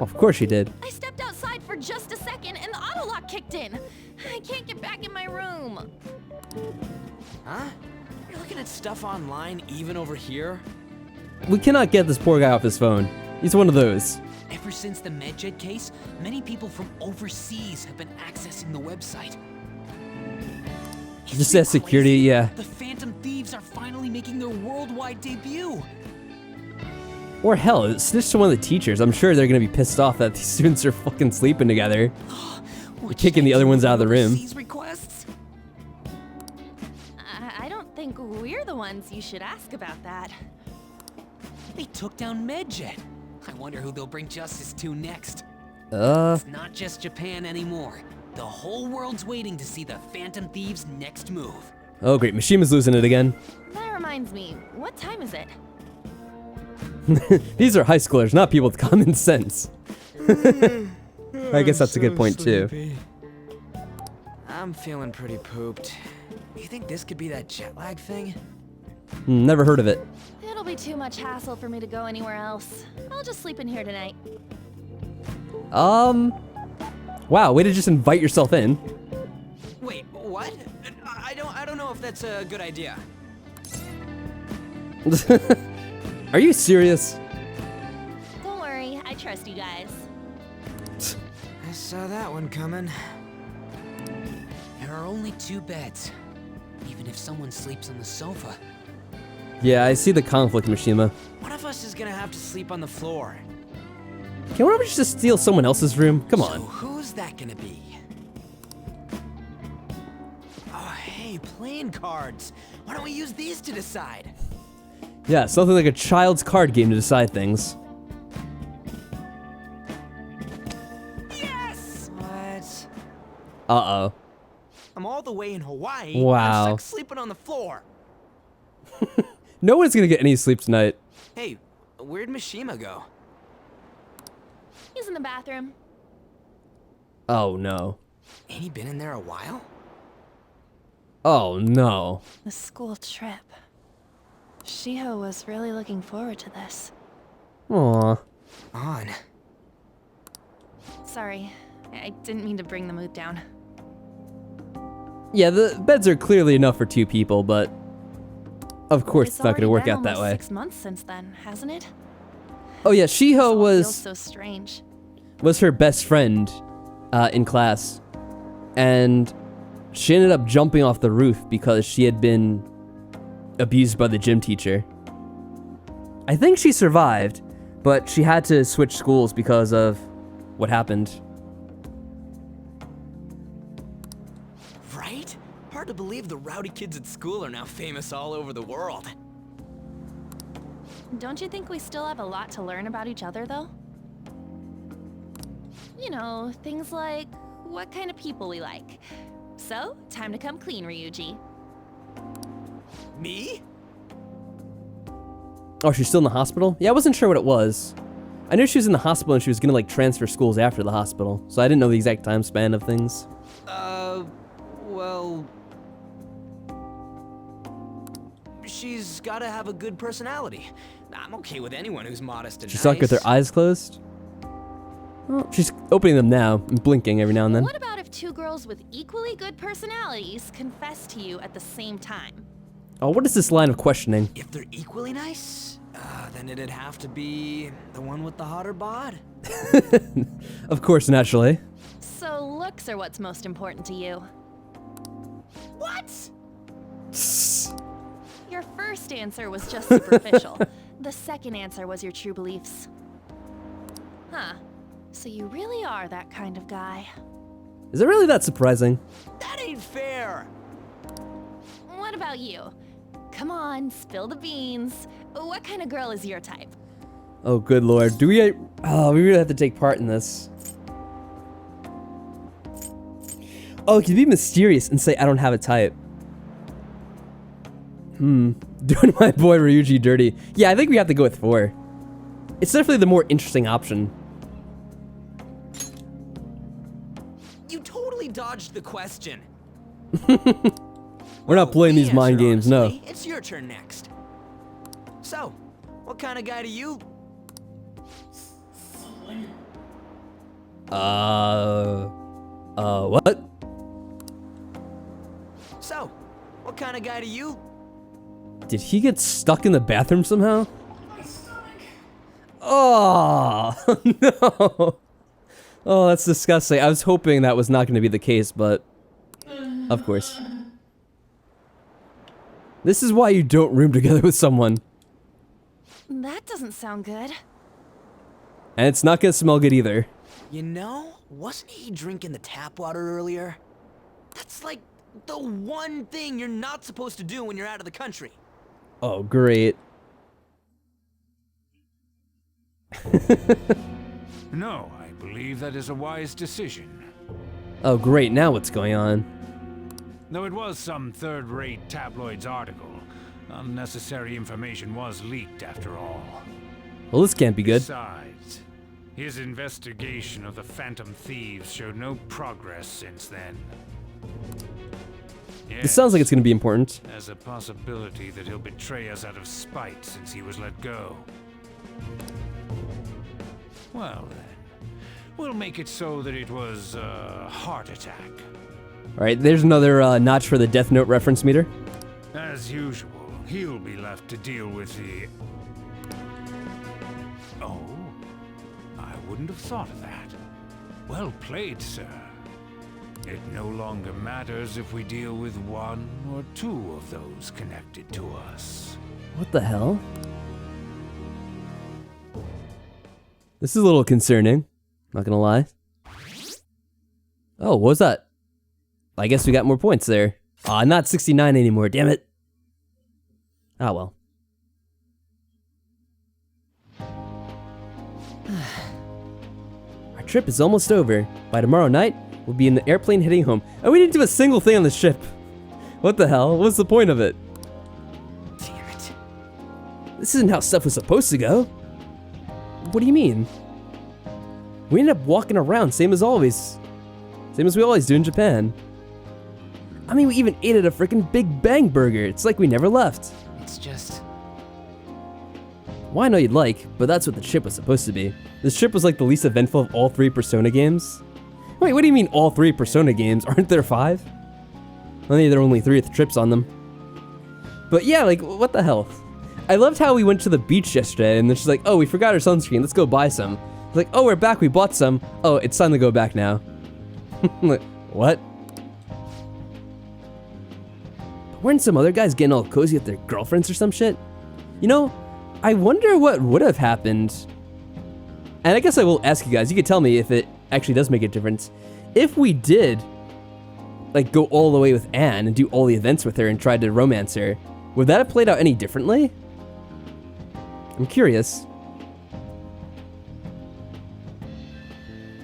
Of course she did. I stepped outside for just a second and the auto lock kicked in. I can't get back in my room. Huh? You're looking at stuff online even over here? We cannot get this poor guy off his phone. He's one of those. Ever since the MedJet case, many people from overseas have been accessing the website. Just as security, yeah. The Phantom Thieves are finally making their worldwide debut. Or hell, snitch to one of the teachers. I'm sure they're gonna be pissed off that these students are fucking sleeping together. We're kicking the other ones out of the room. Requests? I don't think we're the ones you should ask about that. They took down MedJet. I wonder who they'll bring justice to next. It's not just Japan anymore. The whole world's waiting to see the Phantom Thieves' next move. Oh great, Mishima's losing it again. That reminds me, what time is it? These are high schoolers, not people with common sense. I guess that's a good point too. I'm feeling pretty pooped. You think this could be that jet lag thing? Never heard of it. It'll be too much hassle for me to go anywhere else. I'll just sleep in here tonight. Wow, way to just invite yourself in. Wait, what? I don't know if that's a good idea. Are you serious? Don't worry, I trust you guys. I saw that one coming. There are only 2 beds. Even if someone sleeps on the sofa. Yeah, I see the conflict, Mishima. One of us is gonna have to sleep on the floor. Can one of us just steal someone else's room? Come on. So who's that gonna be? Oh, hey, playing cards. Why don't we use these to decide? Yeah, something like a child's card game to decide things. Yes! What? Uh-oh. I'm all the way in Hawaii. Wow. I'm stuck sleeping on the floor. No one's gonna get any sleep tonight. Hey, where'd Mishima go? He's in the bathroom. Oh no. Ain't he been in there a while? Oh no. The school trip. Shiho was really looking forward to this. Aw. On. Sorry, I didn't mean to bring the mood down. Yeah, the beds are clearly enough for 2 people, but of course it's not already gonna work been out that almost way. 6 months since then, hasn't it? Oh yeah, This Shiho all was feels so strange. her best friend in class, and she ended up jumping off the roof because she had been abused by the gym teacher. I think she survived, but she had to switch schools because of what happened. Right? Hard to believe the rowdy kids at school are now famous all over the world. Don't you think we still have a lot to learn about each other, though? You know, things like what kind of people we like. So, time to come clean, Ryuji. Me? Oh, she's still in the hospital? Yeah, I wasn't sure what it was. I knew she was in the hospital and she was gonna like transfer schools after the hospital, so I didn't know the exact time span of things. Well... She's gotta have a good personality. I'm okay with anyone who's modest and She's stuck with her eyes closed? Well, she's opening them now and blinking every now and then. What about if 2 girls with equally good personalities confess to you at the same time? Oh, what is this line of questioning? If they're equally nice, then it'd have to be the one with the hotter bod. Of course, naturally. So looks are what's most important to you. What? Your first answer was just superficial. the second answer was your true beliefs. Huh. So you really are that kind of guy. Is it really that surprising? That ain't fair! What about you? Come on, spill the beans. What kind of girl is your type? Oh, good lord. Do we... Oh, we really have to take part in this. Oh, it can be mysterious and say I don't have a type. Doing my boy Ryuji dirty. Yeah, I think we have to go with 4. It's definitely the more interesting option. You totally dodged the question. We're not playing these mind games, no. honestly. It's your turn next. So, what kind of guy do you... What? So, what kind of guy do you... Did he get stuck in the bathroom somehow? Oh, no. Oh, that's disgusting. I was hoping that was not going to be the case, but of course. This is why you don't room together with someone. That doesn't sound good. And it's not going to smell good either. You know, wasn't he drinking the tap water earlier? That's like the one thing you're not supposed to do when you're out of the country. Oh, great. No, I believe that is a wise decision. Oh, great. Now what's going on? Though it was some third-rate tabloid's article, unnecessary information was leaked after all. Well, this can't be good. Besides, his investigation of the Phantom Thieves showed no progress since then. This sounds like it's going to be important. There's a possibility that he'll betray us out of spite since he was let go. Well then, we'll make it so that it was a heart attack. Alright, there's another notch for the Death Note reference meter. As usual, he'll be left to deal with the... Oh, I wouldn't have thought of that. Well played, sir. It no longer matters if we deal with 1 or 2 of those connected to us. What the hell? This is a little concerning, not gonna lie. Oh, what was that? I guess we got more points there. Aw, not 69 anymore, damn it. Ah, well. Our trip is almost over. By tomorrow night, we'll be in the airplane heading home. And we didn't do a single thing on the ship. What the hell? What's the point of it? Damn it. This isn't how stuff was supposed to go. What do you mean? We ended up walking around, same as always. Same as we always do in Japan. I mean, we even ate at a freaking Big Bang Burger. It's like we never left. It's just... Well, I know you'd like, but that's what the trip was supposed to be. This trip was like the least eventful of all 3 Persona games. Wait, what do you mean all 3 Persona games? Aren't there 5? Well, maybe there are only 3 trips on them. But yeah, like, what the hell? I loved how we went to the beach yesterday, and it's just like, oh, we forgot our sunscreen, let's go buy some. It's like, oh, we're back, we bought some. Oh, it's time to go back now. Like, what? Weren't some other guys getting all cozy with their girlfriends or some shit? You know, I wonder what would have happened. And I guess I will ask you guys, you could tell me if it actually does make a difference. If we did, like, go all the way with Anne and do all the events with her and tried to romance her, would that have played out any differently? I'm curious.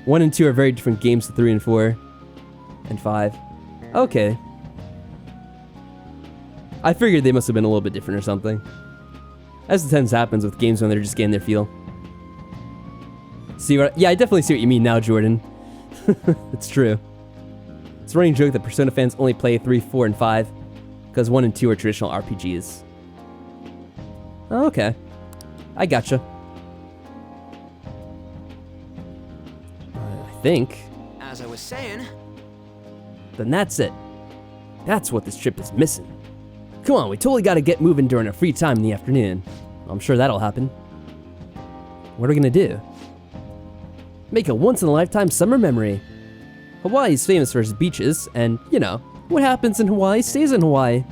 1 and 2 are very different games to 3 and 4. And 5. Okay. I figured they must have been a little bit different or something. As it tends happens with games when they're just getting their feel. See what? Yeah, I definitely see what you mean now, Jordan. It's true. It's a running joke that Persona fans only play 3, 4, and 5 because 1 and 2 are traditional RPGs. Oh, okay. I gotcha. I think. As I was saying... Then that's it. That's what this trip is missing. Come on, we totally gotta get moving during our free time in the afternoon. I'm sure that'll happen. What are we gonna do? Make a once-in-a-lifetime summer memory. Hawaii's famous for its beaches, and, you know, what happens in Hawaii stays in Hawaii.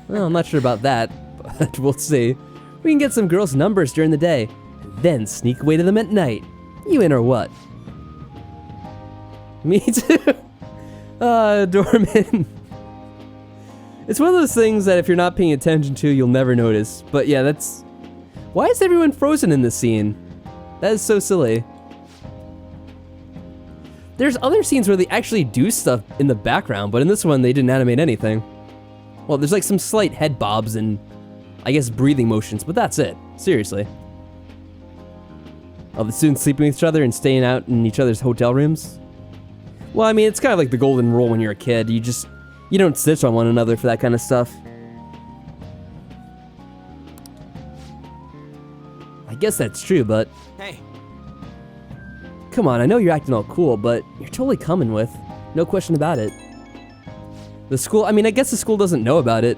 Well, I'm not sure about that, but we'll see. We can get some girls' numbers during the day, and then sneak away to them at night. You in or what? Me too. Dorman. It's one of those things that if you're not paying attention to, you'll never notice. But yeah, that's... Why is everyone frozen in this scene? That is so silly. There's other scenes where they actually do stuff in the background, but in this one, they didn't animate anything. Well, there's like some slight head bobs and, I guess, breathing motions, but that's it. Seriously. Oh, the students sleeping with each other and staying out in each other's hotel rooms? Well, I mean, it's kind of like the golden rule when you're a kid. You don't snitch on one another for that kind of stuff. I guess that's true, but... Hey. Come on, I know you're acting all cool, but you're totally coming with. No question about it. The school, I mean, I guess the school doesn't know about it.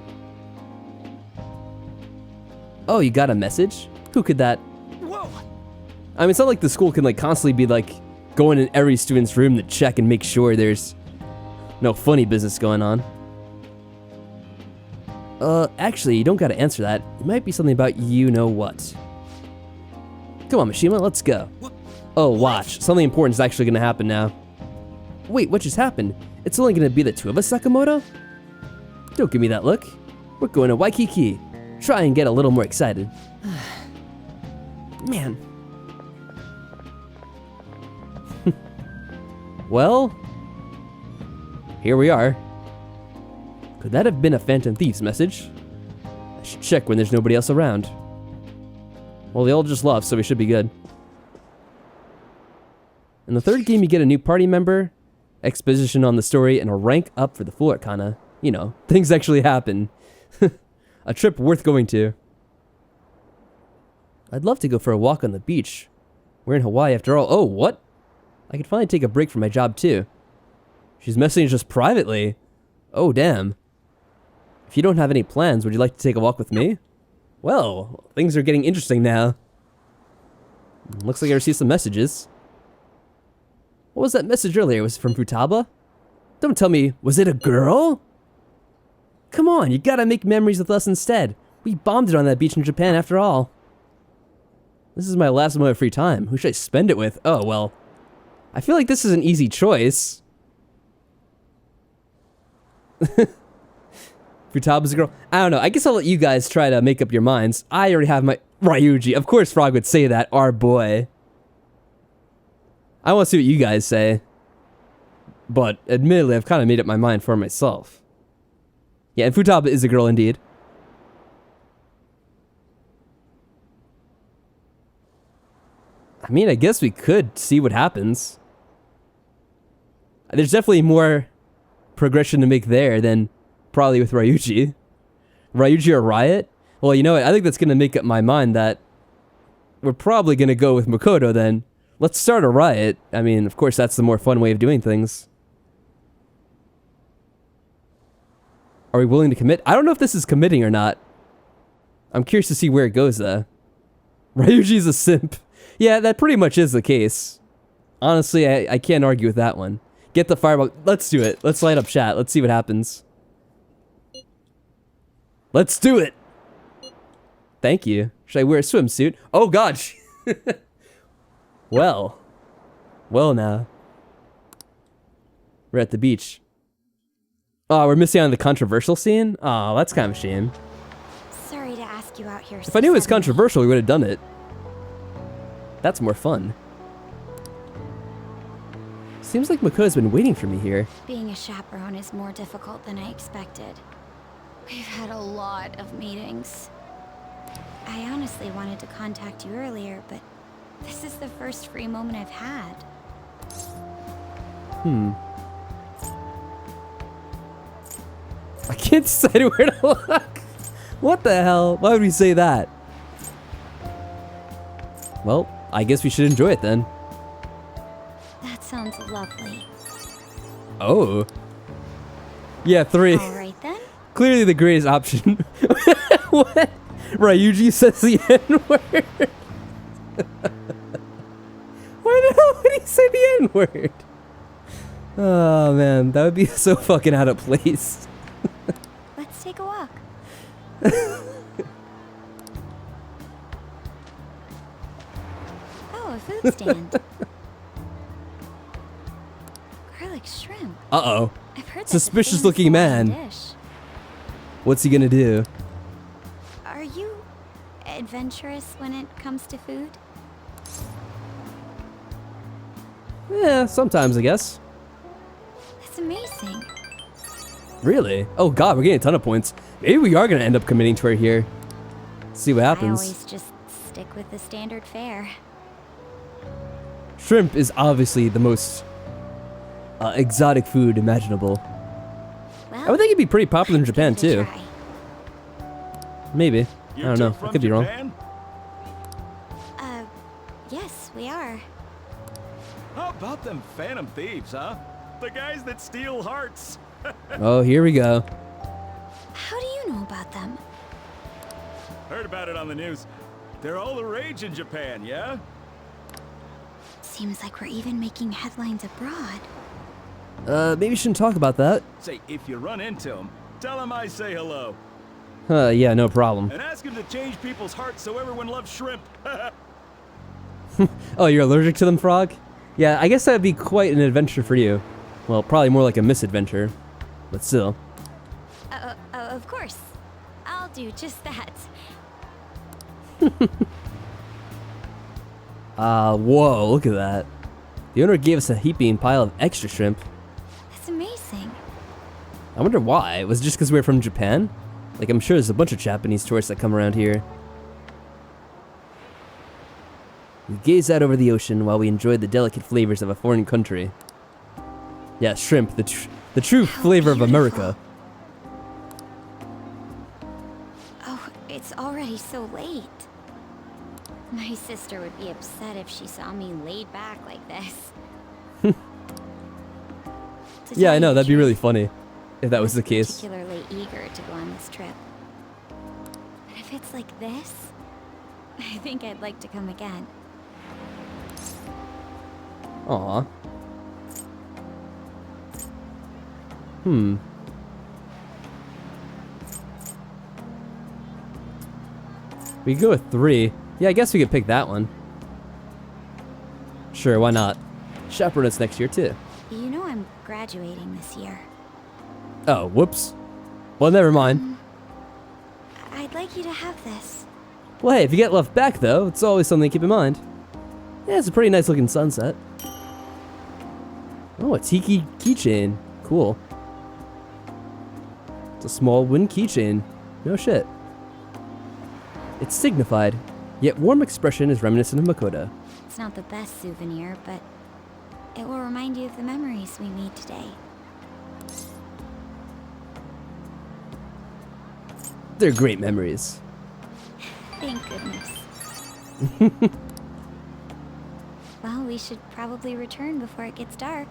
Oh, you got a message? Who could that? Whoa! I mean, it's not like the school can like constantly be like going in every student's room to check and make sure there's no funny business going on. Actually, you don't gotta answer that. It might be something about you-know-what. Come on, Mishima, let's go. Oh, watch. Something important is actually gonna happen now. Wait, what just happened? It's only gonna be the two of us, Sakamoto? Don't give me that look. We're going to Waikiki. Try and get a little more excited. Man. Well, here we are. Could that have been a Phantom Thief's message? I should check when there's nobody else around. Well, they all just left, so we should be good. In the third game, you get a new party member, exposition on the story, and a rank up for the Full Arcana. You know, things actually happen. A trip worth going to. I'd love to go for a walk on the beach. We're in Hawaii after all. Oh, what? I could finally take a break from my job too. She's messaging us privately. Oh, damn. If you don't have any plans, would you like to take a walk with me? Well, things are getting interesting now. Looks like I received some messages. What was that message earlier? Was it from Futaba? Don't tell me, was it a girl? Come on, you gotta make memories with us instead. We bombed it on that beach in Japan after all. This is my last moment of free time. Who should I spend it with? Oh, well. I feel like this is an easy choice. Futaba's a girl. I don't know. I guess I'll let you guys try to make up your minds. I already have my... Ryuji. Of course Frog would say that. Our boy. I want to see what you guys say. But, admittedly, I've kind of made up my mind for myself. Yeah, and Futaba is a girl indeed. I mean, I guess we could see what happens. There's definitely more progression to make there than probably with Ryuji. Ryuji or Riot? Well, you know what? I think that's going to make up my mind that we're probably going to go with Makoto then. Let's start a Riot. I mean, of course, that's the more fun way of doing things. Are we willing to commit? I don't know if this is committing or not. I'm curious to see where it goes, though. Ryuji's a simp. Yeah, that pretty much is the case. Honestly, I can't argue with that one. Get the fireball. Let's do it. Let's light up chat. Let's see what happens. Let's do it. Thank you. Should I wear a swimsuit? Oh, God. Well now. We're at the beach. Oh, we're missing out on the controversial scene? Oh, that's kind of a shame. Sorry to ask you out here. If I knew it was controversial, we would have done it. That's more fun. Seems like Makoto's been waiting for me here. Being a chaperone is more difficult than I expected. We've had a lot of meetings. I honestly wanted to contact you earlier, but this is the first free moment I've had. I can't decide where to look. What the hell? Why would we say that? Well, I guess we should enjoy it then. That sounds lovely. Oh. Yeah, 3. All right then. Clearly the greatest option. What? Ryuji says the N-word. Why the hell would he say the N-word? Oh man, that would be so fucking out of place. Let's take a walk. Oh, a food stand. Garlic shrimp. Uh-oh. I've heard that's Suspicious a famous looking Hawaiian man. dish. What's he gonna do? Are you adventurous when it comes to food? Yeah, sometimes, I guess. That's amazing. Really? Oh god, we're getting a ton of points. Maybe we are gonna end up committing to it here. See what I happens. always just stick with the standard fare. Shrimp is obviously the most exotic food imaginable. Well, I would think it'd be pretty popular in Japan give it a too. try. Maybe. I don't know. I could be wrong. Yes, we are. How about them phantom thieves, huh? The guys that steal hearts. Oh, here we go. How do you know about them? Heard about it on the news. They're all the rage in Japan, yeah? Seems like we're even making headlines abroad. Maybe we shouldn't talk about that. Say, if you run into them, tell them I say hello. Yeah, no problem. And ask them to change people's hearts so everyone loves shrimp. Oh, you're allergic to them, Frog? Yeah, I guess that would be quite an adventure for you. Well, probably more like a misadventure, but still. Of course. I'll do just that. Whoa, look at that. The owner gave us a heaping pile of extra shrimp. That's amazing. I wonder why. Was it just because we're from Japan? Like, I'm sure there's a bunch of Japanese tourists that come around here. We gaze out over the ocean while we enjoy the delicate flavors of a foreign country. Yeah, shrimp, the true flavor of America. Oh, it's already so late. My sister would be upset if she saw me laid back like this. Yeah, I know, that'd be really funny if that was the case. Particularly eager to go on this trip. But if it's like this, I think I'd like to come again. Aw. We could go with 3. Yeah, I guess we could pick that one. Sure, why not? Chaperone us next year, too. You know I'm graduating this year. Oh, whoops. Well, never mind. I'd like you to have this. Well, hey, if you get left back, though, it's always something to keep in mind. Yeah, it's a pretty nice looking sunset. Oh, a tiki keychain. Cool. It's a small wooden keychain. No shit. It's signified, yet warm expression is reminiscent of Makoto. It's not the best souvenir, but it will remind you of the memories we made today. They're great memories. Thank goodness. Well, we should probably return before it gets dark.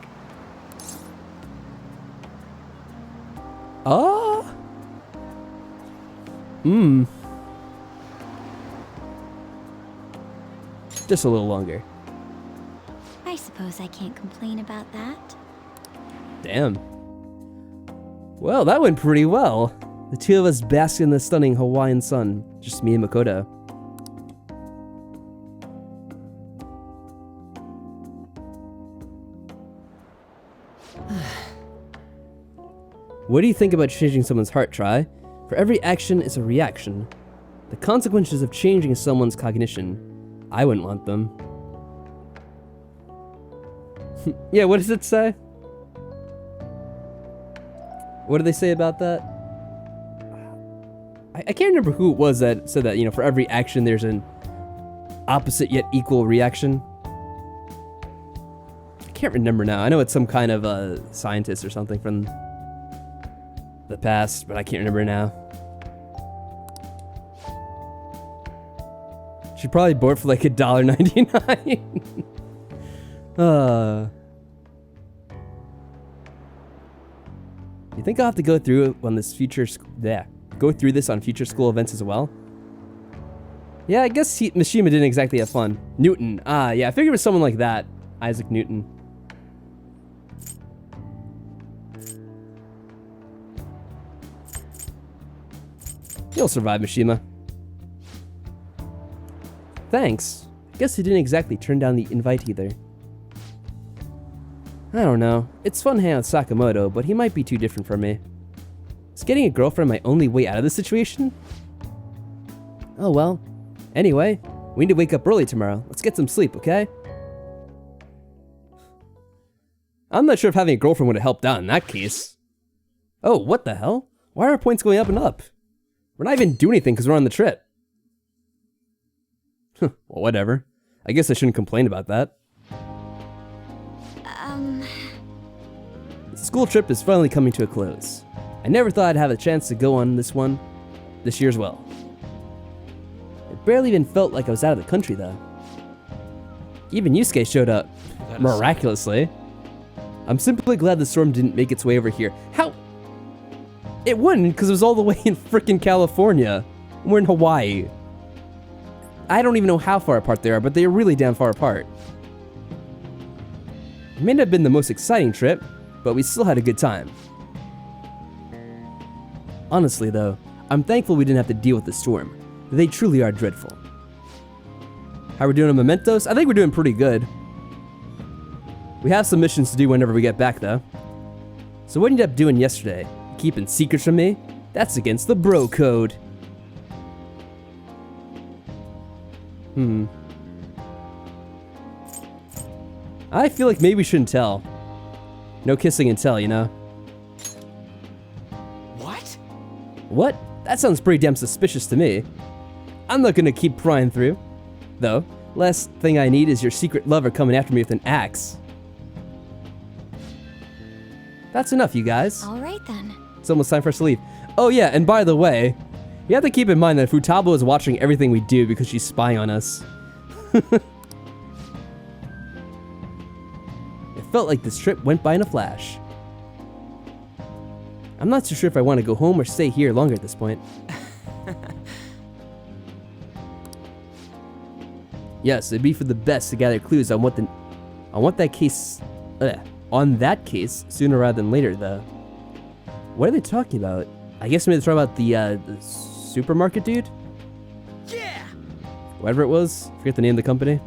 Ah. Just a little longer. I suppose I can't complain about that. Damn. Well, that went pretty well. The two of us bask in the stunning Hawaiian sun. Just me and Makoto. What do you think about changing someone's heart, Try? For every action is a reaction. The consequences of changing someone's cognition. I wouldn't want them. Yeah, what does it say? What do they say about that? I can't remember who it was that said that, you know, for every action there's an opposite yet equal reaction. I can't remember now. I know it's some kind of a scientist or something from the past, but I can't remember now. She probably bought for like $1.99. You think I'll have to go through on this future go through this on future school events as well? Yeah, I guess Mishima didn't exactly have fun. Newton. Ah, yeah, I figured it was someone like that. Isaac Newton. You'll survive, Mishima. Thanks. Guess he didn't exactly turn down the invite either. I don't know. It's fun hanging out with Sakamoto, but he might be too different from me. Is getting a girlfriend my only way out of this situation? Oh well. Anyway, we need to wake up early tomorrow. Let's get some sleep, okay? I'm not sure if having a girlfriend would have helped out in that case. Oh, what the hell? Why are our points going up and up? We're not even doing anything because we're on the trip. Well, whatever. I guess I shouldn't complain about that. The school trip is finally coming to a close. I never thought I'd have a chance to go on this one this year as well. It barely even felt like I was out of the country though. Even Yusuke showed up, miraculously. I'm simply glad the storm didn't make its way over here. How? It wouldn't, because it was all the way in frickin' California. We're in Hawaii. I don't even know how far apart they are, but they are really damn far apart. It may not have been the most exciting trip, but we still had a good time. Honestly though, I'm thankful we didn't have to deal with the storm. They truly are dreadful. How we doing on mementos? I think we're doing pretty good. We have some missions to do whenever we get back though. So what did you end up doing yesterday? Keeping secrets from me? That's against the bro code. I feel like maybe we shouldn't tell. No kissing and tell, you know? What? What? That sounds pretty damn suspicious to me. I'm not gonna keep prying through. Though, last thing I need is your secret lover coming after me with an axe. That's enough, you guys. All right then. It's almost time for us to leave. Oh yeah, and by the way, you have to keep in mind that Futaba is watching everything we do because she's spying on us. It felt like this trip went by in a flash. I'm not so sure if I want to go home or stay here longer at this point. Yes, it'd be for the best to gather clues on that case sooner rather than later, though. What are they talking about? I guess maybe they're talking about the supermarket dude? Yeah! Whatever it was. Forget the name of the company.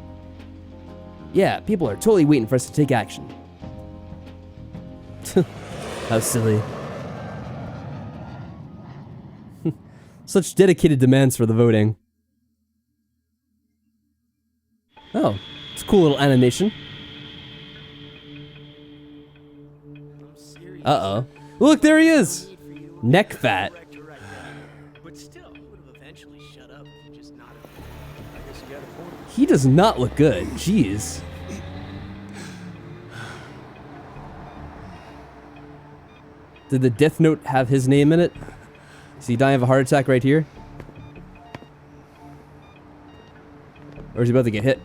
Yeah, people are totally waiting for us to take action. How silly. Such dedicated demands for the voting. Oh, it's a cool little animation. Uh-oh. Look, there he is! Neck fat. He does not look good. Jeez. Did the death note have his name in it? Is he dying of a heart attack right here? Or is he about to get hit?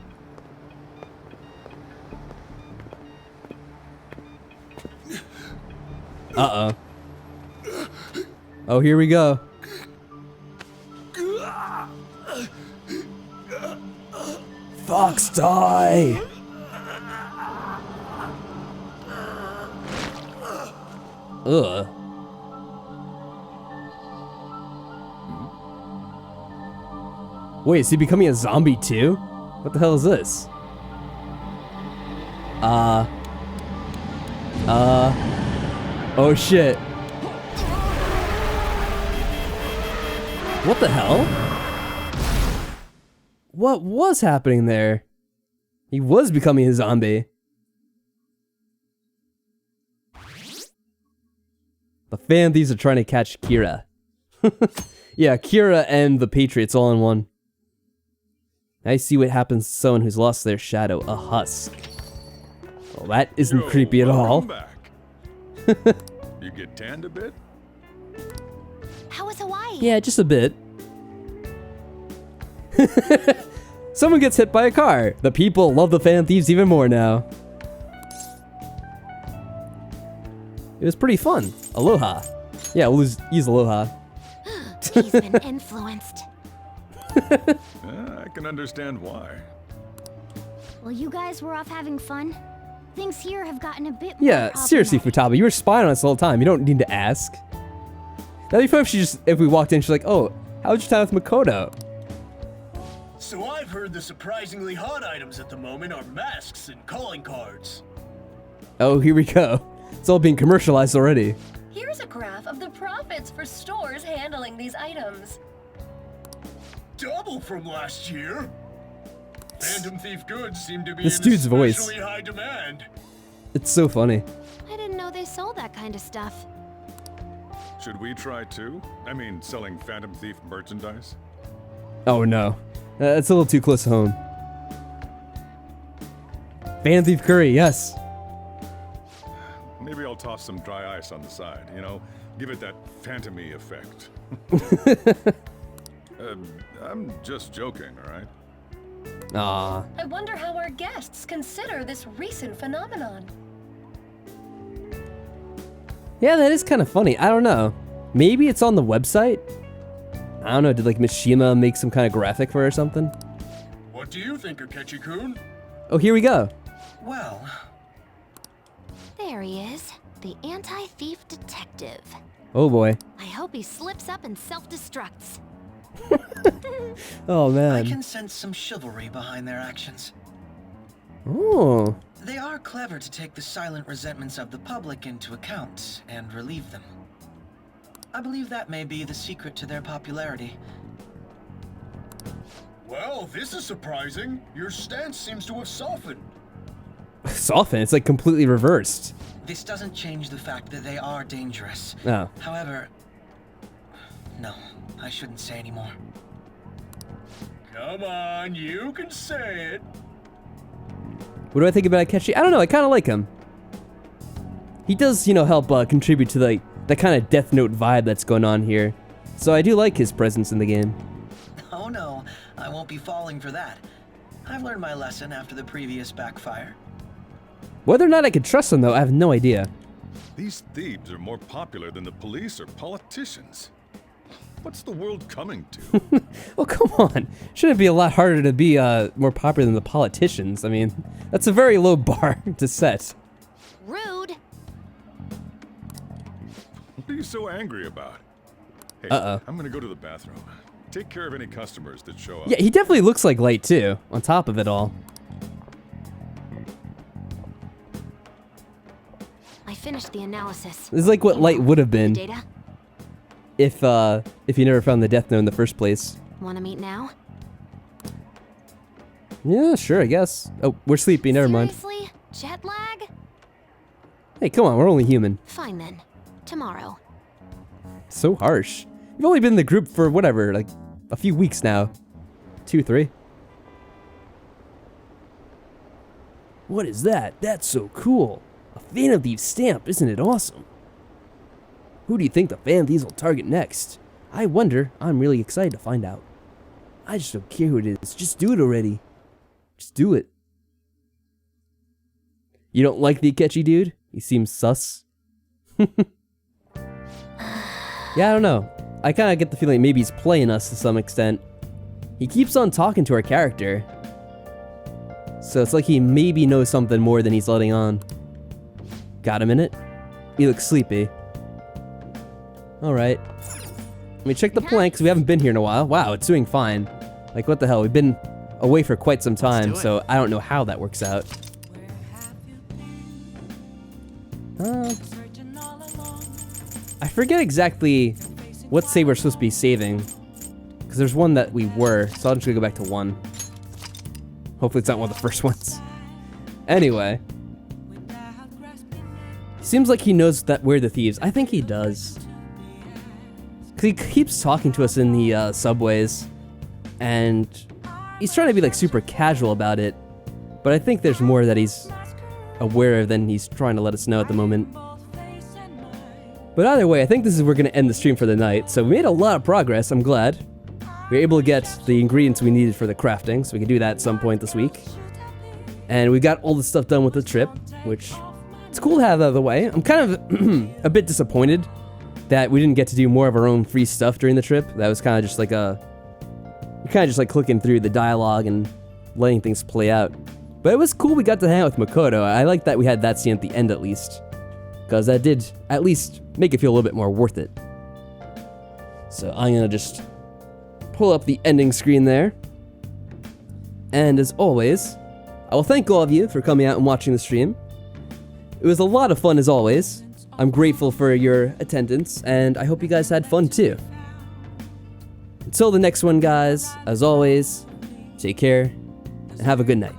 Uh-oh. Oh, here we go. Fox die! Ugh. Wait, is he becoming a zombie too? What the hell is this? Oh shit. What the hell? What was happening there? He was becoming a zombie. The fan thieves are trying to catch Kira. Yeah, Kira and the Patriots all in one. I see what happens to someone who's lost their shadow, a husk. Well, that isn't creepy at all. Back. You get tanned a bit? How was Hawaii? Yeah, just a bit. Someone gets hit by a car. The people love the fan thieves even more now. It was pretty fun. Aloha. Yeah, we'll use aloha. He's been influenced. I can understand why. Well, you guys were off having fun. Things here have gotten a bit Yeah, seriously, Futaba, you were spying on us the whole time. You don't need to ask. That'd be fun if we walked in, she's like, "Oh, how was your time with Makoto?" So I've heard the surprisingly hot items at the moment are masks and calling cards. Oh, here we go. It's all being commercialized already. Here's a graph of the profits for stores handling these items. Double from last year. Phantom Thief goods seem to be This in dude's voice. especially high demand. It's so funny. I didn't know they sold that kind of stuff. Should we try too? I mean, selling Phantom Thief merchandise? Oh no. That's a little too close to home. Phantom Thief curry, yes. Maybe I'll toss some dry ice on the side, you know? Give it that phantom-y effect. I'm just joking, alright? Ah. I wonder how our guests consider this recent phenomenon. Yeah, that is kind of funny. I don't know. Maybe it's on the website? I don't know, did like Mishima make some kind of graphic for it or something? What do you think, Akechi-kun? Oh, here we go. Well, There he is, the anti-thief detective. Oh boy. I hope he slips up and self-destructs. Oh I man. can sense some chivalry behind their actions. Oh. They are clever to take the silent resentments of the public into account and relieve them. I believe that may be the secret to their popularity. well, this is surprising. Your stance seems to have softened. Soften, it's like completely reversed. This doesn't change the fact that they are dangerous. Oh. However, no, I shouldn't say anymore. Come on, you can say it. What do I think about Akechi? I don't know, I kind of like him. He does, you know, help contribute to the kind of Death Note vibe that's going on here. So I do like his presence in the game. Oh no, I won't be falling for that. I've learned my lesson after the previous backfire. Whether or not I can trust him, though, I have no idea. These thieves are more popular than the police or politicians. What's the world coming to? Well, come on. Shouldn't it be a lot harder to be more popular than the politicians? I mean, that's a very low bar to set. Rude. What are you so angry about? Hey, Uh-oh. I'm gonna go to the bathroom. Take care of any customers that show up. Yeah, he definitely looks like Light, too, on top of it all. I finished the analysis. This is like what Light would have been Data? if you never found the Death Note in the first place. Wanna meet now? Yeah, sure, I guess. Oh, we're sleepy, never mind. Seriously? Jet lag? Hey, come on, we're only human. Fine then. Tomorrow. So harsh. You've only been in the group for whatever, like a few weeks now. 2, 3. What is that? That's so cool. A Phantom Thief stamp, isn't it awesome? Who do you think the Phantom Thieves will target next? I wonder. I'm really excited to find out. I just don't care who it is. Just do it already. Just do it. You don't like the Akechi dude? He seems sus. Yeah, I don't know. I kind of get the feeling maybe he's playing us to some extent. He keeps on talking to our character. So it's like he maybe knows something more than he's letting on. Got a minute? He looks sleepy. Alright. Let me check the plank, because we haven't been here in a while. Wow, it's doing fine. Like, what the hell? We've been away for quite some time, so I don't know how that works out. I forget exactly what save we're supposed to be saving. Because there's one that we were, so I'll just go back to 1. Hopefully it's not one of the first ones. Anyway. Seems like he knows that we're the thieves. I think he does. Because he keeps talking to us in the subways. And he's trying to be like super casual about it. But I think there's more that he's aware of than he's trying to let us know at the moment. But either way, I think this is where we're going to end the stream for the night. So we made a lot of progress, I'm glad. We were able to get the ingredients we needed for the crafting, so we can do that at some point this week. And we got all the stuff done with the trip, which it's cool to have out of the way. I'm kind of a bit disappointed that we didn't get to do more of our own free stuff during the trip. That was kind of just like you're kind of just like clicking through the dialogue and letting things play out. But it was cool we got to hang out with Makoto. I like that we had that scene at the end at least, because that did at least make it feel a little bit more worth it. So I'm gonna just pull up the ending screen there. And as always, I will thank all of you for coming out and watching the stream. It was a lot of fun as always. I'm grateful for your attendance, and I hope you guys had fun too. Until the next one, guys, as always, take care and have a good night.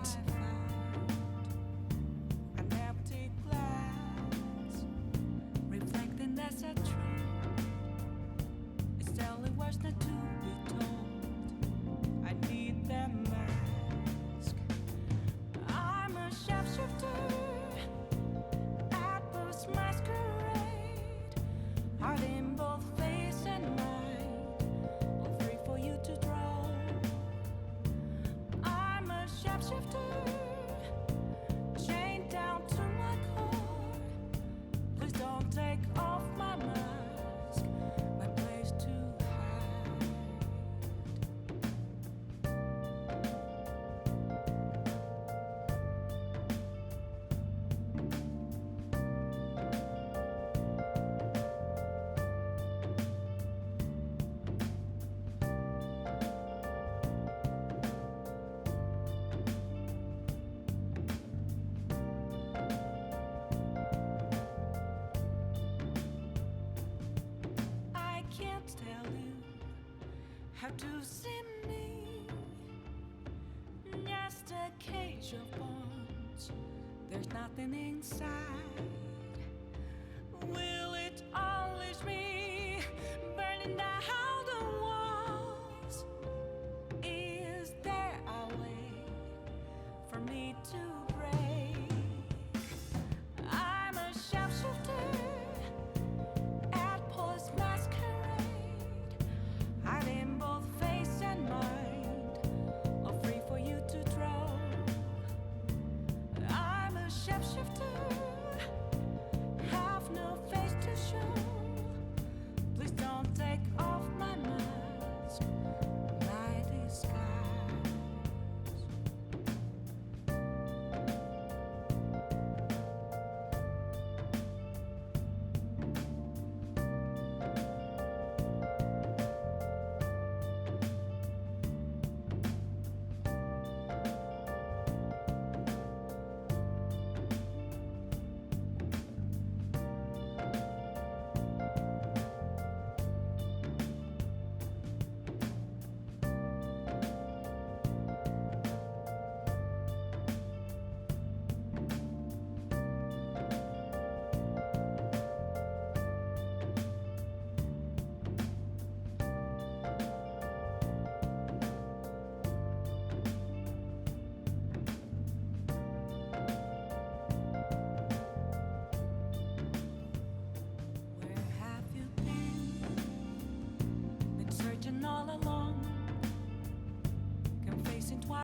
How to see me? Just a cage of bones. There's nothing inside. Will it unleash me? Burning down the walls. Is there a way for me to break? I'm a sharpshooter at Post Masquerade. Hiding both face and mind, all free for you to draw. I'm a shapeshifter, have no face to show. Please don't take off my mask, my disguise. All alone.